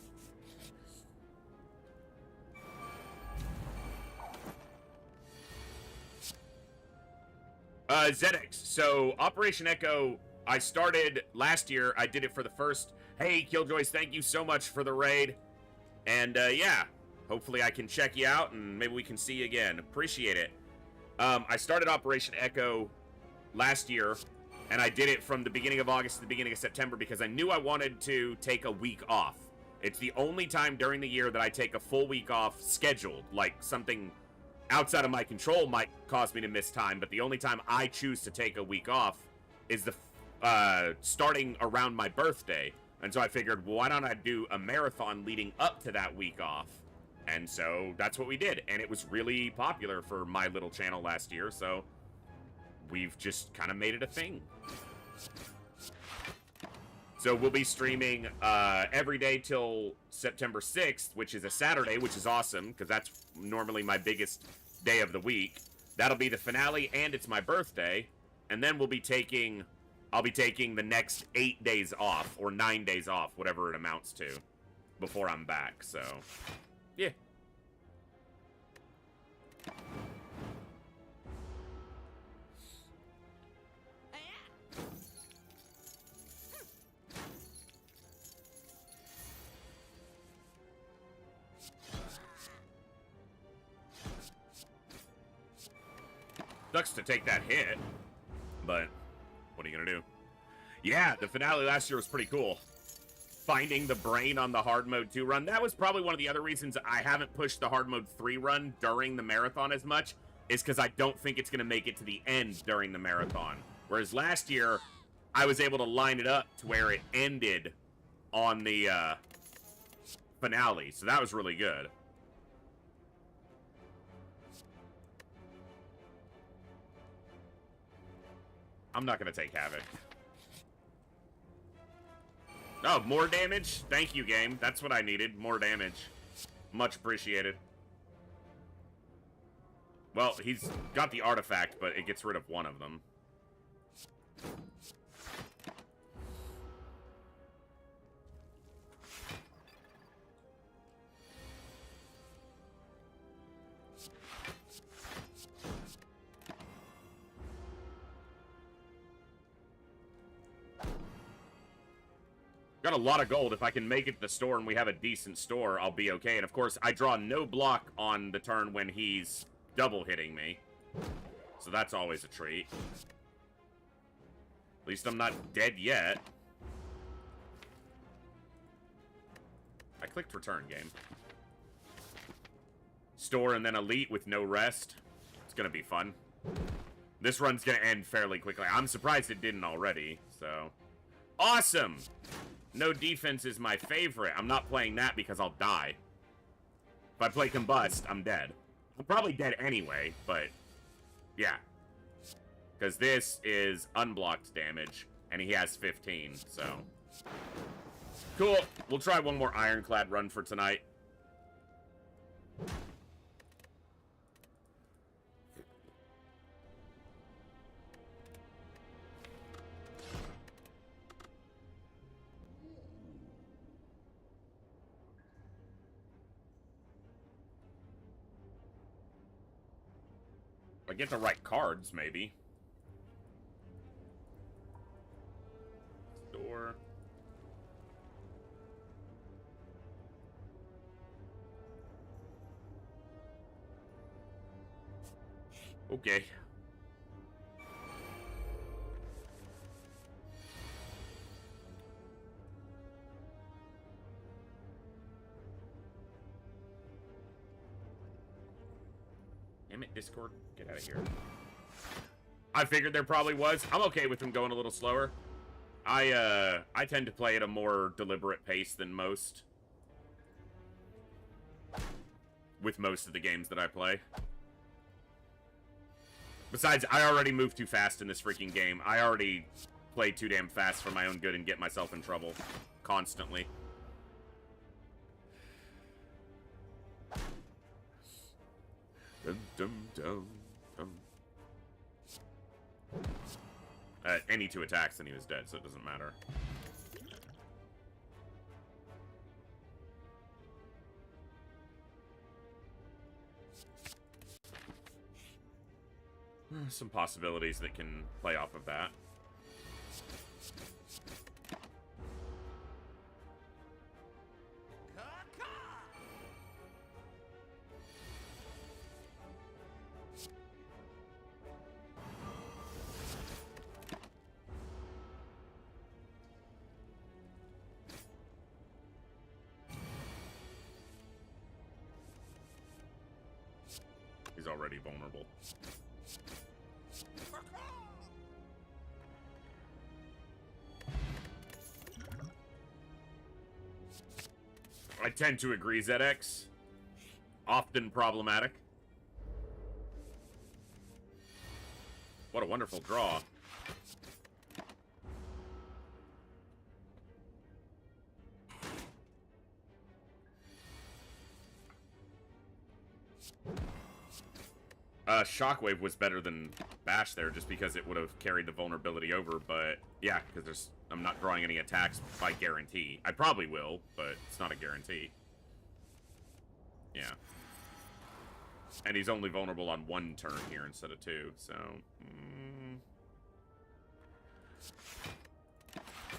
ZedX. So, Operation Echo, I started last year. I did it for the first. Hey, Killjoys, thank you so much for the raid. And, yeah, hopefully I can check you out and maybe we can see you again. Appreciate it. I started Operation Echo last year, and I did it from the beginning of August to the beginning of September because I knew I wanted to take a week off. It's the only time during the year that I take a full week off scheduled, like something outside of my control might cause me to miss time, but the only time I choose to take a week off is starting around my birthday. And so I figured, well, why don't I do a marathon leading up to that week off? And so that's what we did. And it was really popular for my little channel last year, so we've just kind of made it a thing. So we'll be streaming every day till September 6th, which is a Saturday, which is awesome, because that's normally my biggest day of the week. That'll be the finale, and it's my birthday. And then I'll be taking the next 8 days off, or 9 days off, whatever it amounts to, before I'm back, so yeah. Sucks to take that hit, but what are you gonna do? Yeah, the finale last year was pretty cool. Finding the brain on the hard mode 2 run. That was probably one of the other reasons I haven't pushed the hard mode 3 run during the marathon as much, is because I don't think it's gonna make it to the end during the marathon. Whereas last year, I was able to line it up to where it ended on the finale, so that was really good. I'm not going to take Havoc. Oh, more damage? Thank you, game. That's what I needed. More damage. Much appreciated. Well, he's got the artifact, but it gets rid of one of them. Got a lot of gold. If I can make it to the store and we have a decent store, I'll be okay. And of course, I draw no block on the turn when he's double hitting me. So that's always a treat. At least I'm not dead yet. I clicked return, game. Store and then Elite with no rest. It's gonna be fun. This run's gonna end fairly quickly. I'm surprised it didn't already, so... Awesome! No defense is my favorite. I'm not playing that because I'll die. If I play Combust, I'm dead. I'm probably dead anyway, but... Yeah. Because this is unblocked damage, and he has 15, so... Cool. We'll try one more Ironclad run for tonight. If I get the right cards, maybe. Store. Okay. Damn it, Discord. Get out of here. I figured there probably was. I'm okay with him going a little slower. I tend to play at a more deliberate pace than most. With most of the games that I play. Besides, I already move too fast in this freaking game. I already play too damn fast for my own good and get myself in trouble. Constantly. Dum, dum, dum, dum. Any 2 attacks and he was dead, so it doesn't matter. Some possibilities that can play off of that. He's already vulnerable. I tend to agree, ZX. Often problematic. What a wonderful draw. Shockwave was better than Bash there, just because it would have carried the vulnerability over, but yeah, because I'm not drawing any attacks by guarantee. I probably will, but it's not a guarantee. Yeah. And he's only vulnerable on 1 turn here instead of 2, so...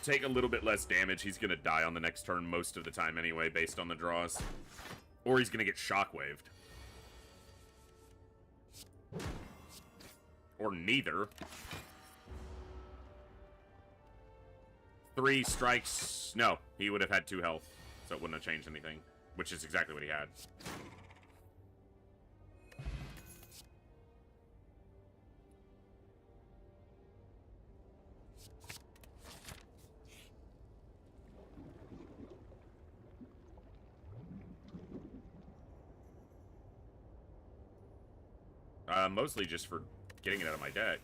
Take a little bit less damage. He's gonna die on the next turn most of the time anyway, based on the draws. Or he's gonna get shockwaved. Or neither. 3 strikes... No, he would have had 2 health, so it wouldn't have changed anything. Which is exactly what he had. Mostly just for getting it out of my deck.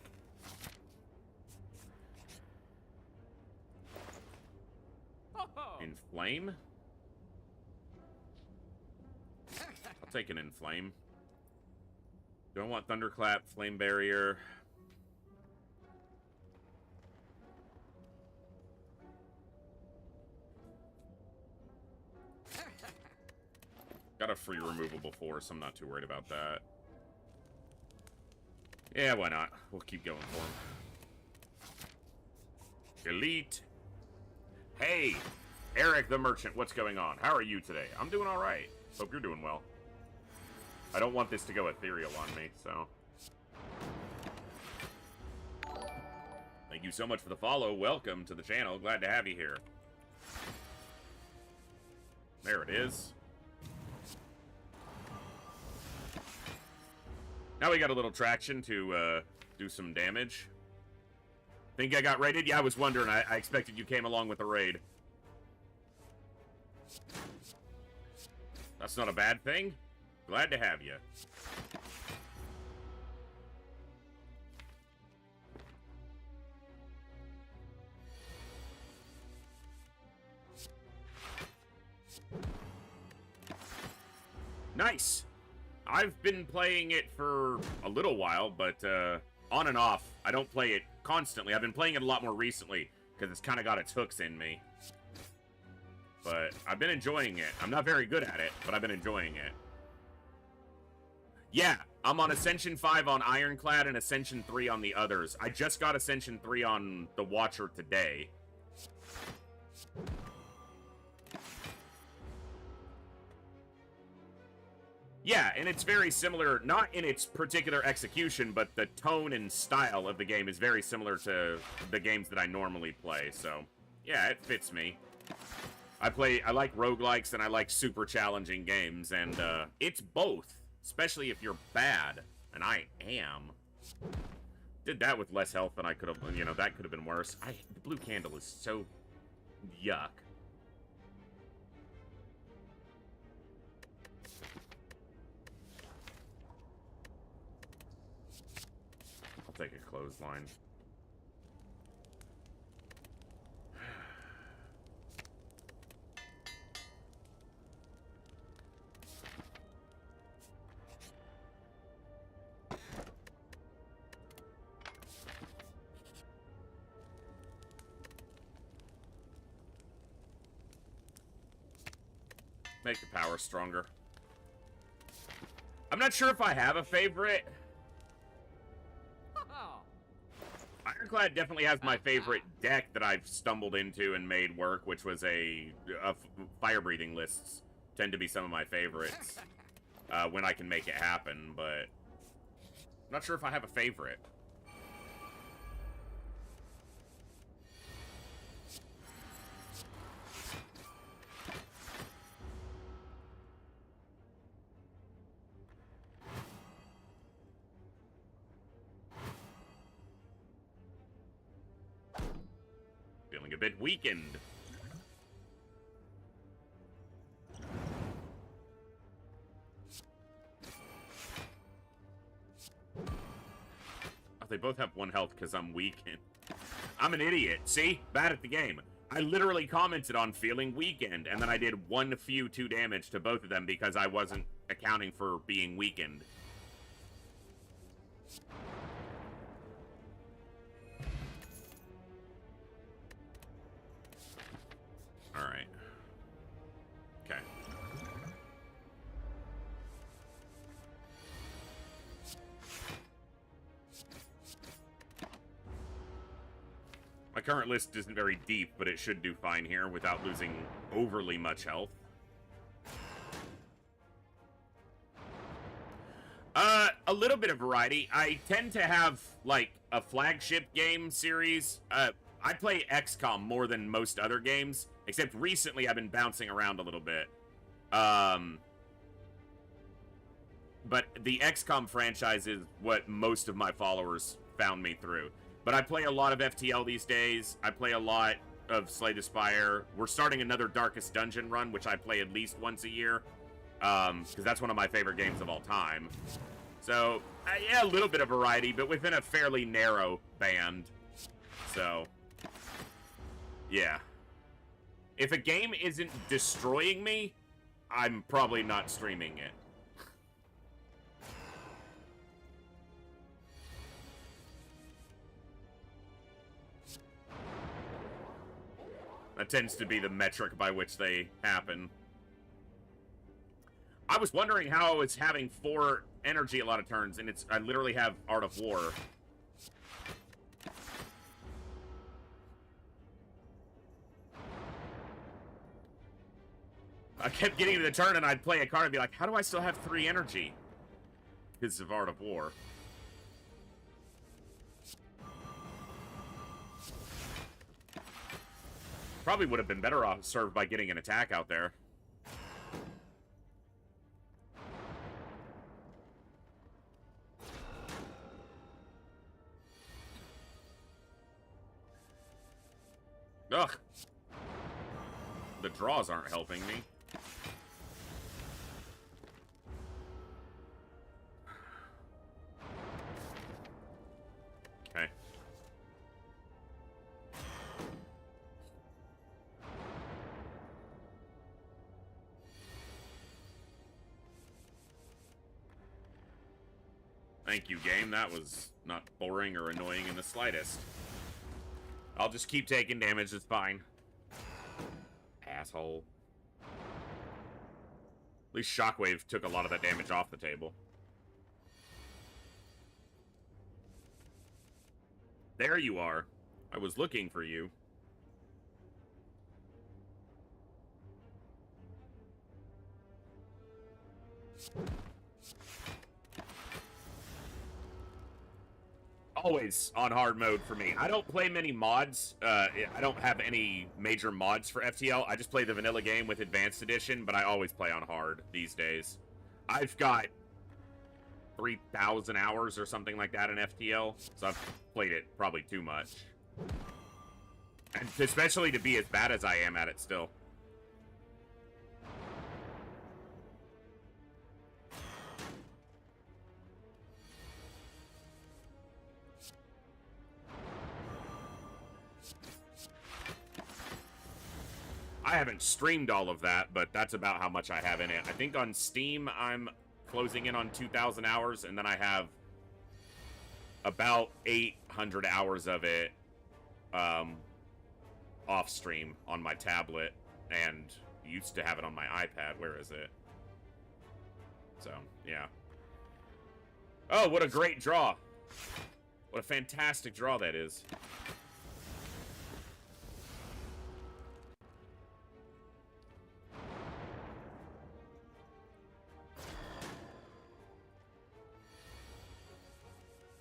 Inflame? I'll take an Inflame. Don't want Thunderclap, Flame Barrier. Got a free removable force, I'm not too worried about that. Yeah, why not? We'll keep going for him. Elite. Hey, Eric the Merchant, what's going on? How are you today? I'm doing alright. Hope you're doing well. I don't want this to go ethereal on me, so... Thank you so much for the follow. Welcome to the channel. Glad to have you here. There it is. Now we got a little traction to do some damage. Think I got raided? Yeah, I was wondering. I expected you came along with the raid. That's not a bad thing. Glad to have you. Nice. I've been playing it for a little while, but on and off. I don't play it constantly. I've been playing it a lot more recently because it's kind of got its hooks in me. But I've been enjoying it. I'm not very good at it, but I've been enjoying it. Yeah, I'm on Ascension 5 on Ironclad and Ascension 3 on the others. I just got Ascension 3 on the Watcher today. Yeah, and it's very similar, not in its particular execution, but the tone and style of the game is very similar to the games that I normally play, so yeah, it fits me. I like roguelikes and I like super challenging games, and it's both, especially if you're bad, and I am. Did that with less health than I could have, you know, that could have been worse. The blue candle is so yuck. I'll take a clothesline. Make the power stronger. I'm not sure if I have a favorite. Ironclad definitely has my favorite deck that I've stumbled into and made work, which was fire-breathing lists tend to be some of my favorites when I can make it happen, but I'm not sure if I have a favorite. Feeling a bit weakened. Oh, they both have 1 health because I'm weakened. I'm an idiot. See? Bad at the game. I literally commented on feeling weakened, and then I did 2 damage to both of them because I wasn't accounting for being weakened. Alright. Okay. My current list isn't very deep, but it should do fine here without losing overly much health. A little bit of variety. I tend to have, like, a flagship game series. I play XCOM more than most other games, except recently I've been bouncing around a little bit. But the XCOM franchise is what most of my followers found me through. But I play a lot of FTL these days. I play a lot of Slay the Spire. We're starting another Darkest Dungeon run, which I play at least once a year. Because that's one of my favorite games of all time. So, yeah, a little bit of variety, but within a fairly narrow band. So, yeah. If a game isn't destroying me, I'm probably not streaming it. That tends to be the metric by which they happen. I was wondering how I was having 4 energy a lot of turns, and I literally have Art of War. I kept getting to the turn, and I'd play a card and be like, how do I still have 3 energy? Because of Art of War. Probably would have been better off served by getting an attack out there. Ugh. The draws aren't helping me. Okay. Thank you, game. That was not boring or annoying in the slightest. I'll just keep taking damage, it's fine. Asshole. At least Shockwave took a lot of that damage off the table. There you are. I was looking for you. Always on hard mode for me. I don't play many mods. I don't have any major mods for FTL. I just play the vanilla game with Advanced Edition, but I always play on hard these days. I've got 3,000 hours or something like that in FTL, so I've played it probably too much. And especially to be as bad as I am at it still. I haven't streamed all of that, but that's about how much I have in it. I think on Steam, I'm closing in on 2,000 hours, and then I have about 800 hours of it off stream on my tablet, and used to have it on my iPad. Where is it? So, yeah. Oh, what a great draw. What a fantastic draw that is.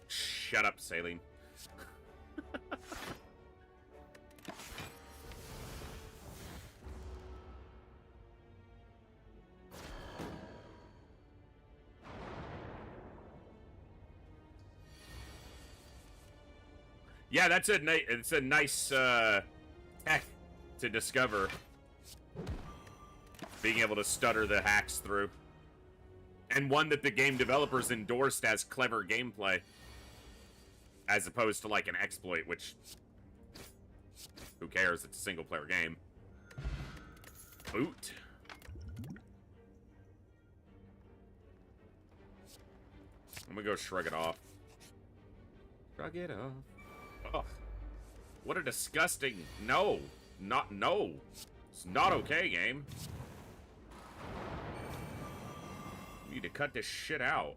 Shut up, Saline. Yeah, that's it's a nice tech to discover. Being able to stutter the hacks through. And one that the game developers endorsed as clever gameplay. As opposed to like an exploit, which who cares? It's a single player game. Boot. I'm gonna go shrug it off. Shrug it off. Ugh. What a disgusting. No. No. It's not okay, game. You need to cut this shit out.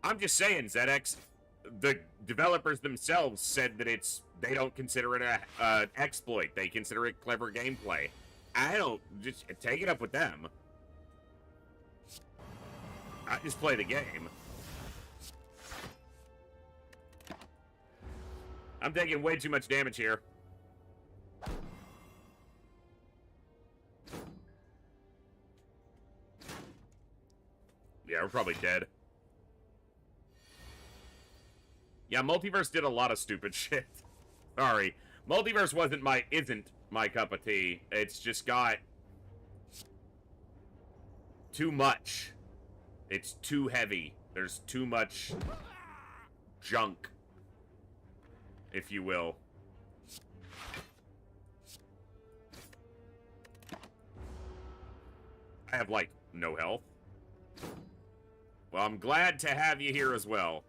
I'm just saying, ZX, the developers themselves said that they don't consider it a exploit. They consider it clever gameplay. I don't, just take it up with them. I just play the game. I'm taking way too much damage here. Yeah, we're probably dead. Yeah, Multiverse did a lot of stupid shit. Sorry. Multiverse isn't my cup of tea. It's just got too much. It's too heavy. There's too much junk, if you will. I have, like, no health. Well, I'm glad to have you here as well.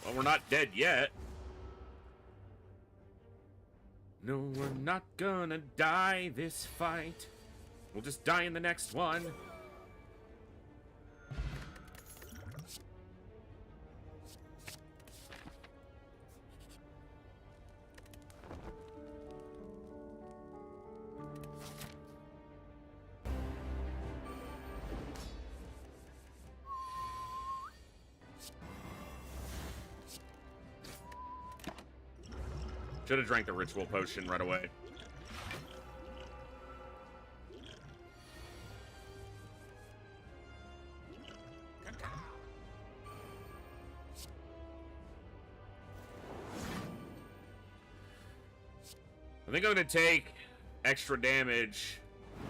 Well, we're not dead yet. No, we're not gonna die this fight. We'll just die in the next one. Should have drank the ritual potion right away. I think I'm gonna take extra damage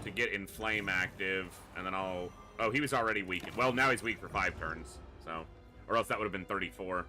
to get Inflame active, and then I'll... Oh, he was already weakened. Well, now he's weak for 5 turns, so... Or else that would have been 34.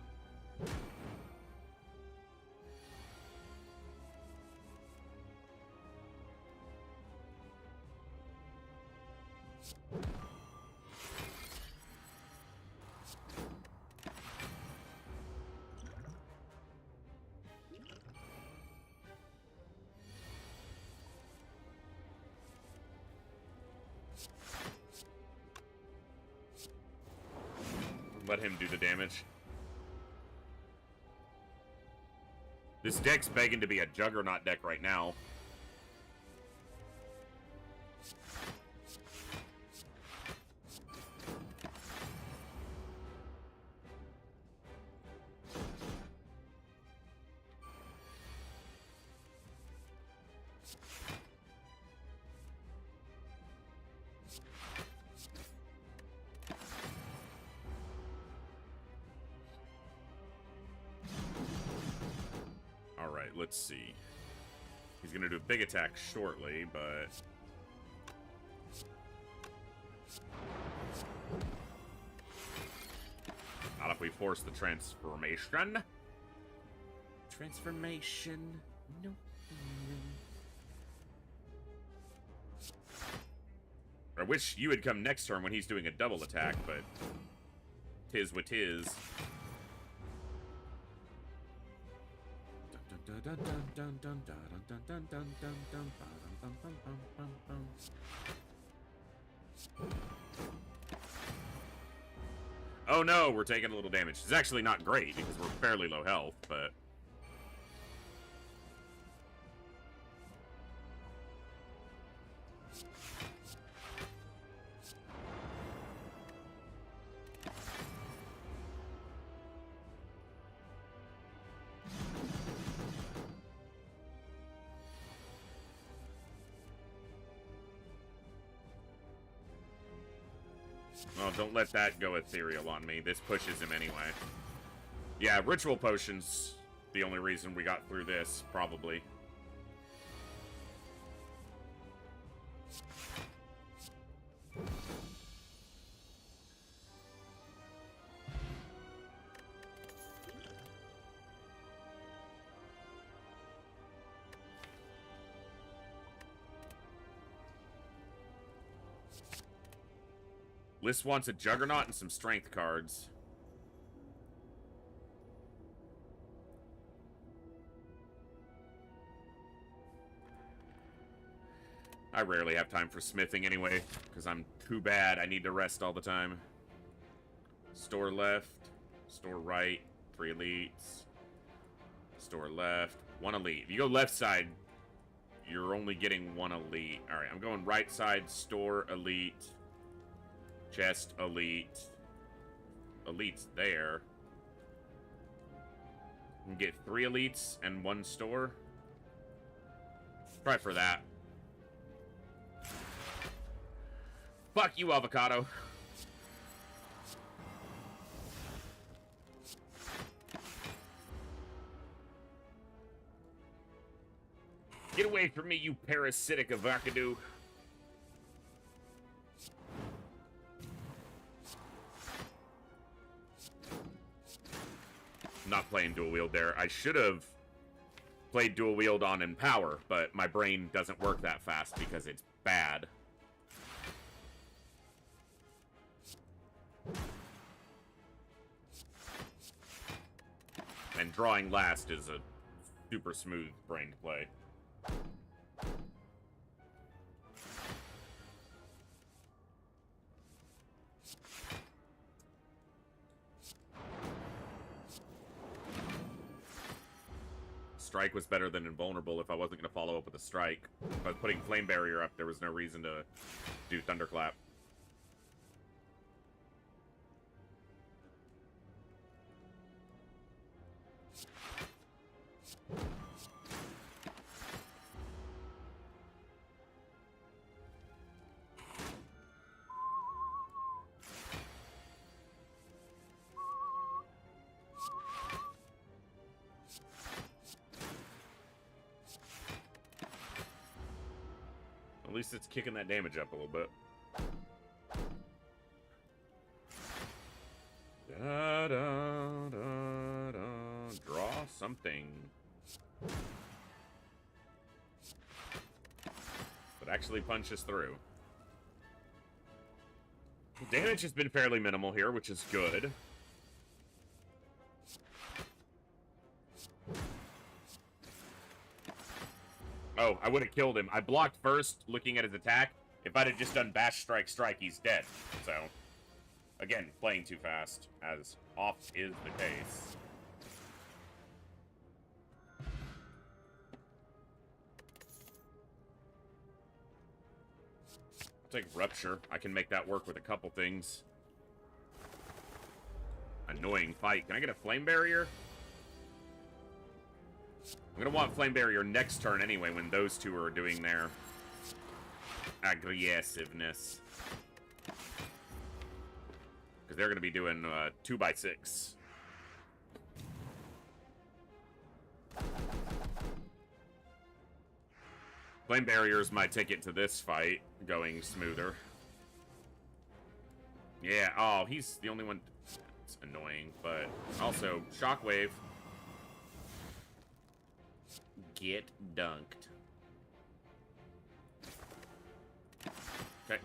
Let him do the damage. This deck's begging to be a Juggernaut deck right now. Alright, let's see. He's gonna do a big attack shortly, but... Not if we force the transformation. Transformation. No. I wish you would come next turn when he's doing a double attack, but... Tis what tis. Oh no, we're taking a little damage. It's actually not great because we're fairly low health, but... Oh, don't let that go ethereal on me. This pushes him anyway. Yeah, Ritual Potion's the only reason we got through this, probably. List wants a Juggernaut and some strength cards. I rarely have time for smithing anyway, because I'm too bad. I need to rest all the time. Store left, store right, 3 elites. Store left, 1 elite. If you go left side, you're only getting 1 elite. Alright, I'm going right side, store, elite. Chest, elite. Elite's there. You can get 3 elites and 1 store. Try for that. Fuck you, avocado. Get away from me, you parasitic avocado. Not playing dual wield there. I should have played dual wield on Empower, but my brain doesn't work that fast because it's bad. And drawing last is a super smooth brain to play. Strike was better than Invulnerable if I wasn't going to follow up with a Strike. If I was putting Flame Barrier up, there was no reason to do Thunderclap. At least it's kicking that damage up a little bit. Da, da, da, da. Draw something. That actually punches through. Damage has been fairly minimal here, which is good. Oh, I would have killed him. I blocked first, looking at his attack. If I'd have just done bash, strike, strike, he's dead. So, again, playing too fast, as oft is the case. I'll take Rupture. I can make that work with a couple things. Annoying fight. Can I get a Flame Barrier? I'm gonna want Flame Barrier next turn anyway when those two are doing their aggressiveness. Because they're gonna be doing 2x6. Flame Barrier is my ticket to this fight going smoother. Yeah, oh, he's the only one. It's annoying, but also Shockwave. Get dunked. Okay.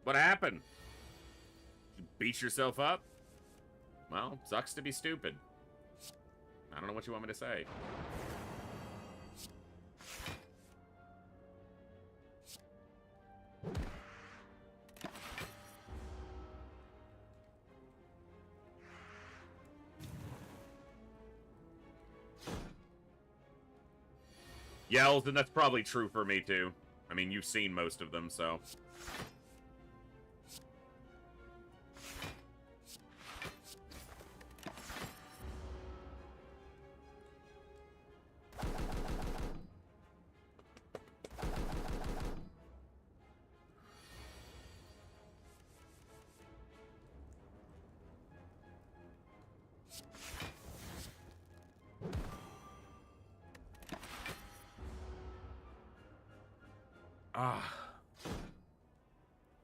What happened? You beat yourself up? Well, sucks to be stupid. I don't know what you want me to say. Yells, and that's probably true for me too. I mean, you've seen most of them, so.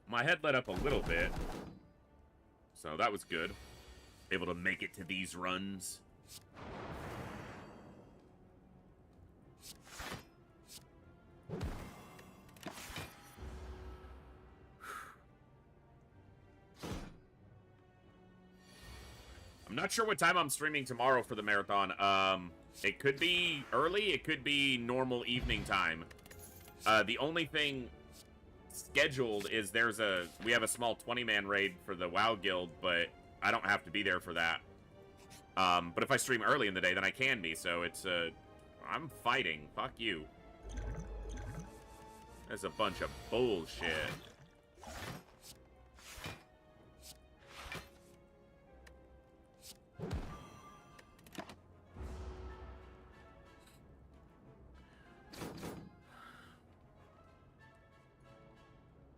My head lit up a little bit, so that was good. Able to make it to these runs. I'm not sure what time I'm streaming tomorrow for the marathon. It could be early, it could be normal evening time. The only thing scheduled is we have a small 20-man raid for the WoW Guild, but I don't have to be there for that. But if I stream early in the day, then I can be, so it's, I'm fighting. Fuck you. That's a bunch of bullshit.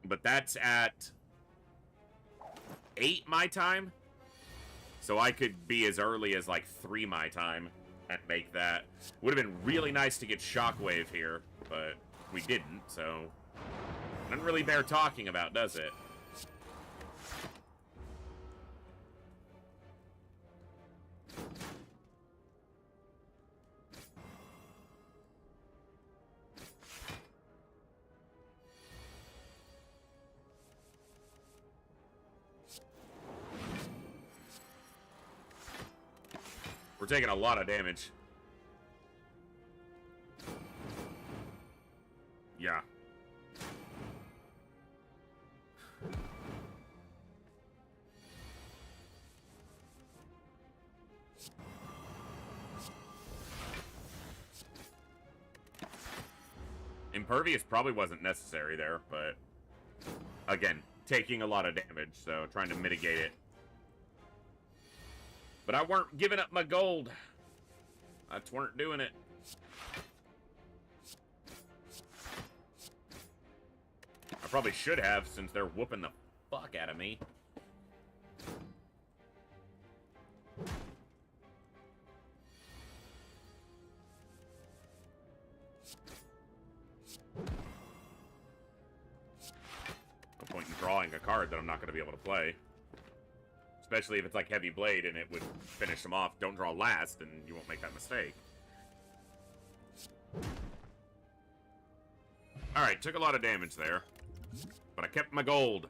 But that's at 8 my time. So I could be as early as like 3 my time and make that. Would have been really nice to get Shockwave here, but we didn't, so doesn't really bear talking about, does it? We're taking a lot of damage. Yeah. Impervious probably wasn't necessary there, but again, taking a lot of damage, so trying to mitigate it. But I weren't giving up my gold. I weren't doing it. I probably should have, since they're whooping the fuck out of me. No point in drawing a card that I'm not going to be able to play. Especially if it's like Heavy Blade and it would finish them off. Don't draw last and you won't make that mistake. Alright, took a lot of damage there. But I kept my gold.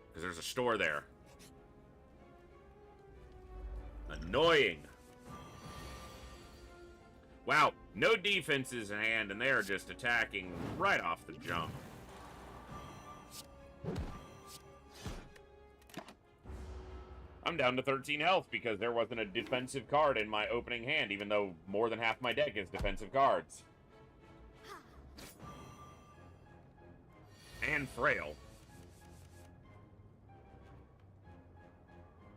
Because there's a store there. Annoying. Wow, no defenses in hand, and they are just attacking right off the jump. I'm down to 13 health because there wasn't a defensive card in my opening hand, even though more than half my deck is defensive cards. And frail.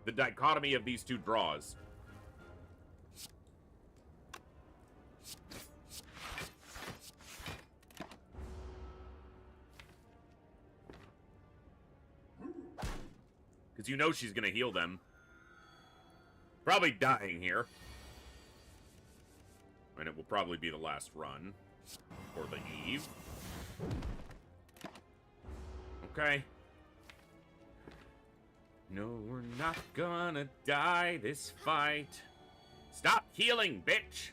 The dichotomy of these two draws. Because you know she's going to heal them. Probably dying here. And it will probably be the last run. For the Eve. Okay. No, we're not gonna die this fight. Stop healing, bitch!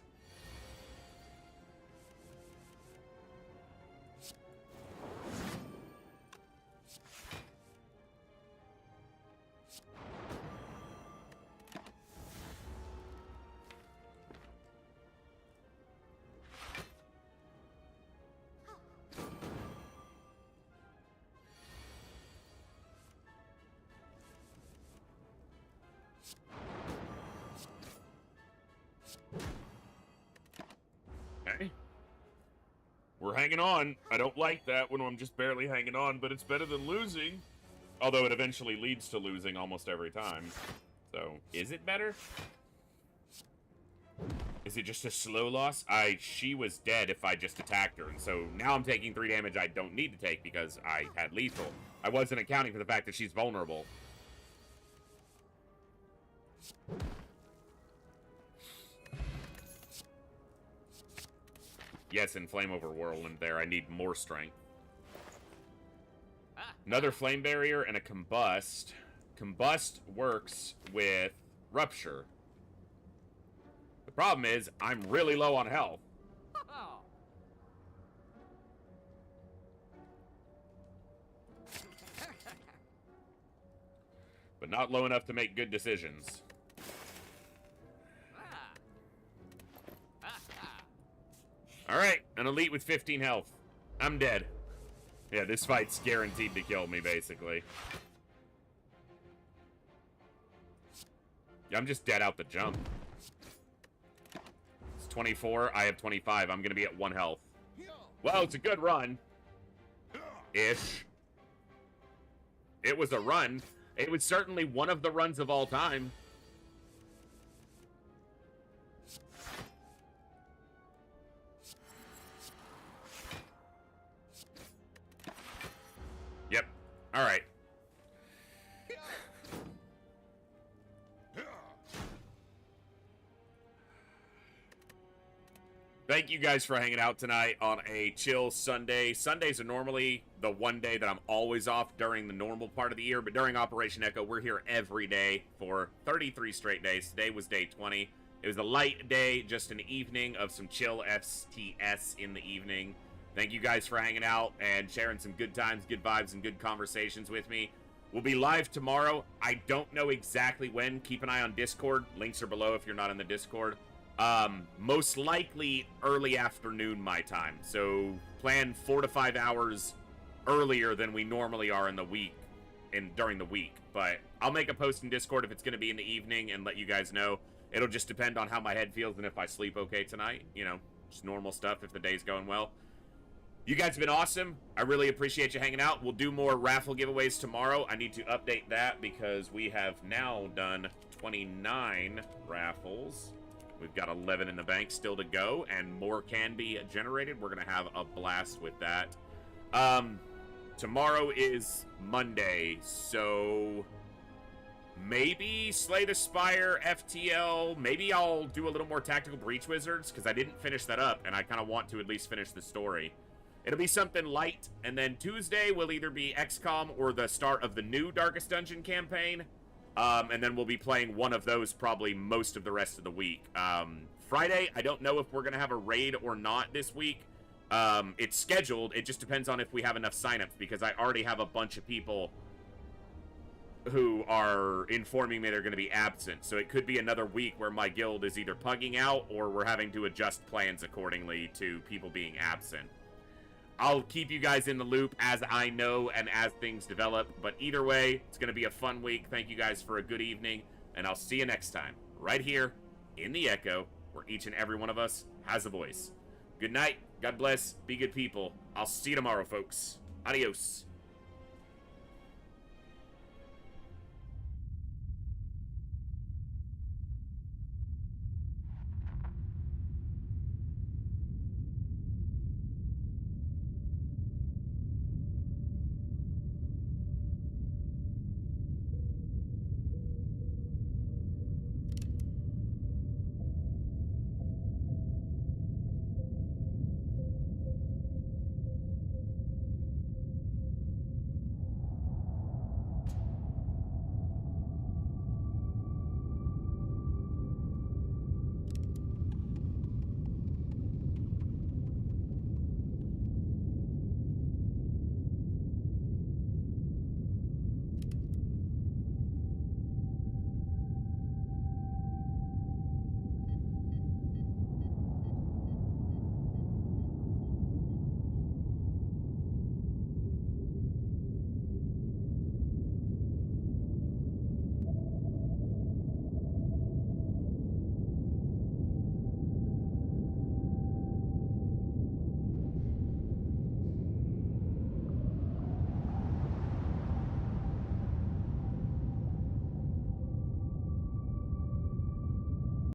Okay. We're hanging on. I don't like that when I'm just barely hanging on, but it's better than losing. Although it eventually leads to losing almost every time. So, is it better? Is it just a slow loss? She was dead if I just attacked her, and so now I'm taking 3 damage I don't need to take because I had lethal. I wasn't accounting for the fact that she's vulnerable. Yes, and Flame over Whirlwind there. I need more strength. Another Flame Barrier and a Combust. Combust works with Rupture. The problem is, I'm really low on health. But not low enough to make good decisions. Alright, an elite with 15 health. I'm dead. Yeah, this fight's guaranteed to kill me, basically. Yeah, I'm just dead out the jump. It's 24, I have 25. I'm gonna be at 1 health. Well, it's a good run. Ish. It was a run. It was certainly one of the runs of all time. Yep. All right. Thank you guys for hanging out tonight on a chill Sunday. Sundays are normally the one day that I'm always off during the normal part of the year, but during Operation Echo, we're here every day for 33 straight days. Today was day 20. It was a light day, just an evening of some chill STS in the evening. Thank you guys for hanging out and sharing some good times, good vibes, and good conversations with me. We'll be live tomorrow. I don't know exactly when. Keep an eye on Discord. Links are below if you're not in the Discord. Most likely early afternoon my time. So plan 4 to 5 hours earlier than we normally are in the week, during the week. But I'll make a post in Discord if it's going to be in the evening and let you guys know. It'll just depend on how my head feels and if I sleep okay tonight. You know, just normal stuff if the day's going well. You guys have been awesome. I really appreciate you hanging out. We'll do more raffle giveaways tomorrow. I need to update that because we have now done 29 raffles. We've got 11 in the bank still to go, and more can be generated. We're going to have a blast with that. tomorrow is Monday, so maybe Slay the Spire, FTL. Maybe I'll do a little more Tactical Breach Wizards, because I didn't finish that up, and I kind of want to at least finish the story. It'll be something light, and then Tuesday will either be XCOM or the start of the new Darkest Dungeon campaign, and then we'll be playing one of those probably most of the rest of the week. Friday, I don't know if we're going to have a raid or not this week. It's scheduled. It just depends on if we have enough signups, because I already have a bunch of people who are informing me they're going to be absent. So it could be another week where my guild is either pugging out or we're having to adjust plans accordingly to people being absent. I'll keep you guys in the loop as I know and as things develop. But either way, it's going to be a fun week. Thank you guys for a good evening. And I'll see you next time, right here in the Echo, where each and every one of us has a voice. Good night. God bless. Be good people. I'll see you tomorrow, folks. Adios.